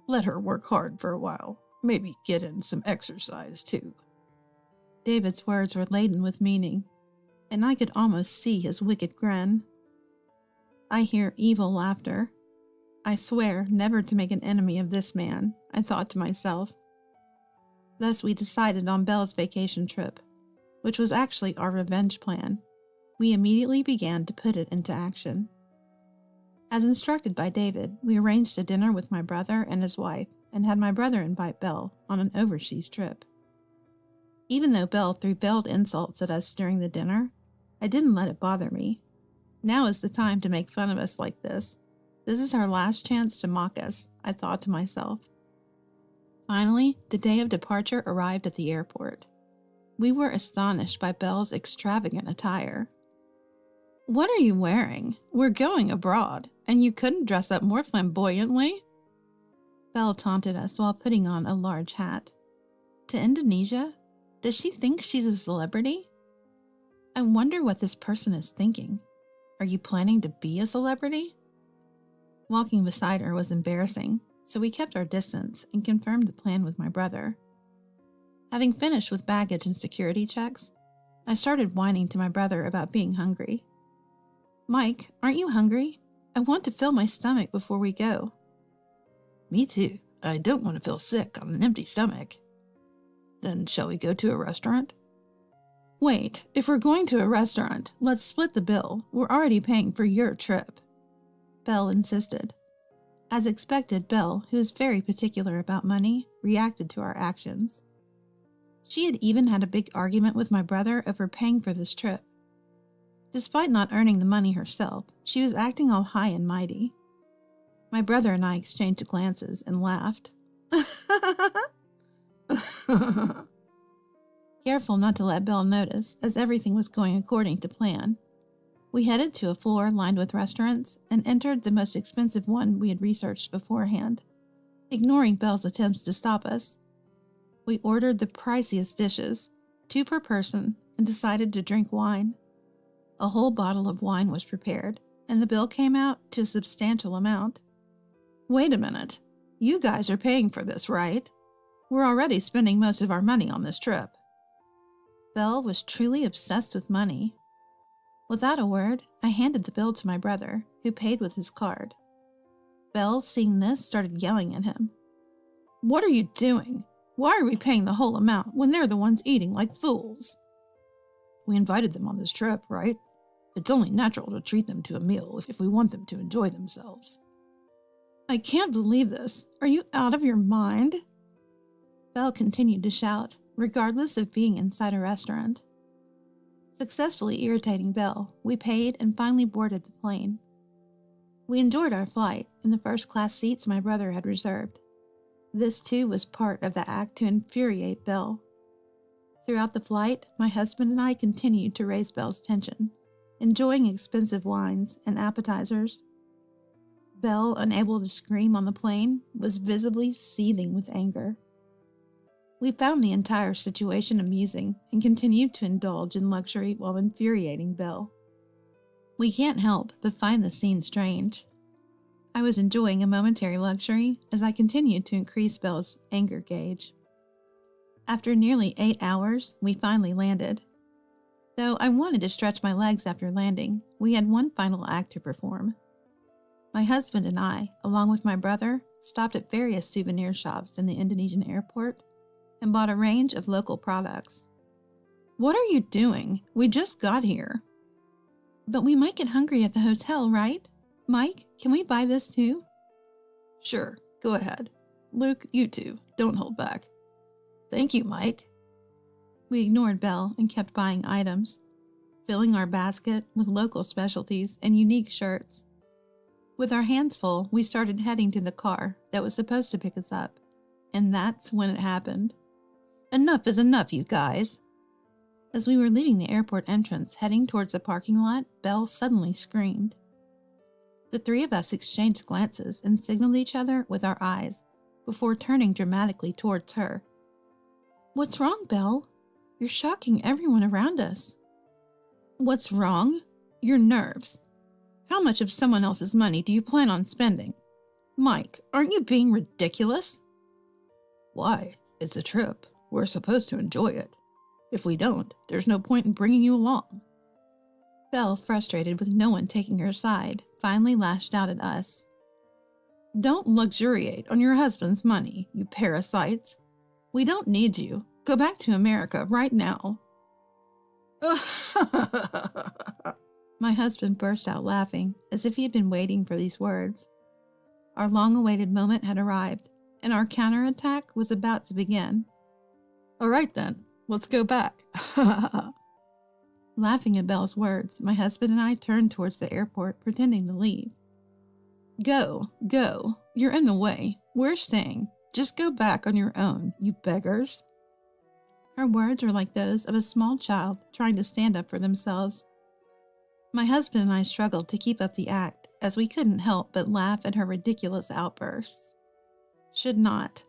Let her work hard for a while. Maybe get in some exercise, too. David's words were laden with meaning, and I could almost see his wicked grin. I hear evil laughter. I swear never to make an enemy of this man, I thought to myself. Thus we decided on Belle's vacation trip, which was actually our revenge plan. We immediately began to put it into action. As instructed by David, we arranged a dinner with my brother and his wife and had my brother invite Belle on an overseas trip. Even though Belle threw veiled insults at us during the dinner, I didn't let it bother me. Now is the time to make fun of us like this. This is our last chance to mock us, I thought to myself. Finally, the day of departure arrived at the airport. We were astonished by Belle's extravagant attire. "What are you wearing? We're going abroad, and you couldn't dress up more flamboyantly?" Belle taunted us while putting on a large hat. To Indonesia? Does she think she's a celebrity? I wonder what this person is thinking. Are you planning to be a celebrity? Walking beside her was embarrassing, so we kept our distance and confirmed the plan with my brother. Having finished with baggage and security checks, I started whining to my brother about being hungry. "Mike, aren't you hungry? I want to fill my stomach before we go." Me too. I don't want to feel sick on an empty stomach. Then shall we go to a restaurant? Wait, if we're going to a restaurant, let's split the bill. We're already paying for your trip. Belle insisted. As expected, Belle, who is very particular about money, reacted to our actions. She had even had a big argument with my brother over paying for this trip. Despite not earning the money herself, she was acting all high and mighty. My brother and I exchanged glances and laughed. Careful not to let Belle notice, as everything was going according to plan. We headed to a floor lined with restaurants and entered the most expensive one we had researched beforehand, ignoring Belle's attempts to stop us. We ordered the priciest dishes, 2 per person, and decided to drink wine. A whole bottle of wine was prepared, and the bill came out to a substantial amount. "Wait a minute. You guys are paying for this, right? We're already spending most of our money on this trip." Belle was truly obsessed with money. Without a word, I handed the bill to my brother, who paid with his card. Belle, seeing this, started yelling at him. "What are you doing? Why are we paying the whole amount when they're the ones eating like fools?" We invited them on this trip, right? It's only natural to treat them to a meal if we want them to enjoy themselves. "I can't believe this. Are you out of your mind?" Belle continued to shout, regardless of being inside a restaurant. Successfully irritating Belle, we paid and finally boarded the plane. We enjoyed our flight in the first-class seats my brother had reserved. This too was part of the act to infuriate Belle. Throughout the flight, my husband and I continued to raise Belle's tension, enjoying expensive wines and appetizers. Belle, unable to scream on the plane, was visibly seething with anger. We found the entire situation amusing and continued to indulge in luxury while infuriating Belle. We can't help but find the scene strange. I was enjoying a momentary luxury as I continued to increase Belle's anger gauge. After nearly 8 hours, we finally landed. Though I wanted to stretch my legs after landing, we had one final act to perform. My husband and I, along with my brother, stopped at various souvenir shops in the Indonesian airport and bought a range of local products. "What are you doing? We just got here." "But we might get hungry at the hotel, right? Mike, can we buy this too?" "Sure, go ahead. Luke, you too. Don't hold back." "Thank you, Mike." We ignored Belle and kept buying items, filling our basket with local specialties and unique shirts. With our hands full, we started heading to the car that was supposed to pick us up, and that's when it happened. "Enough is enough, you guys." As we were leaving the airport entrance heading towards the parking lot, Belle suddenly screamed. The 3 of us exchanged glances and signaled each other with our eyes before turning dramatically towards her. "What's wrong, Belle? You're shocking everyone around us." What's wrong? Your nerves. How much of someone else's money do you plan on spending? Mike, aren't you being ridiculous? Why? It's a trip. We're supposed to enjoy it. If we don't, there's no point in bringing you along. Belle, frustrated with no one taking her side, finally lashed out at us. Don't luxuriate on your husband's money, you parasites. We don't need you. Go back to America right now. My husband burst out laughing, as if he had been waiting for these words. Our long-awaited moment had arrived, and our counterattack was about to begin. All right then, let's go back. Laughing at Belle's words, my husband and I turned towards the airport, pretending to leave. Go, go. You're in the way. We're staying. Just go back on your own, you beggars. Her words were like those of a small child trying to stand up for themselves. My husband and I struggled to keep up the act, as we couldn't help but laugh at her ridiculous outbursts. Should not.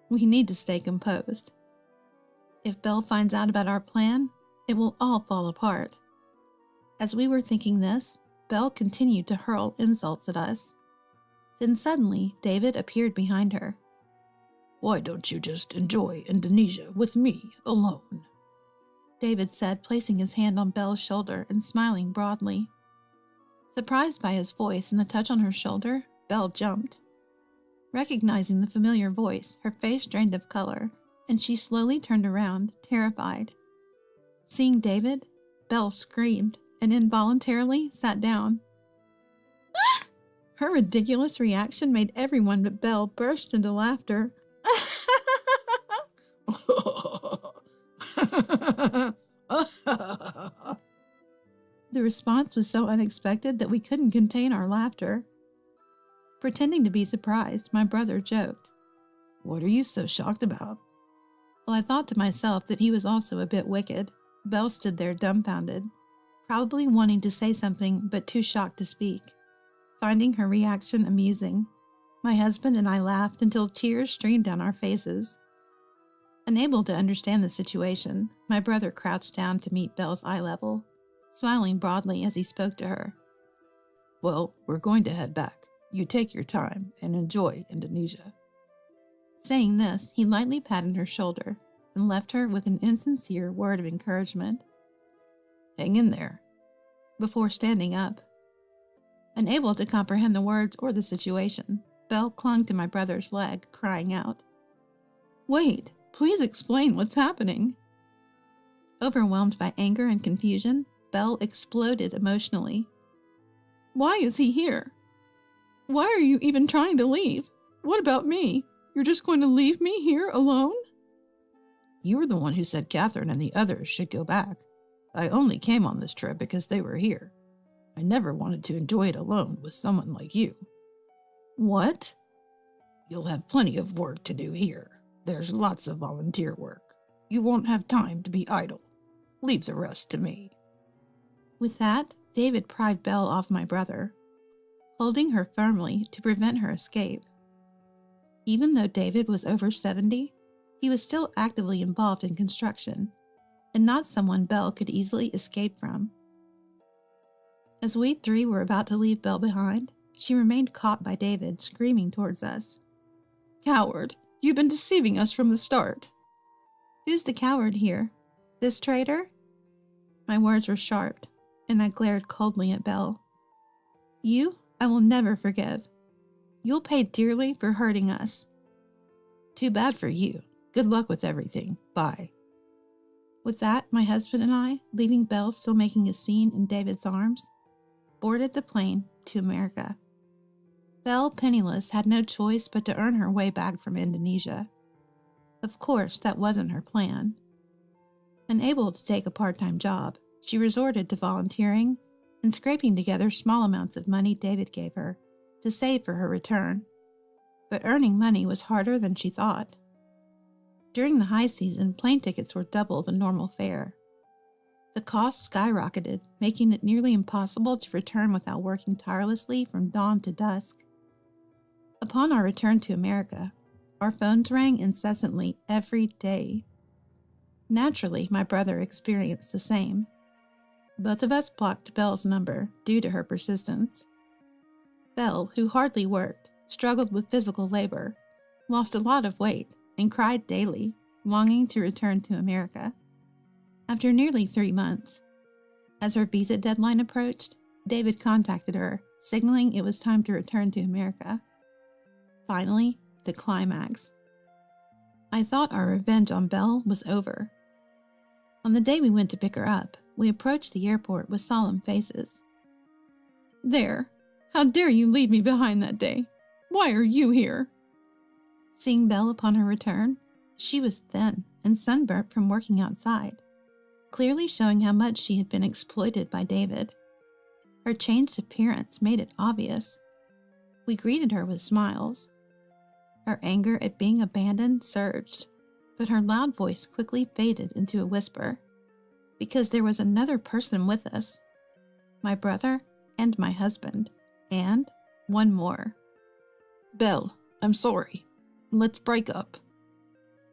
We need to stay composed. If Belle finds out about our plan, it will all fall apart. As we were thinking this, Belle continued to hurl insults at us. Then suddenly, David appeared behind her. Why don't you just enjoy Indonesia with me alone? David said, placing his hand on Belle's shoulder and smiling broadly. Surprised by his voice and the touch on her shoulder, Belle jumped. Recognizing the familiar voice, her face drained of color, and she slowly turned around, terrified. Seeing David, Belle screamed and involuntarily sat down. Her ridiculous reaction made everyone but Belle burst into laughter. The response was so unexpected that we couldn't contain our laughter. Pretending to be surprised, my brother joked, What are you so shocked about? Well, I thought to myself that he was also a bit wicked. Belle stood there dumbfounded, probably wanting to say something but too shocked to speak. Finding her reaction amusing, my husband and I laughed until tears streamed down our faces. Unable to understand the situation, my brother crouched down to meet Belle's eye level, smiling broadly as he spoke to her. Well, we're going to head back. You take your time and enjoy Indonesia. Saying this, he lightly patted her shoulder and left her with an insincere word of encouragement. Hang in there. Before standing up. Unable to comprehend the words or the situation, Belle clung to my brother's leg, crying out, Wait, please explain what's happening. Overwhelmed by anger and confusion, Belle exploded emotionally. Why is he here? Why are you even trying to leave? What about me? You're just going to leave me here alone? You were the one who said Catherine and the others should go back. I only came on this trip because they were here. I never wanted to enjoy it alone with someone like you. What? You'll have plenty of work to do here. There's lots of volunteer work. You won't have time to be idle. Leave the rest to me. With that, David pried Belle off my brother, holding her firmly to prevent her escape. Even though David was over 70, he was still actively involved in construction, and not someone Belle could easily escape from. As we three were about to leave Belle behind, she remained caught by David, screaming towards us. Coward! You've been deceiving us from the start. Who's the coward here? This traitor? My words were sharp, and I glared coldly at Belle. You, I will never forgive. You'll pay dearly for hurting us. Too bad for you. Good luck with everything. Bye. With that, my husband and I, leaving Belle still making a scene in David's arms, boarded the plane to America. Belle, penniless, had no choice but to earn her way back from Indonesia. Of course, that wasn't her plan. Unable to take a part-time job, she resorted to volunteering and scraping together small amounts of money David gave her to save for her return. But earning money was harder than she thought. During the high season, plane tickets were double the normal fare. The cost skyrocketed, making it nearly impossible to return without working tirelessly from dawn to dusk. Upon our return to America, our phones rang incessantly every day. Naturally, my brother experienced the same. Both of us blocked Belle's number due to her persistence. Belle, who hardly worked, struggled with physical labor, lost a lot of weight, and cried daily, longing to return to America. After nearly 3 months, as her visa deadline approached, David contacted her, signaling it was time to return to America. Finally, the climax. I thought our revenge on Belle was over. On the day we went to pick her up, we approached the airport with solemn faces. "There! How dare you leave me behind that day? Why are you here?" Seeing Belle upon her return, she was thin and sunburnt from working outside, clearly showing how much she had been exploited by David. Her changed appearance made it obvious. We greeted her with smiles. Her anger at being abandoned surged, but her loud voice quickly faded into a whisper, because there was another person with us, my brother and my husband, and one more. Belle, I'm sorry. Let's break up.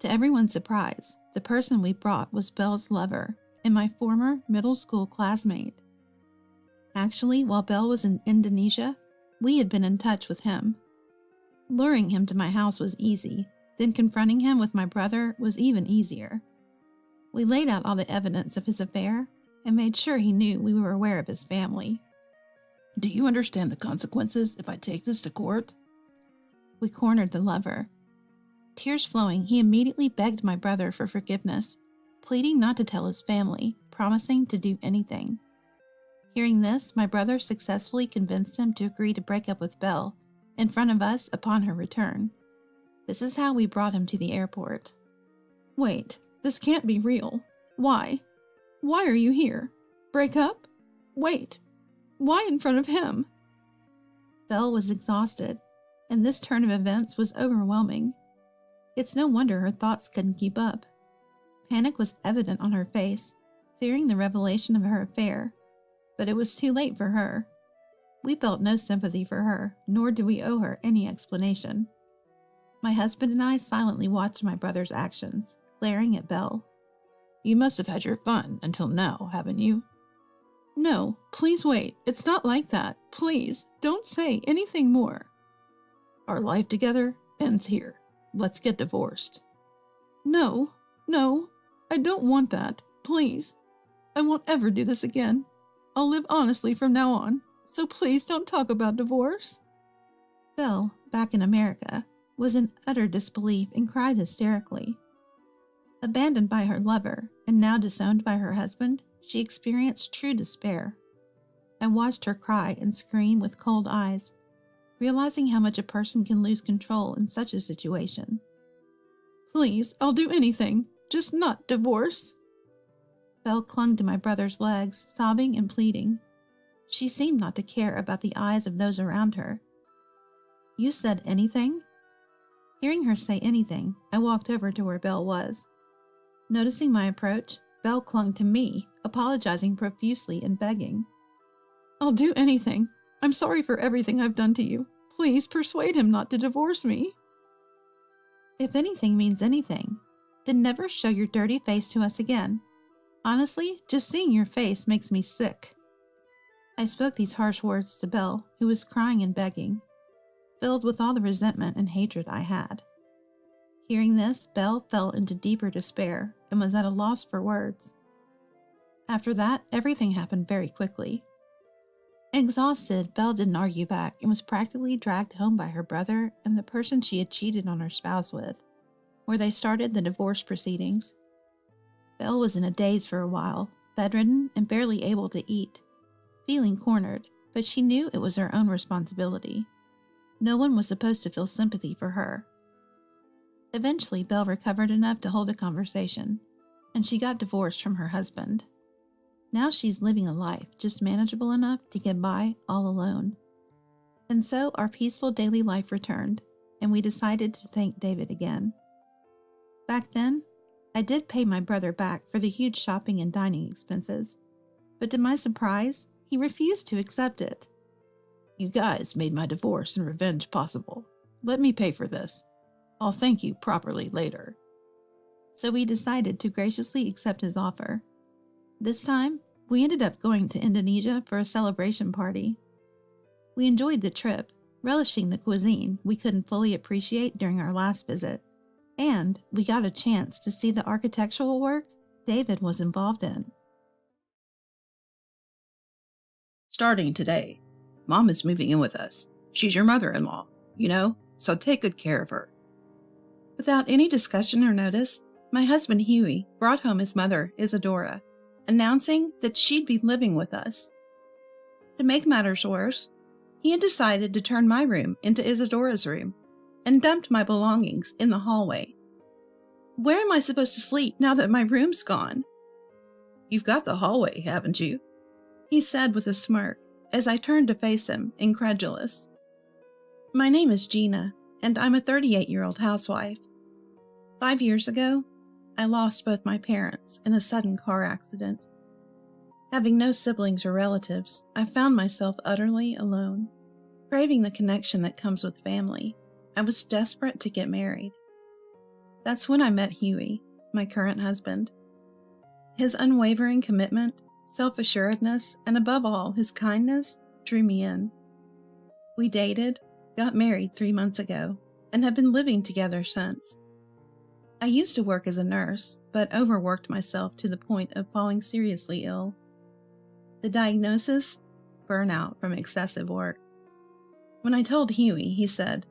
To everyone's surprise, the person we brought was Belle's lover and my former middle school classmate. Actually, while Belle was in Indonesia, we had been in touch with him. Luring him to my house was easy, then confronting him with my brother was even easier. We laid out all the evidence of his affair and made sure he knew we were aware of his family. Do you understand the consequences if I take this to court? We cornered the lover. Tears flowing, he immediately begged my brother for forgiveness, pleading not to tell his family, promising to do anything. Hearing this, my brother successfully convinced him to agree to break up with Belle in front of us upon her return. This is how we brought him to the airport. "Wait, this can't be real. Why? Why are you here? Break up? Wait, why in front of him?" Belle was exhausted, and this turn of events was overwhelming. It's no wonder her thoughts couldn't keep up. Panic was evident on her face, fearing the revelation of her affair, but it was too late for her. We felt no sympathy for her, nor did we owe her any explanation. My husband and I silently watched my brother's actions, glaring at Belle. You must have had your fun until now, haven't you? "No, please wait. It's not like that. Please, don't say anything more." Our life together ends here. Let's get divorced. No, I don't want that. Please. I won't ever do this again. I'll live honestly from now on, so please don't talk about divorce. Belle, back in America, was in utter disbelief and cried hysterically. Abandoned by her lover and now disowned by her husband, she experienced true despair. I watched her cry and scream with cold eyes, realizing how much a person can lose control in such a situation. "Please, I'll do anything, just not divorce." Belle clung to my brother's legs, sobbing and pleading. She seemed not to care about the eyes of those around her. "You said anything?" Hearing her say anything, I walked over to where Belle was. Noticing my approach, Belle clung to me, apologizing profusely and begging. "I'll do anything. I'm sorry for everything I've done to you. Please persuade him not to divorce me." If anything means anything, then never show your dirty face to us again. Honestly, just seeing your face makes me sick. I spoke these harsh words to Belle, who was crying and begging, filled with all the resentment and hatred I had. Hearing this, Belle fell into deeper despair and was at a loss for words. After that, everything happened very quickly. Exhausted, Belle didn't argue back and was practically dragged home by her brother and the person she had cheated on her spouse with, where they started the divorce proceedings. Belle was in a daze for a while, bedridden and barely able to eat, feeling cornered, but she knew it was her own responsibility. No one was supposed to feel sympathy for her. Eventually, Belle recovered enough to hold a conversation, and she got divorced from her husband. Now she's living a life just manageable enough to get by all alone. And so our peaceful daily life returned, and we decided to thank David again. Back then, I did pay my brother back for the huge shopping and dining expenses, but to my surprise, he refused to accept it. You guys made my divorce and revenge possible. Let me pay for this. I'll thank you properly later. So we decided to graciously accept his offer. This time, We ended up going to Indonesia for a celebration party. We enjoyed the trip, relishing the cuisine we couldn't fully appreciate during our last visit, and we got a chance to see the architectural work David was involved in. Starting today, Mom is moving in with us. She's your mother-in-law, so take good care of her. Without any discussion or notice, my husband Huey brought home his mother, Isadora, announcing that she'd be living with us. To make matters worse, he had decided to turn my room into Isadora's room and dumped my belongings in the hallway. Where am I supposed to sleep now that my room's gone? You've got the hallway, haven't you? He said with a smirk as I turned to face him, incredulous. My name is Gina, and I'm a 38-year-old housewife. 5 years ago, I lost both my parents in a sudden car accident. Having no siblings or relatives, I found myself utterly alone. Craving the connection that comes with family, I was desperate to get married. That's when I met Huey, my current husband. His unwavering commitment, self-assuredness, and above all, his kindness drew me in. We dated, got married 3 months ago, and have been living together since. I used to work as a nurse, but overworked myself to the point of falling seriously ill. The diagnosis? Burnout from excessive work. When I told Huey, he said,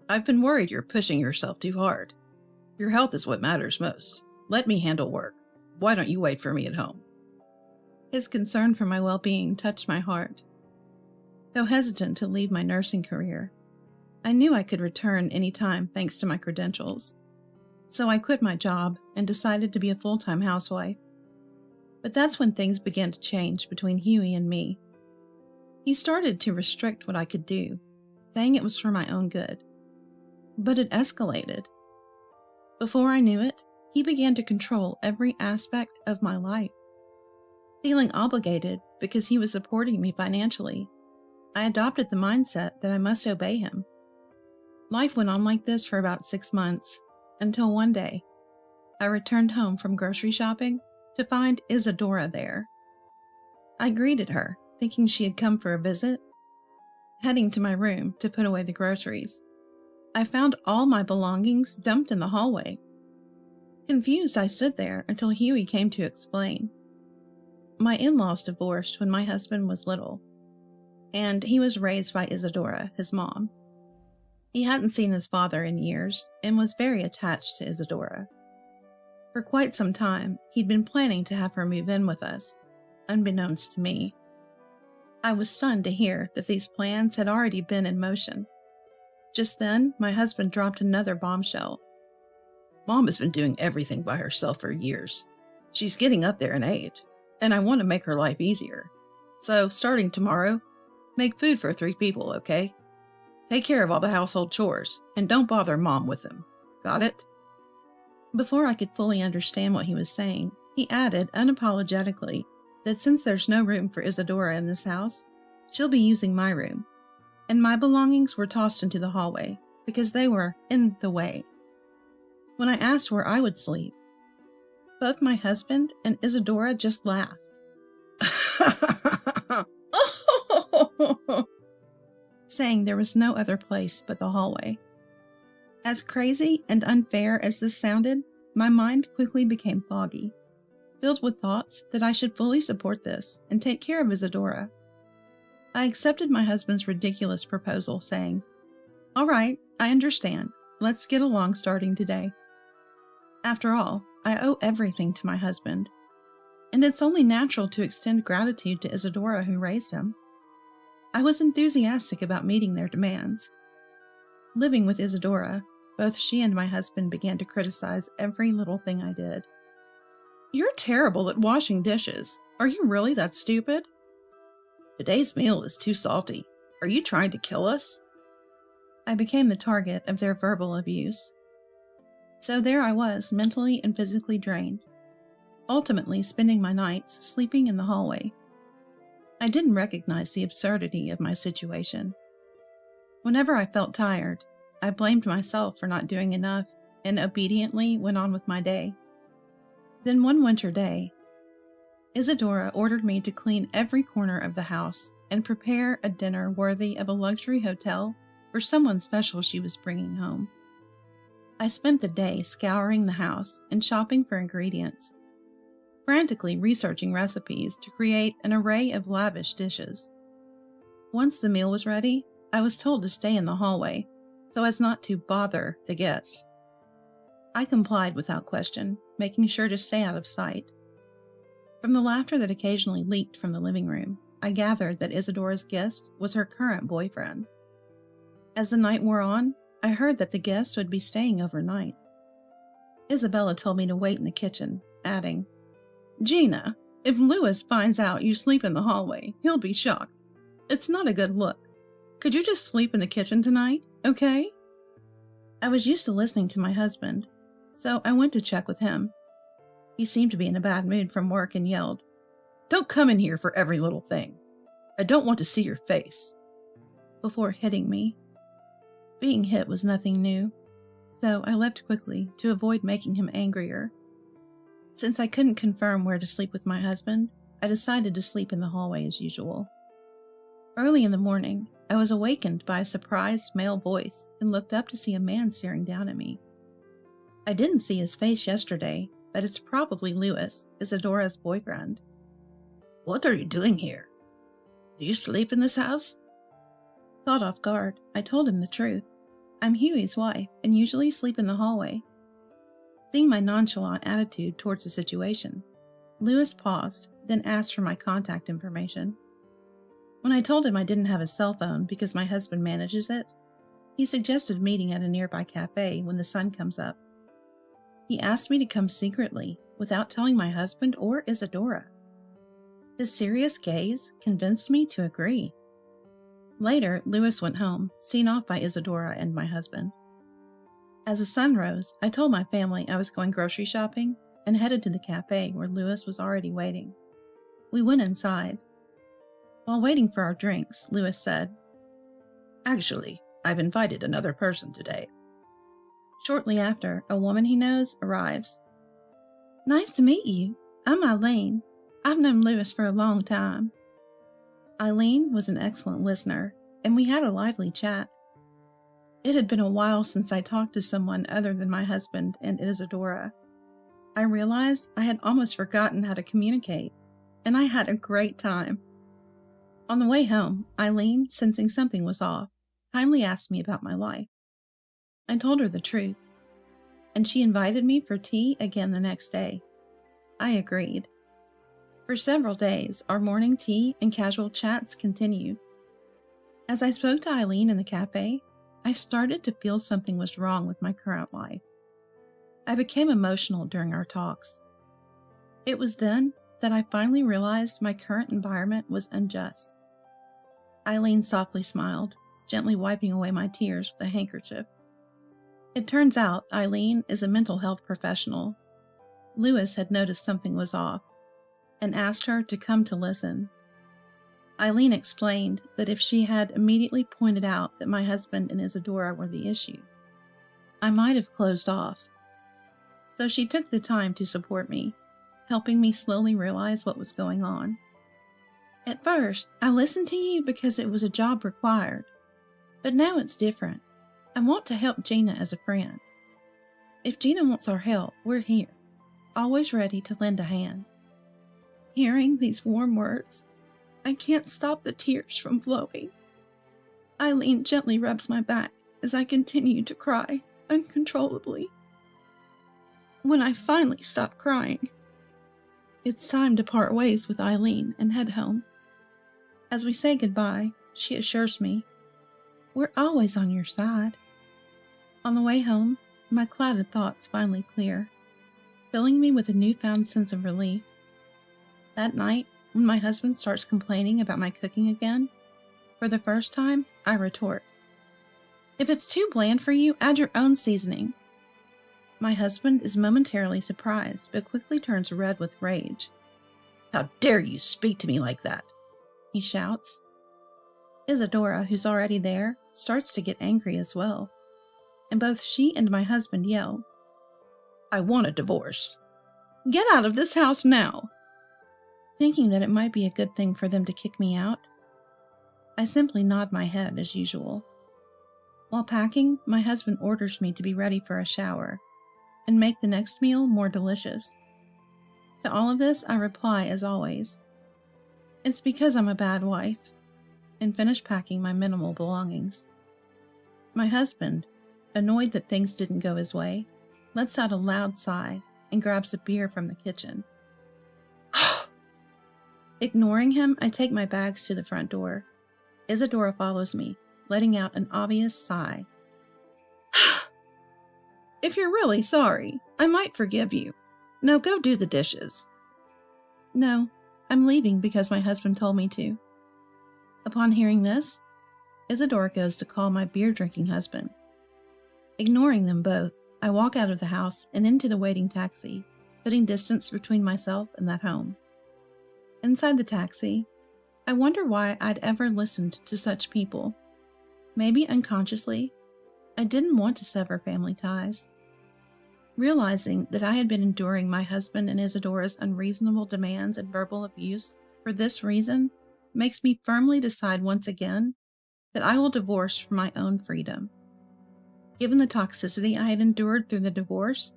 I've been worried you're pushing yourself too hard. Your health is what matters most. Let me handle work. Why don't you wait for me at home? His concern for my well-being touched my heart. Though hesitant to leave my nursing career, I knew I could return any time thanks to my credentials. So I quit my job and decided to be a full-time housewife. But that's when things began to change between Huey and me. He started to restrict what I could do, saying it was for my own good. But it escalated. Before I knew it, he began to control every aspect of my life. Feeling obligated because he was supporting me financially, I adopted the mindset that I must obey him. Life went on like this for about 6 months, until one day, I returned home from grocery shopping to find Isadora there. I greeted her, thinking she had come for a visit. Heading to my room to put away the groceries, I found all my belongings dumped in the hallway. Confused, I stood there until Huey came to explain. My in-laws divorced when my husband was little, and he was raised by Isadora, his mom. He hadn't seen his father in years and was very attached to Isadora. For quite some time, he'd been planning to have her move in with us, unbeknownst to me. I was stunned to hear that these plans had already been in motion. Just then, my husband dropped another bombshell. Mom has been doing everything by herself for years. She's getting up there in age, and I want to make her life easier. So, starting tomorrow, make food for 3 people, okay? Take care of all the household chores, and don't bother Mom with them. Got it? Before I could fully understand what he was saying, he added unapologetically that since there's no room for Isadora in this house, she'll be using my room, and my belongings were tossed into the hallway because they were in the way. When I asked where I would sleep, both my husband and Isadora just laughed. Saying there was no other place but the hallway. As crazy and unfair as this sounded, my mind quickly became foggy, filled with thoughts that I should fully support this and take care of Isadora. I accepted my husband's ridiculous proposal, saying, "All right, I understand. Let's get along starting today." After all, I owe everything to my husband, and it's only natural to extend gratitude to Isadora who raised him. I was enthusiastic about meeting their demands. Living with Isadora, both she and my husband began to criticize every little thing I did. "You're terrible at washing dishes. Are you really that stupid?" Today's meal is too salty. Are you trying to kill us? I became the target of their verbal abuse. So there I was, mentally and physically drained, ultimately spending my nights sleeping in the hallway. I didn't recognize the absurdity of my situation. Whenever I felt tired, I blamed myself for not doing enough and obediently went on with my day. Then one winter day, Isadora ordered me to clean every corner of the house and prepare a dinner worthy of a luxury hotel for someone special she was bringing home. I spent the day scouring the house and shopping for ingredients, frantically researching recipes to create an array of lavish dishes. Once the meal was ready, I was told to stay in the hallway so as not to bother the guests. I complied without question, making sure to stay out of sight. From the laughter that occasionally leaked from the living room, I gathered that Isadora's guest was her current boyfriend. As the night wore on, I heard that the guest would be staying overnight. Isabella told me to wait in the kitchen, adding, "Gina, if Louis finds out you sleep in the hallway, he'll be shocked. It's not a good look. Could you just sleep in the kitchen tonight, okay?" I was used to listening to my husband, so I went to check with him. He seemed to be in a bad mood from work and yelled, "Don't come in here for every little thing. I don't want to see your face," before hitting me. Being hit was nothing new, so I left quickly to avoid making him angrier. Since I couldn't confirm where to sleep with my husband, I decided to sleep in the hallway as usual. Early in the morning, I was awakened by a surprised male voice and looked up to see a man staring down at me. I didn't see his face yesterday, but it's probably Louis, Isadora's boyfriend. What are you doing here? Do you sleep in this house? Caught off guard, I told him the truth. I'm Huey's wife and usually sleep in the hallway. Seeing my nonchalant attitude towards the situation, Louis paused, then asked for my contact information. When I told him I didn't have a cell phone because my husband manages it, he suggested meeting at a nearby cafe when the sun comes up. He asked me to come secretly, without telling my husband or Isadora. His serious gaze convinced me to agree. Later, Louis went home, seen off by Isadora and my husband. As the sun rose, I told my family I was going grocery shopping and headed to the cafe where Louis was already waiting. We went inside. While waiting for our drinks, Louis said, "Actually, I've invited another person today." Shortly after, a woman he knows arrives. "Nice to meet you. I'm Eileen. I've known Louis for a long time." Eileen was an excellent listener, and we had a lively chat. It had been a while since I talked to someone other than my husband and Isadora. I realized I had almost forgotten how to communicate, and I had a great time. On the way home, Eileen, sensing something was off, kindly asked me about my life. I told her the truth, and she invited me for tea again the next day. I agreed. For several days, our morning tea and casual chats continued. As I spoke to Eileen in the cafe, I started to feel something was wrong with my current life. I became emotional during our talks. It was then that I finally realized my current environment was unjust. Eileen softly smiled, gently wiping away my tears with a handkerchief. It turns out Eileen is a mental health professional. Louis had noticed something was off and asked her to come to listen. Eileen explained that if she had immediately pointed out that my husband and Isadora were the issue, I might have closed off. So she took the time to support me, helping me slowly realize what was going on. At first, I listened to you because it was a job required, but now it's different. I want to help Gina as a friend. If Gina wants our help, we're here, always ready to lend a hand. Hearing these warm words, I can't stop the tears from flowing. Eileen gently rubs my back as I continue to cry uncontrollably. When I finally stop crying, it's time to part ways with Eileen and head home. As we say goodbye, she assures me, "We're always on your side." On the way home, my clouded thoughts finally clear, filling me with a newfound sense of relief. That night, when my husband starts complaining about my cooking again, for the first time, I retort, "If it's too bland for you, add your own seasoning." My husband is momentarily surprised, but quickly turns red with rage. "How dare you speak to me like that?" he shouts. Isadora, who's already there, starts to get angry as well, and both she and my husband yell, "I want a divorce." "Get out of this house now!" Thinking that it might be a good thing for them to kick me out, I simply nod my head as usual. While packing, my husband orders me to be ready for a shower and make the next meal more delicious. To all of this, I reply as always, "It's because I'm a bad wife," and finish packing my minimal belongings. My husband, annoyed that things didn't go his way, lets out a loud sigh and grabs a beer from the kitchen. Ignoring him, I take my bags to the front door. Isadora follows me, letting out an obvious sigh. If you're really sorry, I might forgive you. Now go do the dishes. No, I'm leaving because my husband told me to. Upon hearing this, Isadora goes to call my beer-drinking husband. Ignoring them both, I walk out of the house and into the waiting taxi, putting distance between myself and that home. Inside the taxi, I wonder why I'd ever listened to such people. Maybe unconsciously, I didn't want to sever family ties. Realizing that I had been enduring my husband and Isadora's unreasonable demands and verbal abuse for this reason makes me firmly decide once again that I will divorce for my own freedom. Given the toxicity I had endured through the divorce,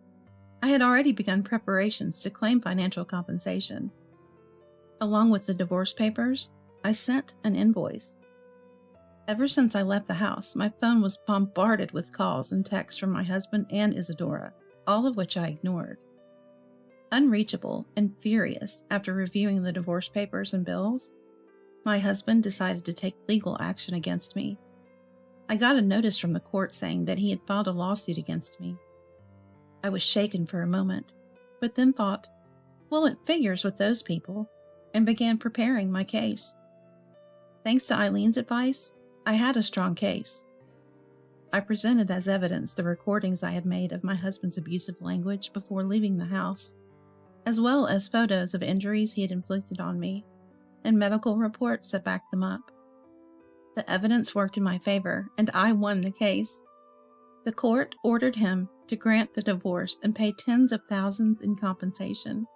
I had already begun preparations to claim financial compensation. Along with the divorce papers, I sent an invoice. Ever since I left the house, my phone was bombarded with calls and texts from my husband and Isadora, all of which I ignored. Unreachable and furious after reviewing the divorce papers and bills, my husband decided to take legal action against me. I got a notice from the court saying that he had filed a lawsuit against me. I was shaken for a moment, but then thought, well, it figures with those people, and began preparing my case. Thanks to Eileen's advice, I had a strong case. I presented as evidence the recordings I had made of my husband's abusive language before leaving the house, as well as photos of injuries he had inflicted on me, and medical reports that backed them up. The evidence worked in my favor, and I won the case. The court ordered him to grant the divorce and pay tens of thousands in compensation.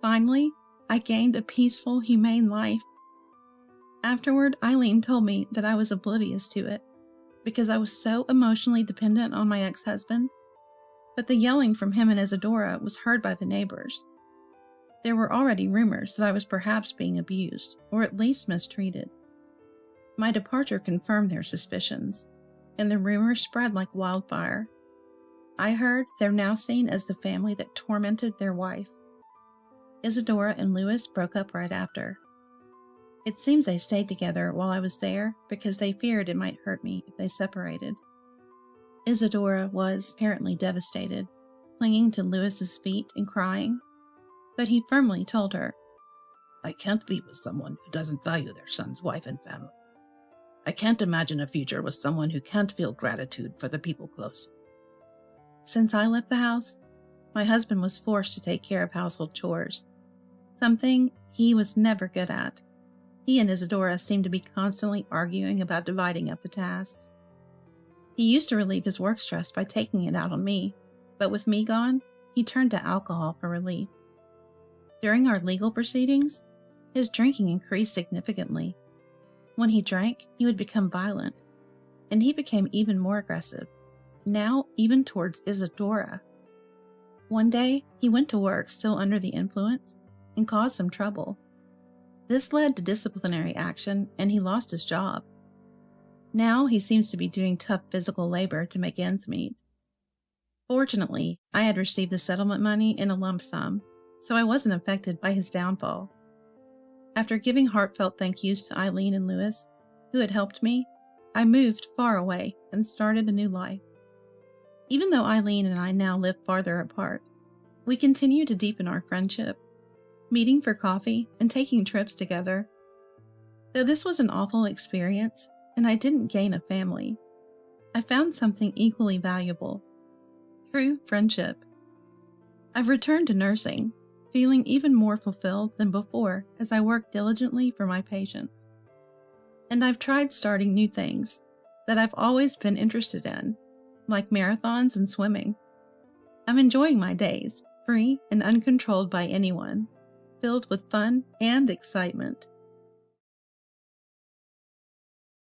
Finally, I gained a peaceful, humane life. Afterward, Eileen told me that I was oblivious to it because I was so emotionally dependent on my ex-husband, but the yelling from him and Isadora was heard by the neighbors. There were already rumors that I was perhaps being abused, or at least mistreated. My departure confirmed their suspicions, and the rumors spread like wildfire. I heard they're now seen as the family that tormented their wife. Isadora and Louis broke up right after. It seems they stayed together while I was there because they feared it might hurt me if they separated. Isadora was apparently devastated, clinging to Louis's feet and crying, but he firmly told her, I can't be with someone who doesn't value their son's wife and family. I can't imagine a future with someone who can't feel gratitude for the people close to them. Since I left the house, my husband was forced to take care of household chores, something he was never good at. He and Isadora seemed to be constantly arguing about dividing up the tasks. He used to relieve his work stress by taking it out on me, but with me gone, he turned to alcohol for relief. During our legal proceedings, his drinking increased significantly. When he drank, he would become violent, and he became even more aggressive, now even towards Isadora. One day, he went to work still under the influence and caused some trouble. This led to disciplinary action, and he lost his job. Now he seems to be doing tough physical labor to make ends meet. Fortunately, I had received the settlement money in a lump sum, so I wasn't affected by his downfall. After giving heartfelt thank yous to Eileen and Louis, who had helped me, I moved far away and started a new life. Even though Eileen and I now live farther apart, we continue to deepen our friendship, meeting for coffee and taking trips together. Though this was an awful experience, and I didn't gain a family, I found something equally valuable: true friendship. I've returned to nursing, feeling even more fulfilled than before as I work diligently for my patients. And I've tried starting new things that I've always been interested in, like marathons and swimming. I'm enjoying my days, free and uncontrolled by anyone, filled with fun and excitement.